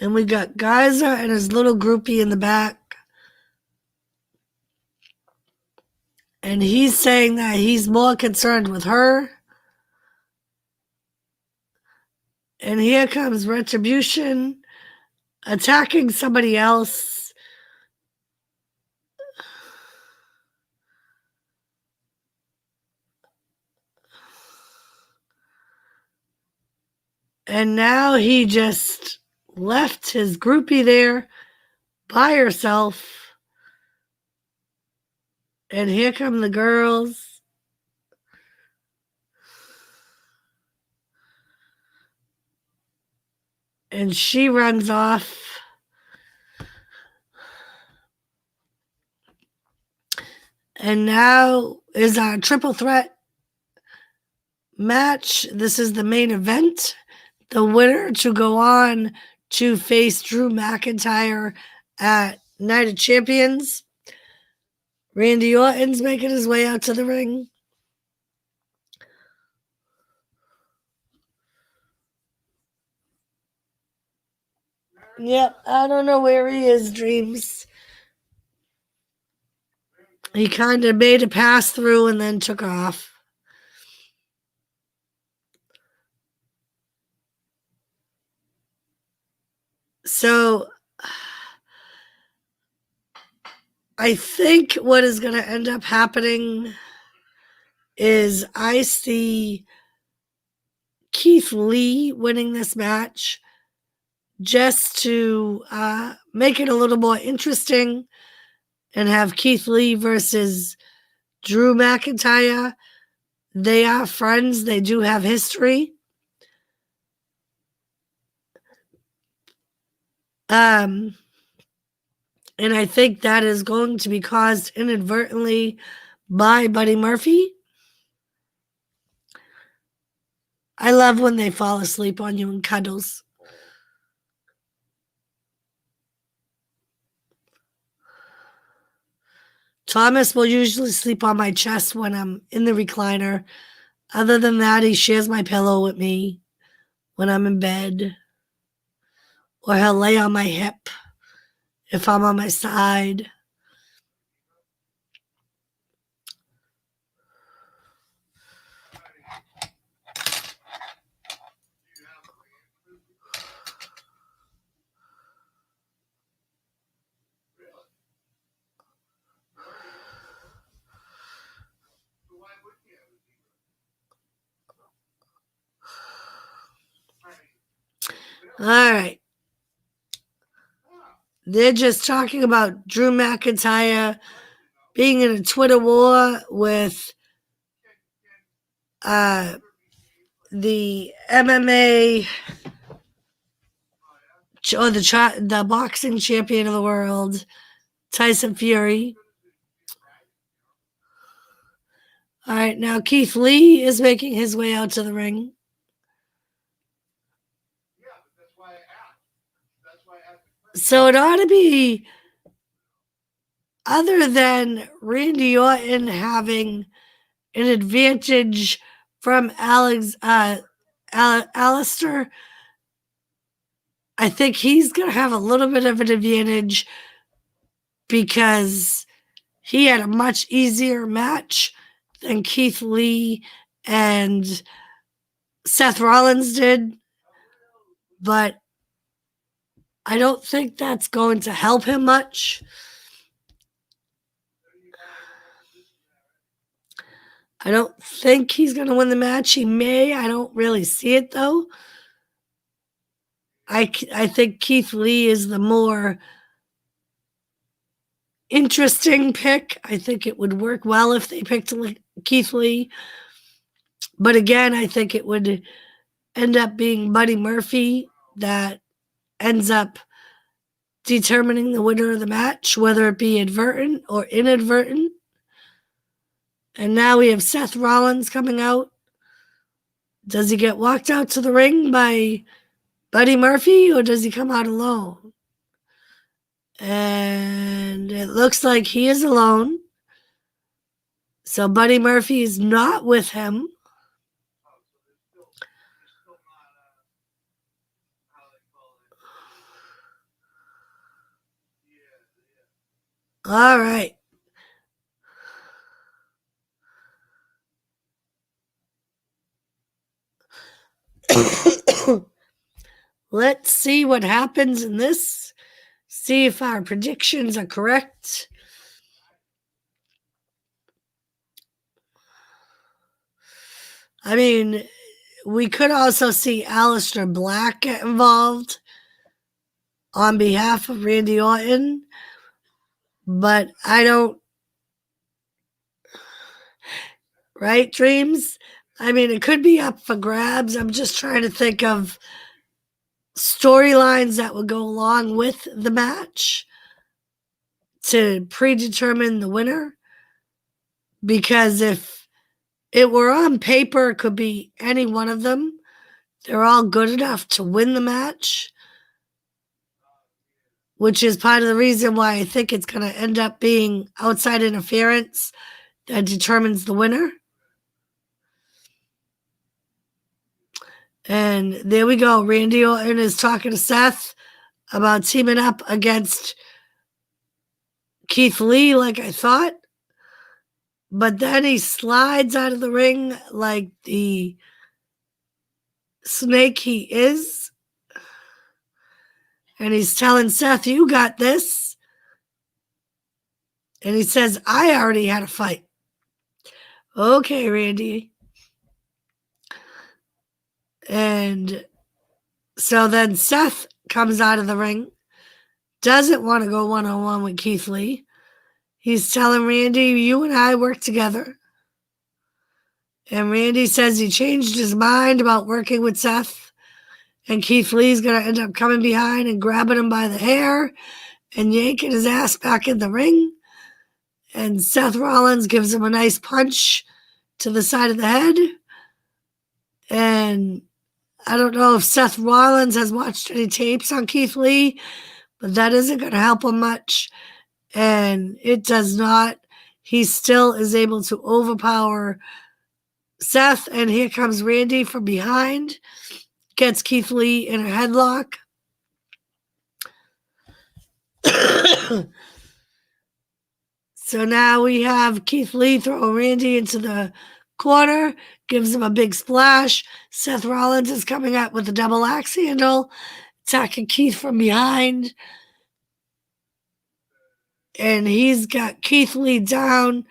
And we got Geyser and his little groupie in the back. And he's saying that he's more concerned with her. And here comes Retribution attacking somebody else. And now he just left his groupie there by herself. And here come the girls. And she runs off. And now is our triple threat match. This is the main event. The winner to go on to face Drew McIntyre at Night of Champions. Randy Orton's making his way out to the ring. Yep, I don't know where he is, Dreams. He kind of made a pass through and then took off. So I think what is going to end up happening is I see Keith Lee winning this match just to make it a little more interesting and have Keith Lee versus Drew McIntyre, they are friends. They do have history. And I think that is going to be caused inadvertently by Buddy Murphy. I love when they fall asleep on you in cuddles. Thomas will usually sleep on my chest when I'm in the recliner. Other than that, he shares my pillow with me when I'm in bed. Or he'll lay on my hip if I'm on my side. All right. They're just talking about Drew McIntyre being in a Twitter war with the MMA or the boxing champion of the world, Tyson Fury. All right, now Keith Lee is making his way out to the ring. So it ought to be, other than Randy Orton having an advantage from Alistair, I think he's going to have a little bit of an advantage because he had a much easier match than Keith Lee and Seth Rollins did. But I don't think that's going to help him much. I don't think he's going to win the match. He may. I don't really see it, though. I think Keith Lee is the more interesting pick. I think it would work well if they picked Keith Lee. But again, I think it would end up being Buddy Murphy that ends up determining the winner of the match, whether it be advertent or inadvertent. And now we have Seth Rollins coming out. Does he get walked out to the ring by Buddy Murphy, or does he come out alone? And it looks like he is alone. So Buddy Murphy is not with him. All right. Let's see what happens in this. See if our predictions are correct. I mean, we could also see Alistair Black get involved on behalf of Randy Orton, but I don't. Right, Dreams? I mean, it could be up for grabs. I'm just trying to think of storylines that would go along with the match to predetermine the winner. Because if it were on paper, it could be any one of them. They're all good enough to win the match, which is part of the reason why I think it's going to end up being outside interference that determines the winner. And there we go. Randy Orton is talking to Seth about teaming up against Keith Lee, like I thought. But then he slides out of the ring like the snake he is. And he's telling Seth, you got this. And he says, I already had a fight. Okay, Randy. And so then Seth comes out of the ring, doesn't want to go one-on-one with Keith Lee. He's telling Randy, you and I work together. And Randy says he changed his mind about working with Seth. And Keith Lee's going to end up coming behind and grabbing him by the hair and yanking his ass back in the ring. And Seth Rollins gives him a nice punch to the side of the head. And I don't know if Seth Rollins has watched any tapes on Keith Lee, but that isn't going to help him much. And it does not. He still is able to overpower Seth. And here comes Randy from behind, gets Keith Lee in a headlock. So now we have Keith Lee throw Randy into the corner, gives him a big splash. Seth Rollins is coming up with a double axe handle, attacking Keith from behind. And he's got Keith Lee down.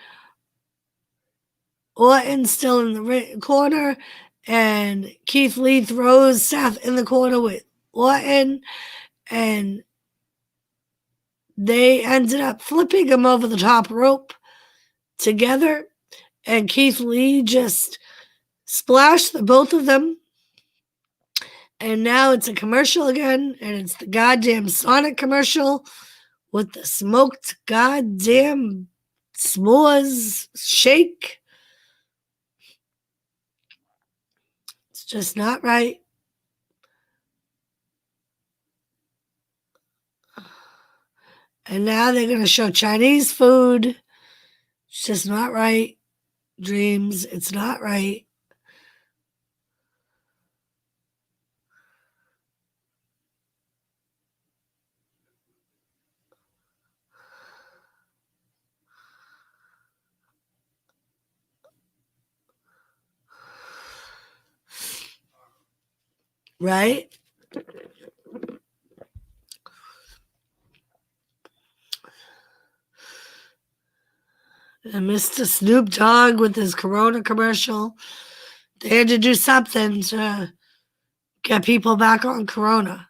Orton's still in the corner. And Keith Lee throws Seth in the corner with Orton. And they ended up flipping him over the top rope together. And Keith Lee just splashed the both of them. And now it's a commercial again. And it's the goddamn Sonic commercial with the smoked goddamn s'mores shake. It's just not right. And now they're going to show Chinese food. It's just not right. Dreams, it's not right. Right? And Mr. Snoop Dogg with his Corona commercial. They had to do something to get people back on Corona.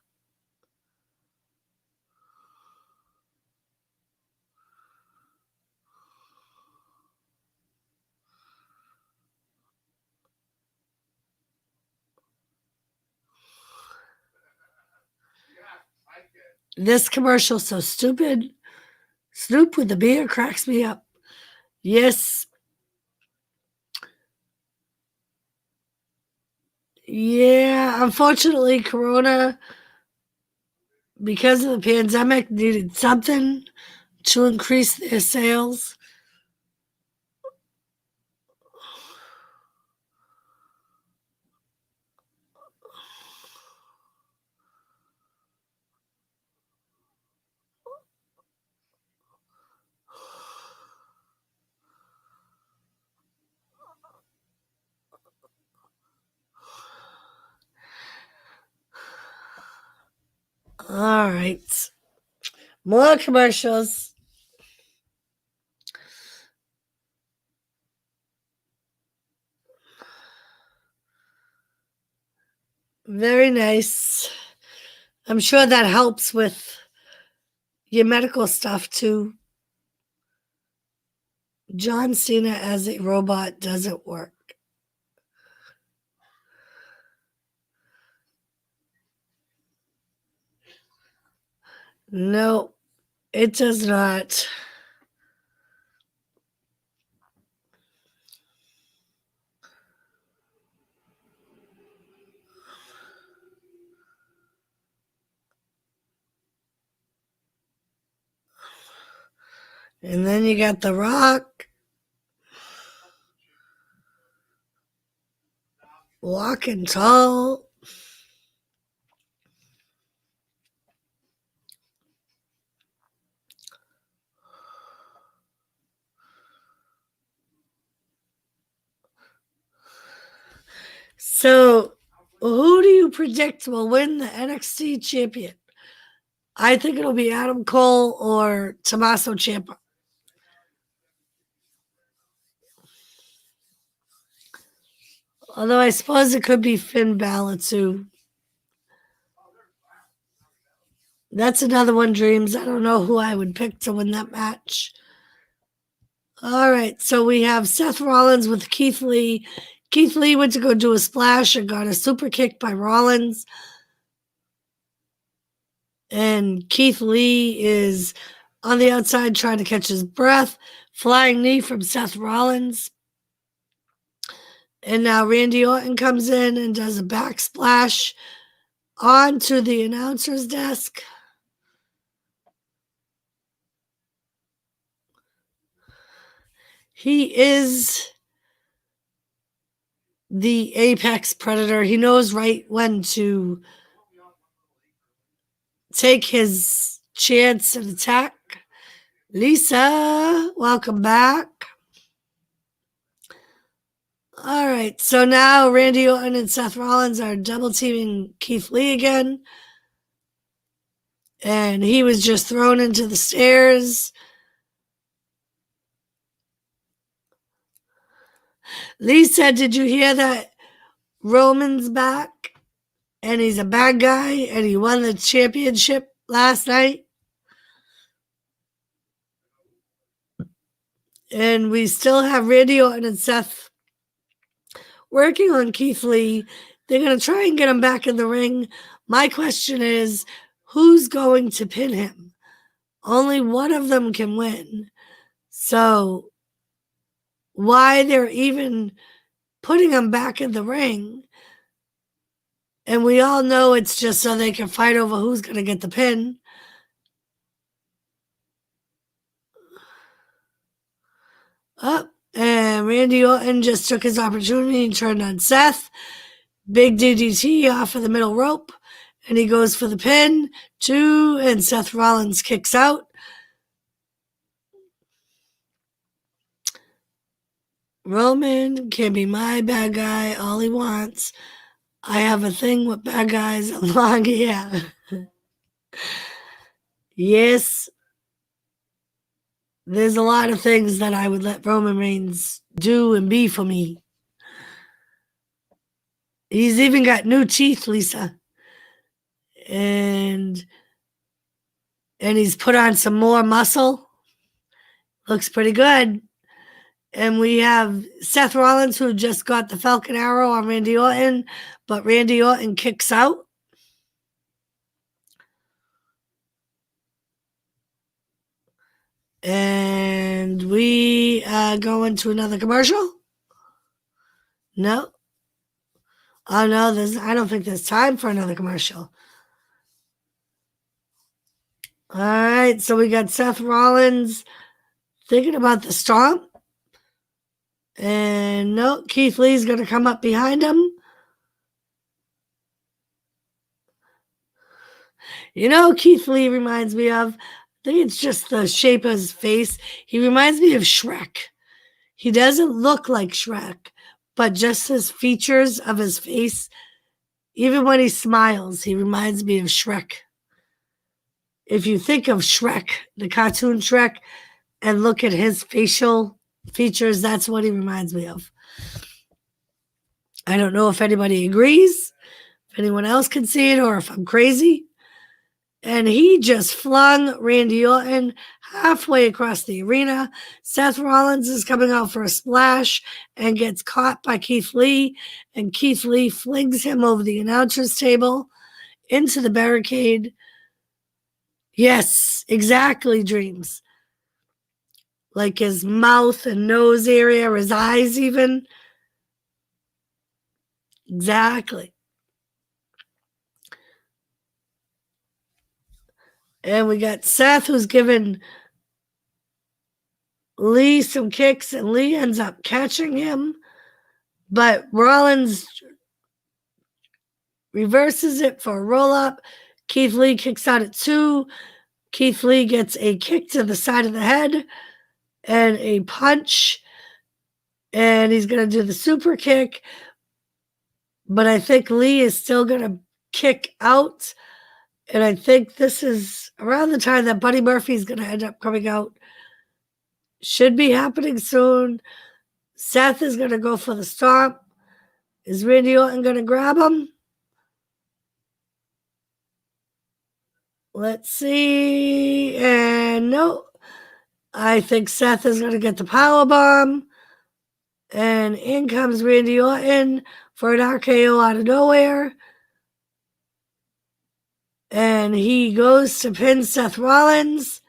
This commercial's so stupid. Snoop with the beer cracks me up. Yes. Yeah, unfortunately, Corona, because of the pandemic, needed something to increase their sales. All right. More commercials. Very nice. I'm sure that helps with your medical stuff too. John Cena as a robot doesn't work. No, it does not. And then you got The Rock walking tall. So, who do you predict will win the NXT champion? I think it'll be Adam Cole or Tommaso Ciampa. Although I suppose it could be Finn Balor too. That's another one, Dreams. I don't know who I would pick to win that match. All right, so we have Seth Rollins with Keith Lee. Keith Lee went to go do a splash and got a super kick by Rollins. And Keith Lee is on the outside trying to catch his breath. Flying knee from Seth Rollins. And now Randy Orton comes in and does a backsplash onto the announcer's desk. He is the apex predator. He knows right when to take his chance and attack. Lisa, welcome back. All right, so now Randy Orton and Seth Rollins are double teaming Keith Lee again. And he was just thrown into the stairs. Lee said, "Did you hear that Roman's back? And he's a bad guy, and he won the championship last night." And we still have Randy Orton and Seth working on Keith Lee. They're going to try and get him back in the ring. My question is, who's going to pin him? Only one of them can win. So why they're even putting him back in the ring? And we all know it's just so they can fight over who's going to get the pin. Oh, and Randy Orton just took his opportunity and turned on Seth. Big DDT off of the middle rope. And he goes for the pin. 2, and Seth Rollins kicks out. Roman can be my bad guy all he wants. I have a thing with bad guys and long hair. Yes, there's a lot of things that I would let Roman Reigns do and be for me. He's even got new teeth, Lisa. And he's put on some more muscle. Looks pretty good. And we have Seth Rollins, who just got the Falcon Arrow on Randy Orton, but Randy Orton kicks out. And we go into another commercial. No. Oh, no, I don't think there's time for another commercial. All right, so we got Seth Rollins thinking about the stomp. And no, Keith Lee's going to come up behind him. You know, Keith Lee reminds me of, I think it's just the shape of his face. He reminds me of Shrek. He doesn't look like Shrek, but just his features of his face, even when he smiles, he reminds me of Shrek. If you think of Shrek, the cartoon Shrek, and look at his facial features, that's what he reminds me of. I don't know if anybody agrees, if anyone else can see it, or if I'm crazy. And he just flung Randy Orton halfway across the arena. Seth Rollins is coming out for a splash and gets caught by Keith Lee. And Keith Lee flings him over the announcer's table into the barricade. Yes, exactly, Dreams. Like his mouth and nose area, or his eyes even. Exactly. And we got Seth, who's given Lee some kicks, and Lee ends up catching him. But Rollins reverses it for a roll-up. Keith Lee kicks out at 2. Keith Lee gets a kick to the side of the head and a punch. And he's going to do the super kick. But I think Lee is still going to kick out. And I think this is around the time that Buddy Murphy is going to end up coming out. Should be happening soon. Seth is going to go for the stomp. Is Randy Orton going to grab him? Let's see. And no. I think Seth is going to get the power bomb. And in comes Randy Orton for an RKO out of nowhere. And he goes to pin Seth Rollins.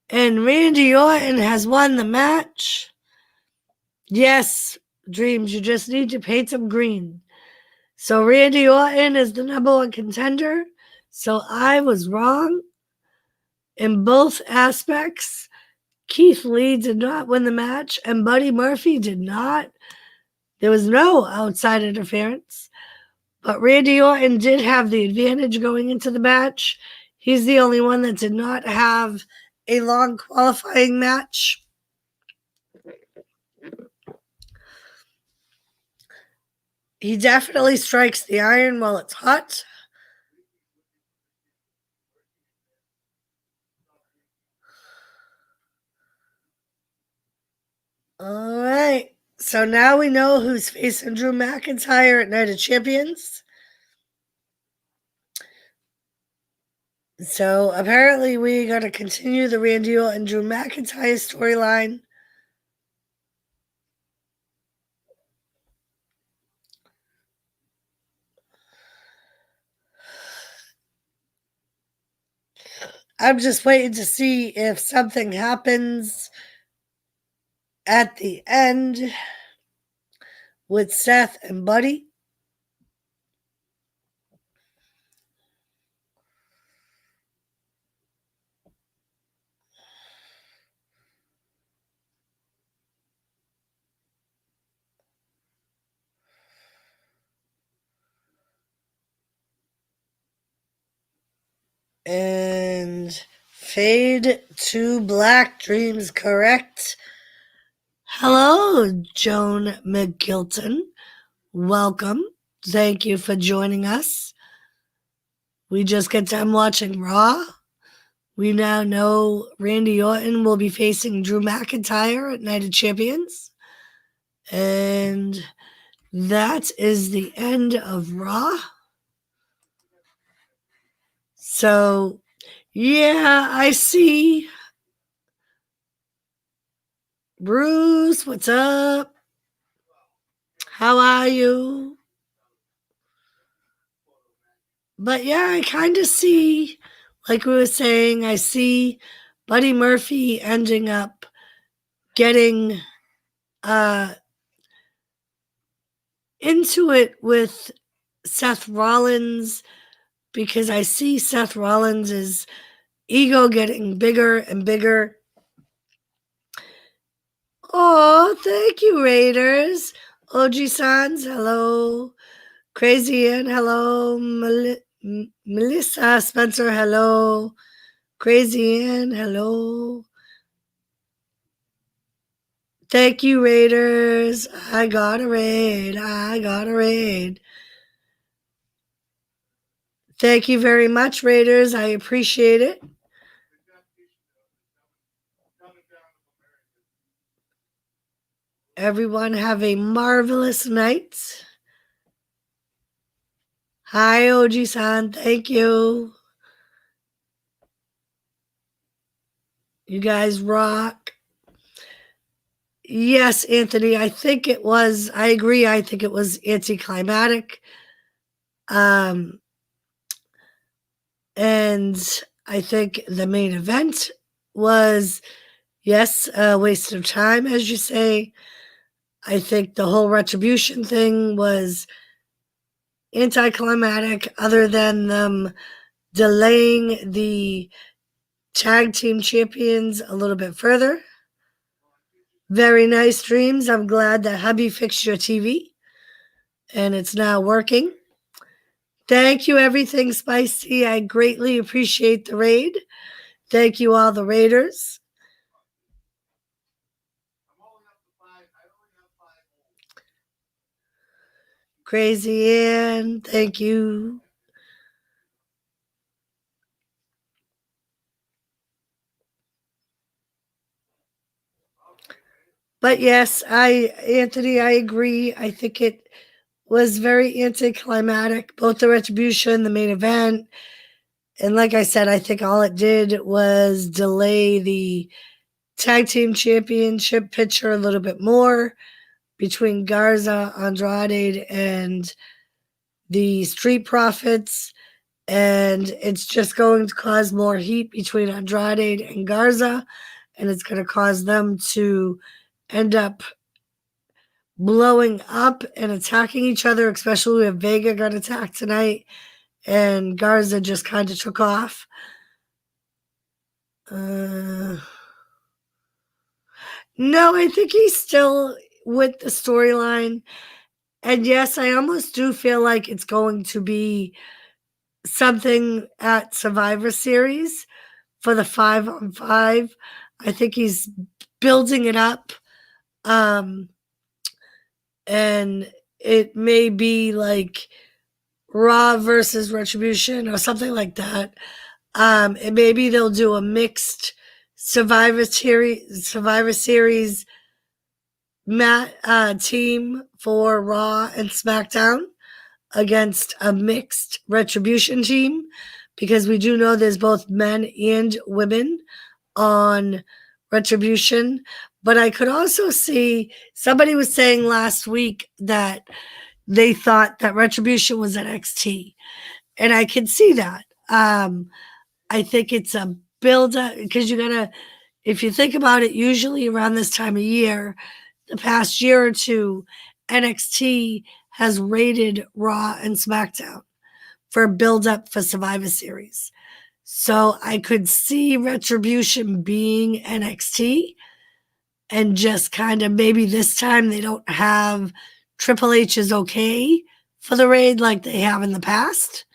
And Randy Orton has won the match. Yes, Dreams, you just need to paint them green. So Randy Orton is the #1 contender. So I was wrong in both aspects. Keith Lee did not win the match, and Buddy Murphy did not. There was no outside interference. But Randy Orton did have the advantage going into the match. He's the only one that did not have a long qualifying match. He definitely strikes the iron while it's hot. All right. So now we know who's facing Drew McIntyre at Night of Champions. So apparently we got to continue the Randy Orton and Drew McIntyre storyline. I'm just waiting to see if something happens at the end with Seth and Buddy. And fade to black, Dreams, correct. Hello, Joan McGilton. Welcome. Thank you for joining us. We just got done watching Raw. We now know Randy Orton will be facing Drew McIntyre at Night of Champions. And that is the end of Raw. So, yeah, I see. Bruce, what's up? How are you? But yeah, I kind of see, like we were saying, I see Buddy Murphy ending up getting into it with Seth Rollins, because I see Seth Rollins' ego getting bigger and bigger. Oh, thank you, Raiders. OG-sans, hello. Crazy Ann, hello. Melissa Spencer, hello. Crazy Ann, hello. Thank you, Raiders. I got a raid. Thank you very much, Raiders. I appreciate it. Everyone have a marvelous night. Hi, OG-san. Thank you. You guys rock. Yes, Anthony, I agree. I think it was anticlimactic. And I think the main event was, yes, a waste of time, as you say. I think the whole Retribution thing was anticlimactic, other than them delaying the tag team champions a little bit further. Very nice, Dreams. I'm glad that hubby fixed your TV and it's now working. Thank you, Everything Spicy. I greatly appreciate the raid. Thank you, all the raiders. Crazy Ann, thank you. But yes, Anthony, I agree. I think it was very anticlimactic, both the Retribution, the main event. And like I said, I think all it did was delay the tag team championship picture a little bit more between Garza, Andrade, and the Street Profits. And it's just going to cause more heat between Andrade and Garza. And it's going to cause them to end up blowing up and attacking each other, especially if Vega got attacked tonight and Garza just kind of took off. No, I think he's still with the storyline. And yes, I almost do feel like it's going to be something at Survivor Series for the 5-on-5. I think he's building it up. And it may be like Raw versus Retribution or something like that. And maybe they'll do a mixed Survivor Series team for Raw and SmackDown against a mixed Retribution team, because we do know there's both men and women on Retribution. But I could also see, somebody was saying last week that they thought that Retribution was NXT, and I can see that. I think it's a build up, because you're gonna, if you think about it, usually around this time of year, the past year or two, NXT has rated Raw and SmackDown for a build up for Survivor Series. So I could see Retribution being NXT, and just kind of maybe this time they don't have Triple H's okay for the raid like they have in the past.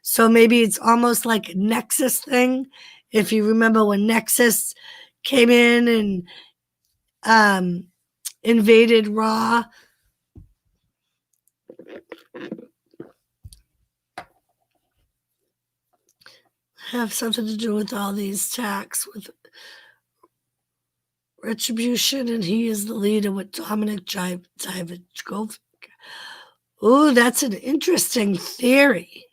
So maybe it's almost like a Nexus thing. If you remember when Nexus came in and invaded Raw. Have something to do with all these attacks with Retribution, and he is the leader with Dominic Dijakovic. Ooh, that's an interesting theory.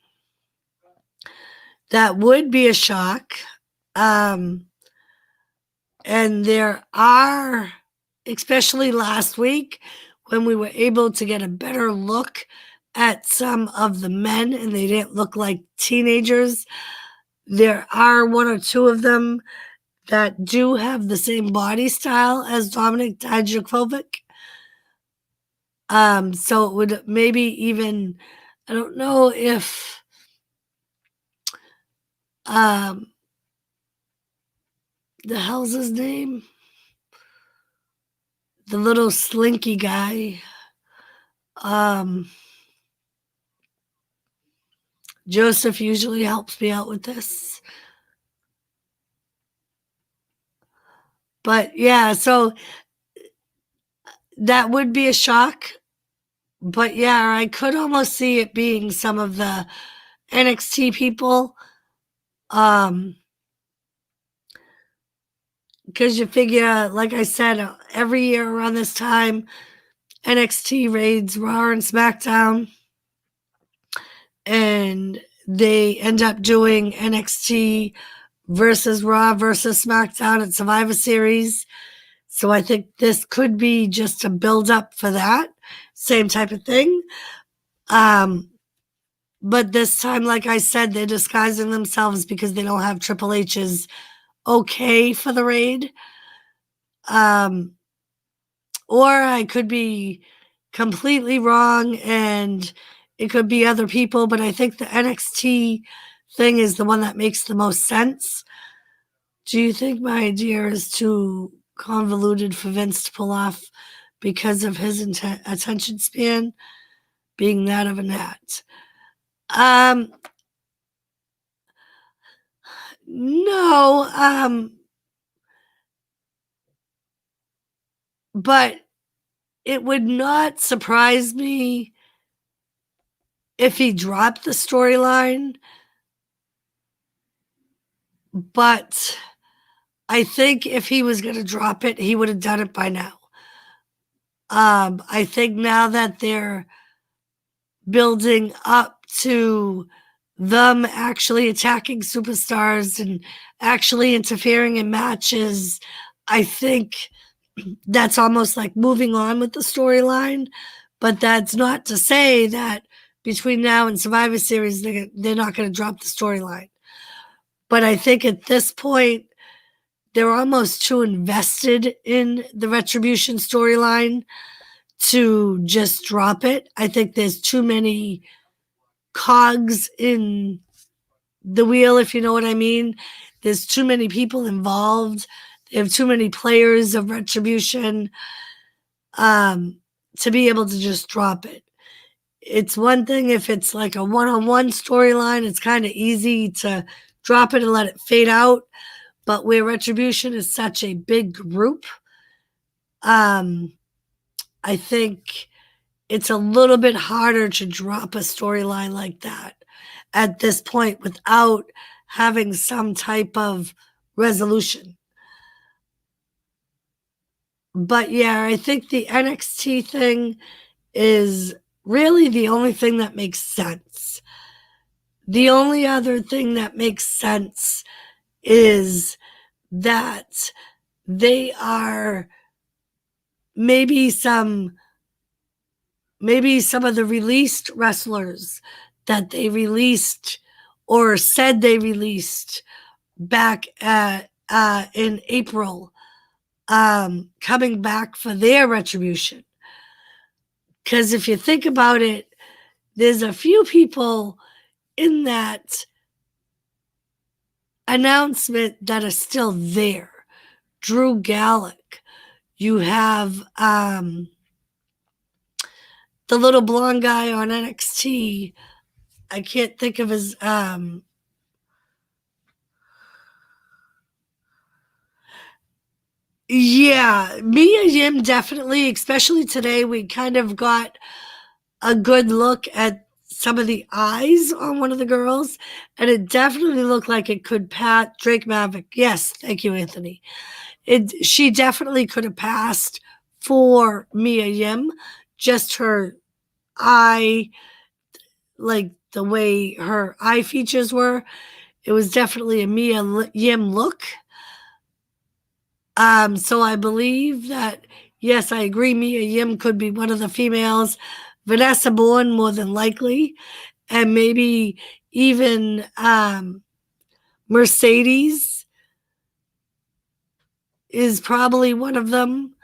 That would be a shock. And there are, especially last week, when we were able to get a better look at some of the men and they didn't look like teenagers, there are one or two of them that do have the same body style as Dominic Dijakovic. So it would maybe even, I don't know if the hell's his name? The little slinky guy. Joseph usually helps me out with this. But yeah, so that would be a shock. But yeah, I could almost see it being some of the NXT people. Because you figure, like I said, every year around this time, NXT raids Raw and SmackDown. And they end up doing NXT versus Raw versus SmackDown at Survivor Series. So I think this could be just a build up for that. Same type of thing. But this time, like I said, they're disguising themselves because they don't have Triple H's okay for the raid. Or I could be completely wrong and it could be other people, but I think the NXT thing is the one that makes the most sense. Do you think my idea is too convoluted for Vince to pull off because of his attention span being that of a gnat? No, but it would not surprise me if he dropped the storyline. But I think if he was going to drop it, he would have done it by now. I think now that they're building up to them actually attacking superstars and actually interfering in matches, I think that's almost like moving on with the storyline, but that's not to say that between now and Survivor Series, they're not going to drop the storyline. But I think at this point, they're almost too invested in the Retribution storyline to just drop it. I think there's too many cogs in the wheel, if you know what I mean. There's too many people involved. They have too many players of Retribution to be able to just drop it. It's one thing if it's like a one-on-one storyline, it's kind of easy to drop it and let it fade out. But where Retribution is such a big group, I think it's a little bit harder to drop a storyline like that at this point without having some type of resolution. But yeah, I think the NXT thing is really the only thing that makes sense. The only other thing that makes sense is that they are maybe some of the released wrestlers that they released or said they released back in April, coming back for their Retribution. Because if you think about it, there's a few people in that announcement that are still there. Drew Gallagher. You have the little blonde guy on NXT. I can't think of his yeah, Mia Yim definitely, especially today, we kind of got a good look at some of the eyes on one of the girls, and it definitely looked like it could pat Drake Maverick. Yes, thank you, Anthony. She definitely could have passed for Mia Yim, just her eye, like the way her eye features were. It was definitely a Mia Yim look. So I believe that, yes, I agree, Mia Yim could be one of the females. Vanessa Bourne, more than likely, and maybe even Mercedes is probably one of them,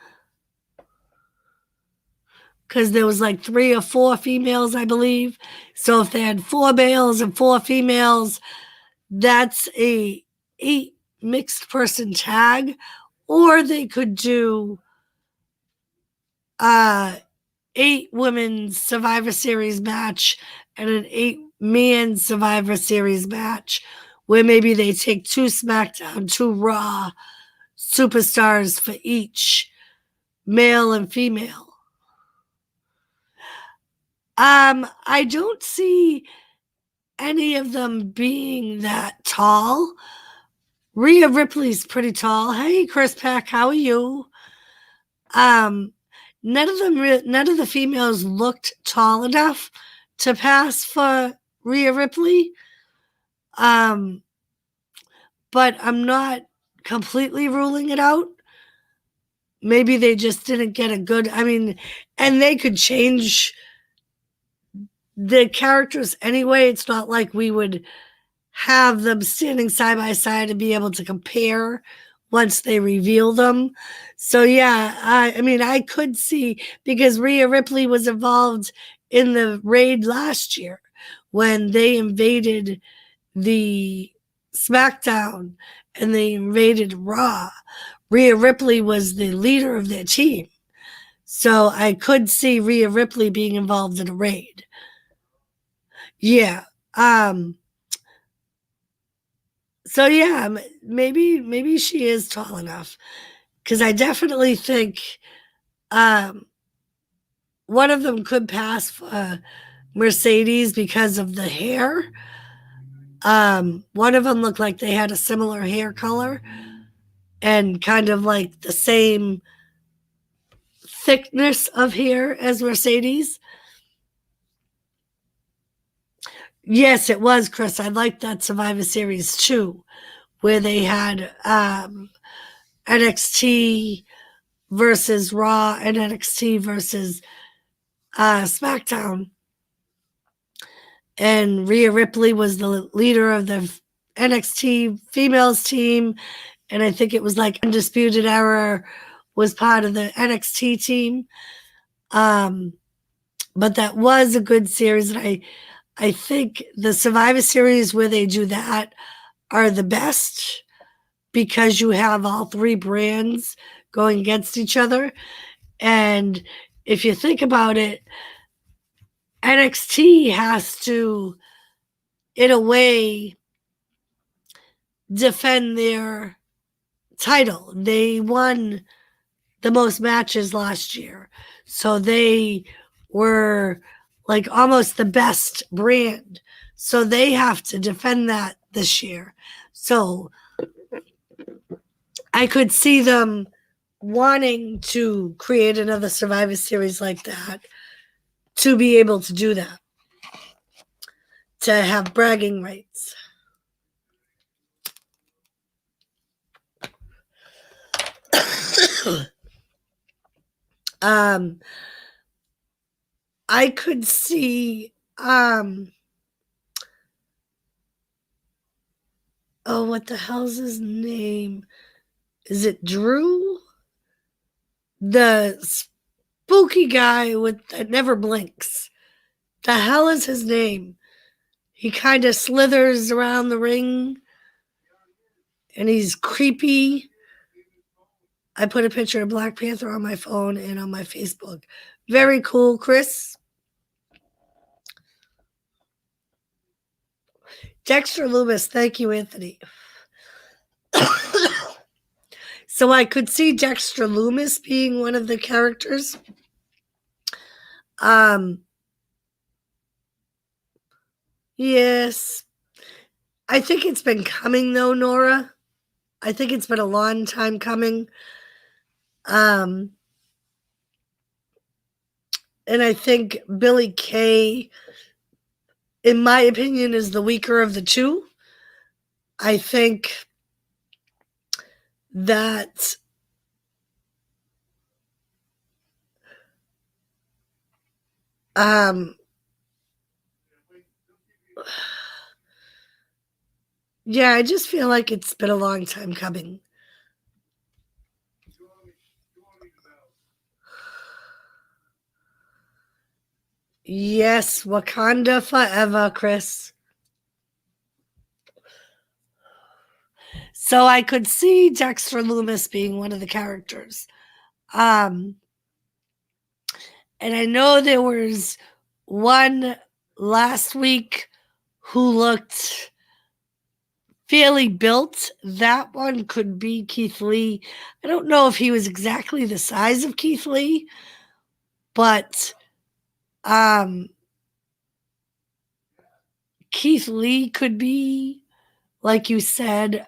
because there was like 3 or 4 females, I believe. So if they had 4 males and 4 females, that's a 8 mixed person tag. Or they could do 8 women's Survivor Series match and an 8 man Survivor Series match, where maybe they take 2 SmackDown, 2 Raw superstars for each, male and female. I don't see any of them being that tall. Rhea Ripley's pretty tall. Hey, Chris Pack, how are you? None of the females looked tall enough to pass for Rhea Ripley. But I'm not completely ruling it out. Maybe they just didn't get a good, and they could change the characters anyway. It's not like we would have them standing side by side and be able to compare once they reveal them. So yeah, I could see, because Rhea Ripley was involved in the raid last year when they invaded the SmackDown and they invaded Raw. Rhea Ripley was the leader of their team. So I could see Rhea Ripley being involved in a raid. Yeah. So yeah, maybe she is tall enough, because I definitely think one of them could pass for Mercedes because of the hair. One of them looked like they had a similar hair color and kind of like the same thickness of hair as Mercedes. Yes, it was, Chris. I liked that Survivor Series too, where they had NXT versus Raw and NXT versus SmackDown. And Rhea Ripley was the leader of the NXT females team. And I think it was like Undisputed Era was part of the NXT team. But that was a good series. And I think the Survivor Series where they do that are the best because you have all three brands going against each other. And if you think about it, NXT has to, in a way, defend their title. They won the most matches last year. So they were like almost the best brand. So they have to defend that this year. So I could see them wanting to create another Survivor Series like that to be able to do that, to have bragging rights. I could see oh, what the hell's his name? Is it Drew? The spooky guy that never blinks. The hell is his name? He kind of slithers around the ring and he's creepy. I put a picture of Black Panther on my phone and on my Facebook. Very cool, Chris. Dexter Loomis, thank you, Anthony. So I could see Dexter Loomis being one of the characters. Yes. I think it's been coming though, Nora. I think it's been a long time coming. And I think Billy Kay, in my opinion, is the weaker of the two. I think that yeah, I just feel like it's been a long time coming. Yes, Wakanda forever, Chris. So I could see Dexter Loomis being one of the characters. And I know there was one last week who looked fairly built. That one could be Keith Lee. I don't know if he was exactly the size of Keith Lee, but Keith Lee could be, like you said,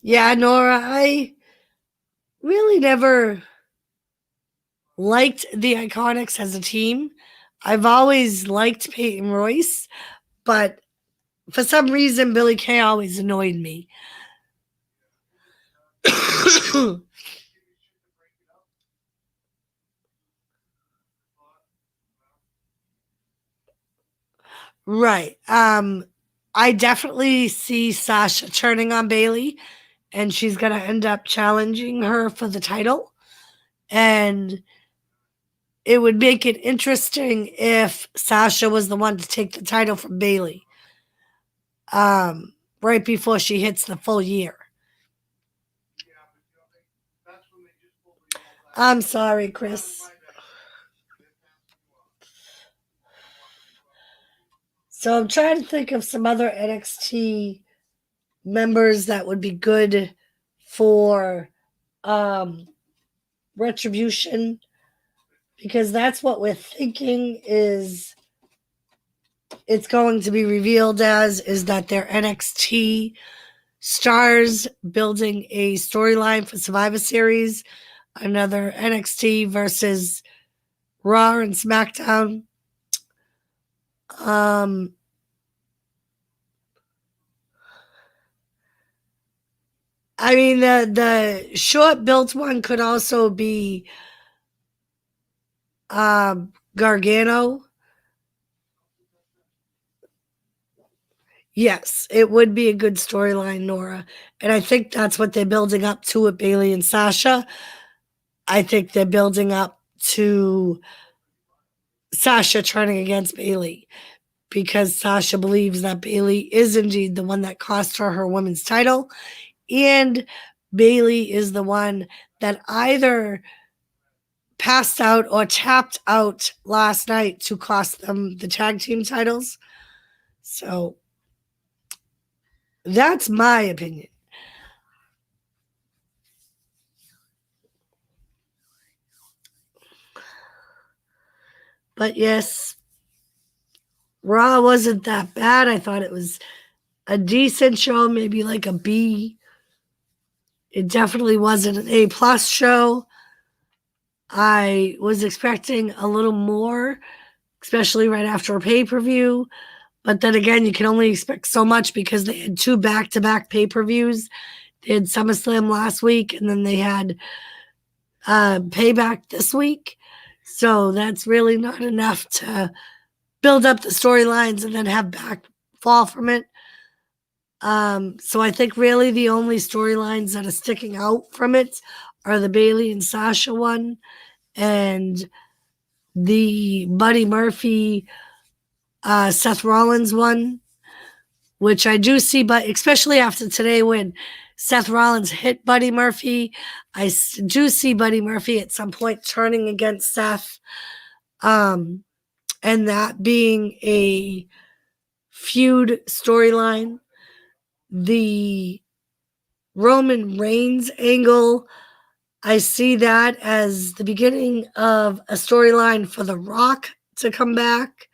yeah, Nora, I really never liked the Iconics as a team. I've always liked Peyton Royce, but for some reason, Billy Kay always annoyed me. Right. I definitely see Sasha turning on Bayley, and she's going to end up challenging her for the title. And it would make it interesting if Sasha was the one to take the title from Bayley right before she hits the full year. I'm sorry, Chris. So I'm trying to think of some other NXT members that would be good for Retribution, because that's what we're thinking is it's going to be revealed as, is that they're NXT stars building a storyline for Survivor Series, another NXT versus Raw and SmackDown. Um, I mean, the short built one could also be Gargano. Yes, it would be a good storyline, Nora. And I think that's what they're building up to with Bailey and Sasha. I think they're building up to Sasha turning against Bailey because Sasha believes that Bailey is indeed the one that cost her her women's title. And Bailey is the one that either passed out or tapped out last night to cost them the tag team titles. So that's my opinion. But yes, Raw wasn't that bad. I thought it was a decent show, maybe like a B. It definitely wasn't an A plus show. I was expecting a little more, especially right after a pay per view. But then again, you can only expect so much because they had 2 back to back pay per views. They had SummerSlam last week, and then they had Payback this week. So that's really not enough to build up the storylines and then have back fall from it. So I think really the only storylines that are sticking out from it are the Bailey and Sasha one and the Buddy Murphy, Seth Rollins one, which I do see, but especially after today when Seth Rollins hit Buddy Murphy, I do see Buddy Murphy at some point turning against Seth, and that being a feud storyline. The Roman Reigns angle, I see that as the beginning of a storyline for The Rock to come back.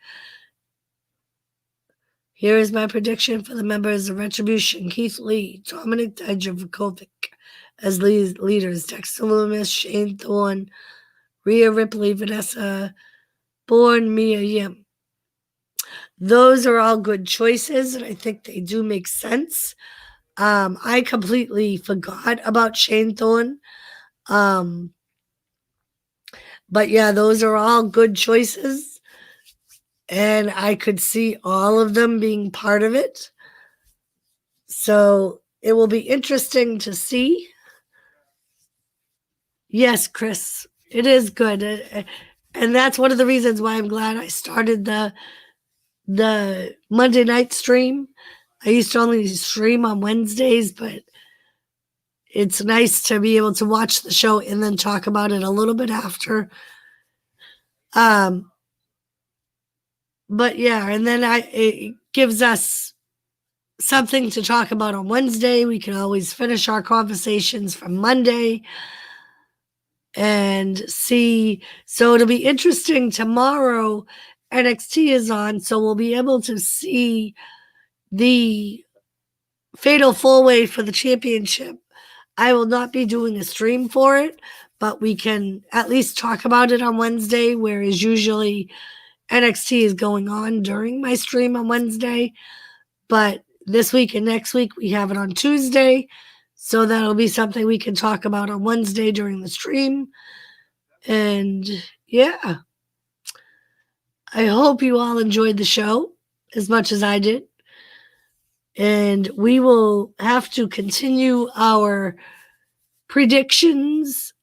Here is my prediction for the members of Retribution: Keith Lee, Dominic Dijakovic as leaders, Dexter Lumis, Shane Thorne, Rhea Ripley, Vanessa Bourne, Mia Yim. Those are all good choices, and I think they do make sense. I completely forgot about Shane Thorne. But yeah, those are all good choices. And I could see all of them being part of it. So it will be interesting to see. Yes, Chris, it is good. And that's one of the reasons why I'm glad I started the Monday night stream. I used to only stream on Wednesdays, but it's nice to be able to watch the show and then talk about it a little bit after. But yeah, and then it gives us something to talk about on Wednesday. We can always finish our conversations from Monday and see. So it'll be interesting tomorrow. NXT is on, so we'll be able to see the fatal four way for the championship. I will not be doing a stream for it, but we can at least talk about it on Wednesday, whereas usually NXT is going on during my stream on Wednesday. But this week and next week, we have it on Tuesday. So that'll be something we can talk about on Wednesday during the stream. And yeah, I hope you all enjoyed the show as much as I did. And we will have to continue our predictions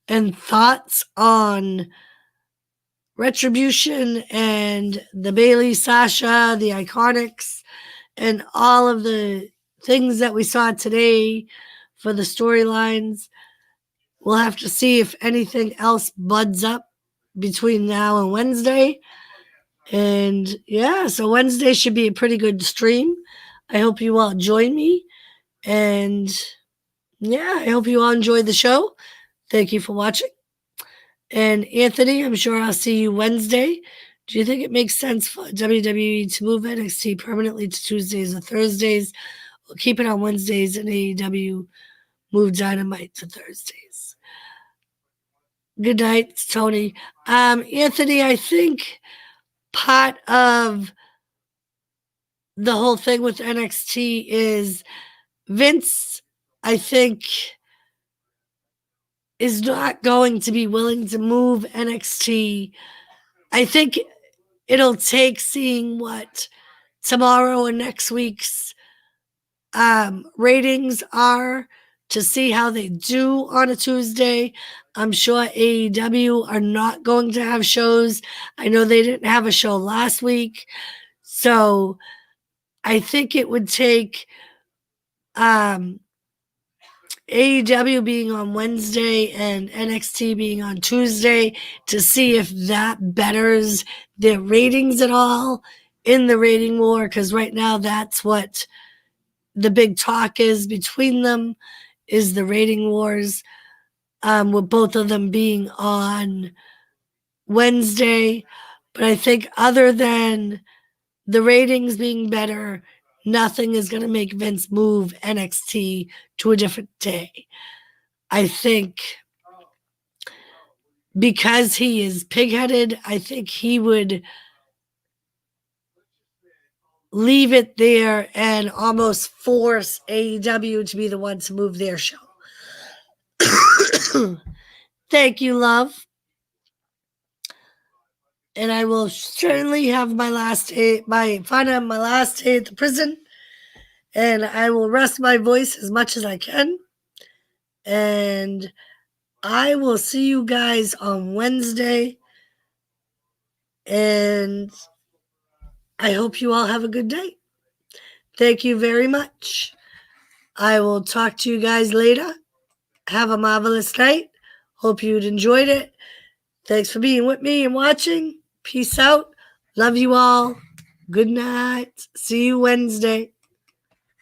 and thoughts on Retribution and the Bailey, Sasha, the Iconics, and all of the things that we saw today for the storylines. We'll have to see if anything else buds up between now and Wednesday. And yeah, so Wednesday should be a pretty good stream. I hope you all join me. And yeah, I hope you all enjoyed the show. Thank you for watching. And Anthony, I'm sure I'll see you Wednesday. Do you think it makes sense for WWE to move NXT permanently to Tuesdays or Thursdays, or keep it on Wednesdays and AEW move Dynamite to Thursdays? Good night, Tony. Anthony, I think part of the whole thing with NXT is Vince, I think, is not going to be willing to move NXT. I think it'll take seeing what tomorrow and next week's ratings are to see how they do on a Tuesday. I'm sure AEW are not going to have shows. I know they didn't have a show last week. So I think it would take AEW being on Wednesday and NXT being on Tuesday to see if that betters their ratings at all in the rating war, because right now that's what the big talk is between them, is the rating wars, with both of them being on Wednesday. But I think other than the ratings being better, nothing is going to make Vince move NXT to a different day. I think because he is pigheaded, I think he would leave it there and almost force AEW to be the one to move their show. Thank you, love. And I will certainly have my last day, my last day at the prison. And I will rest my voice as much as I can. And I will see you guys on Wednesday. And I hope you all have a good day. Thank you very much. I will talk to you guys later. Have a marvelous night. Hope you enjoyed it. Thanks for being with me and watching. Peace out. Love you all. Good night. See you Wednesday.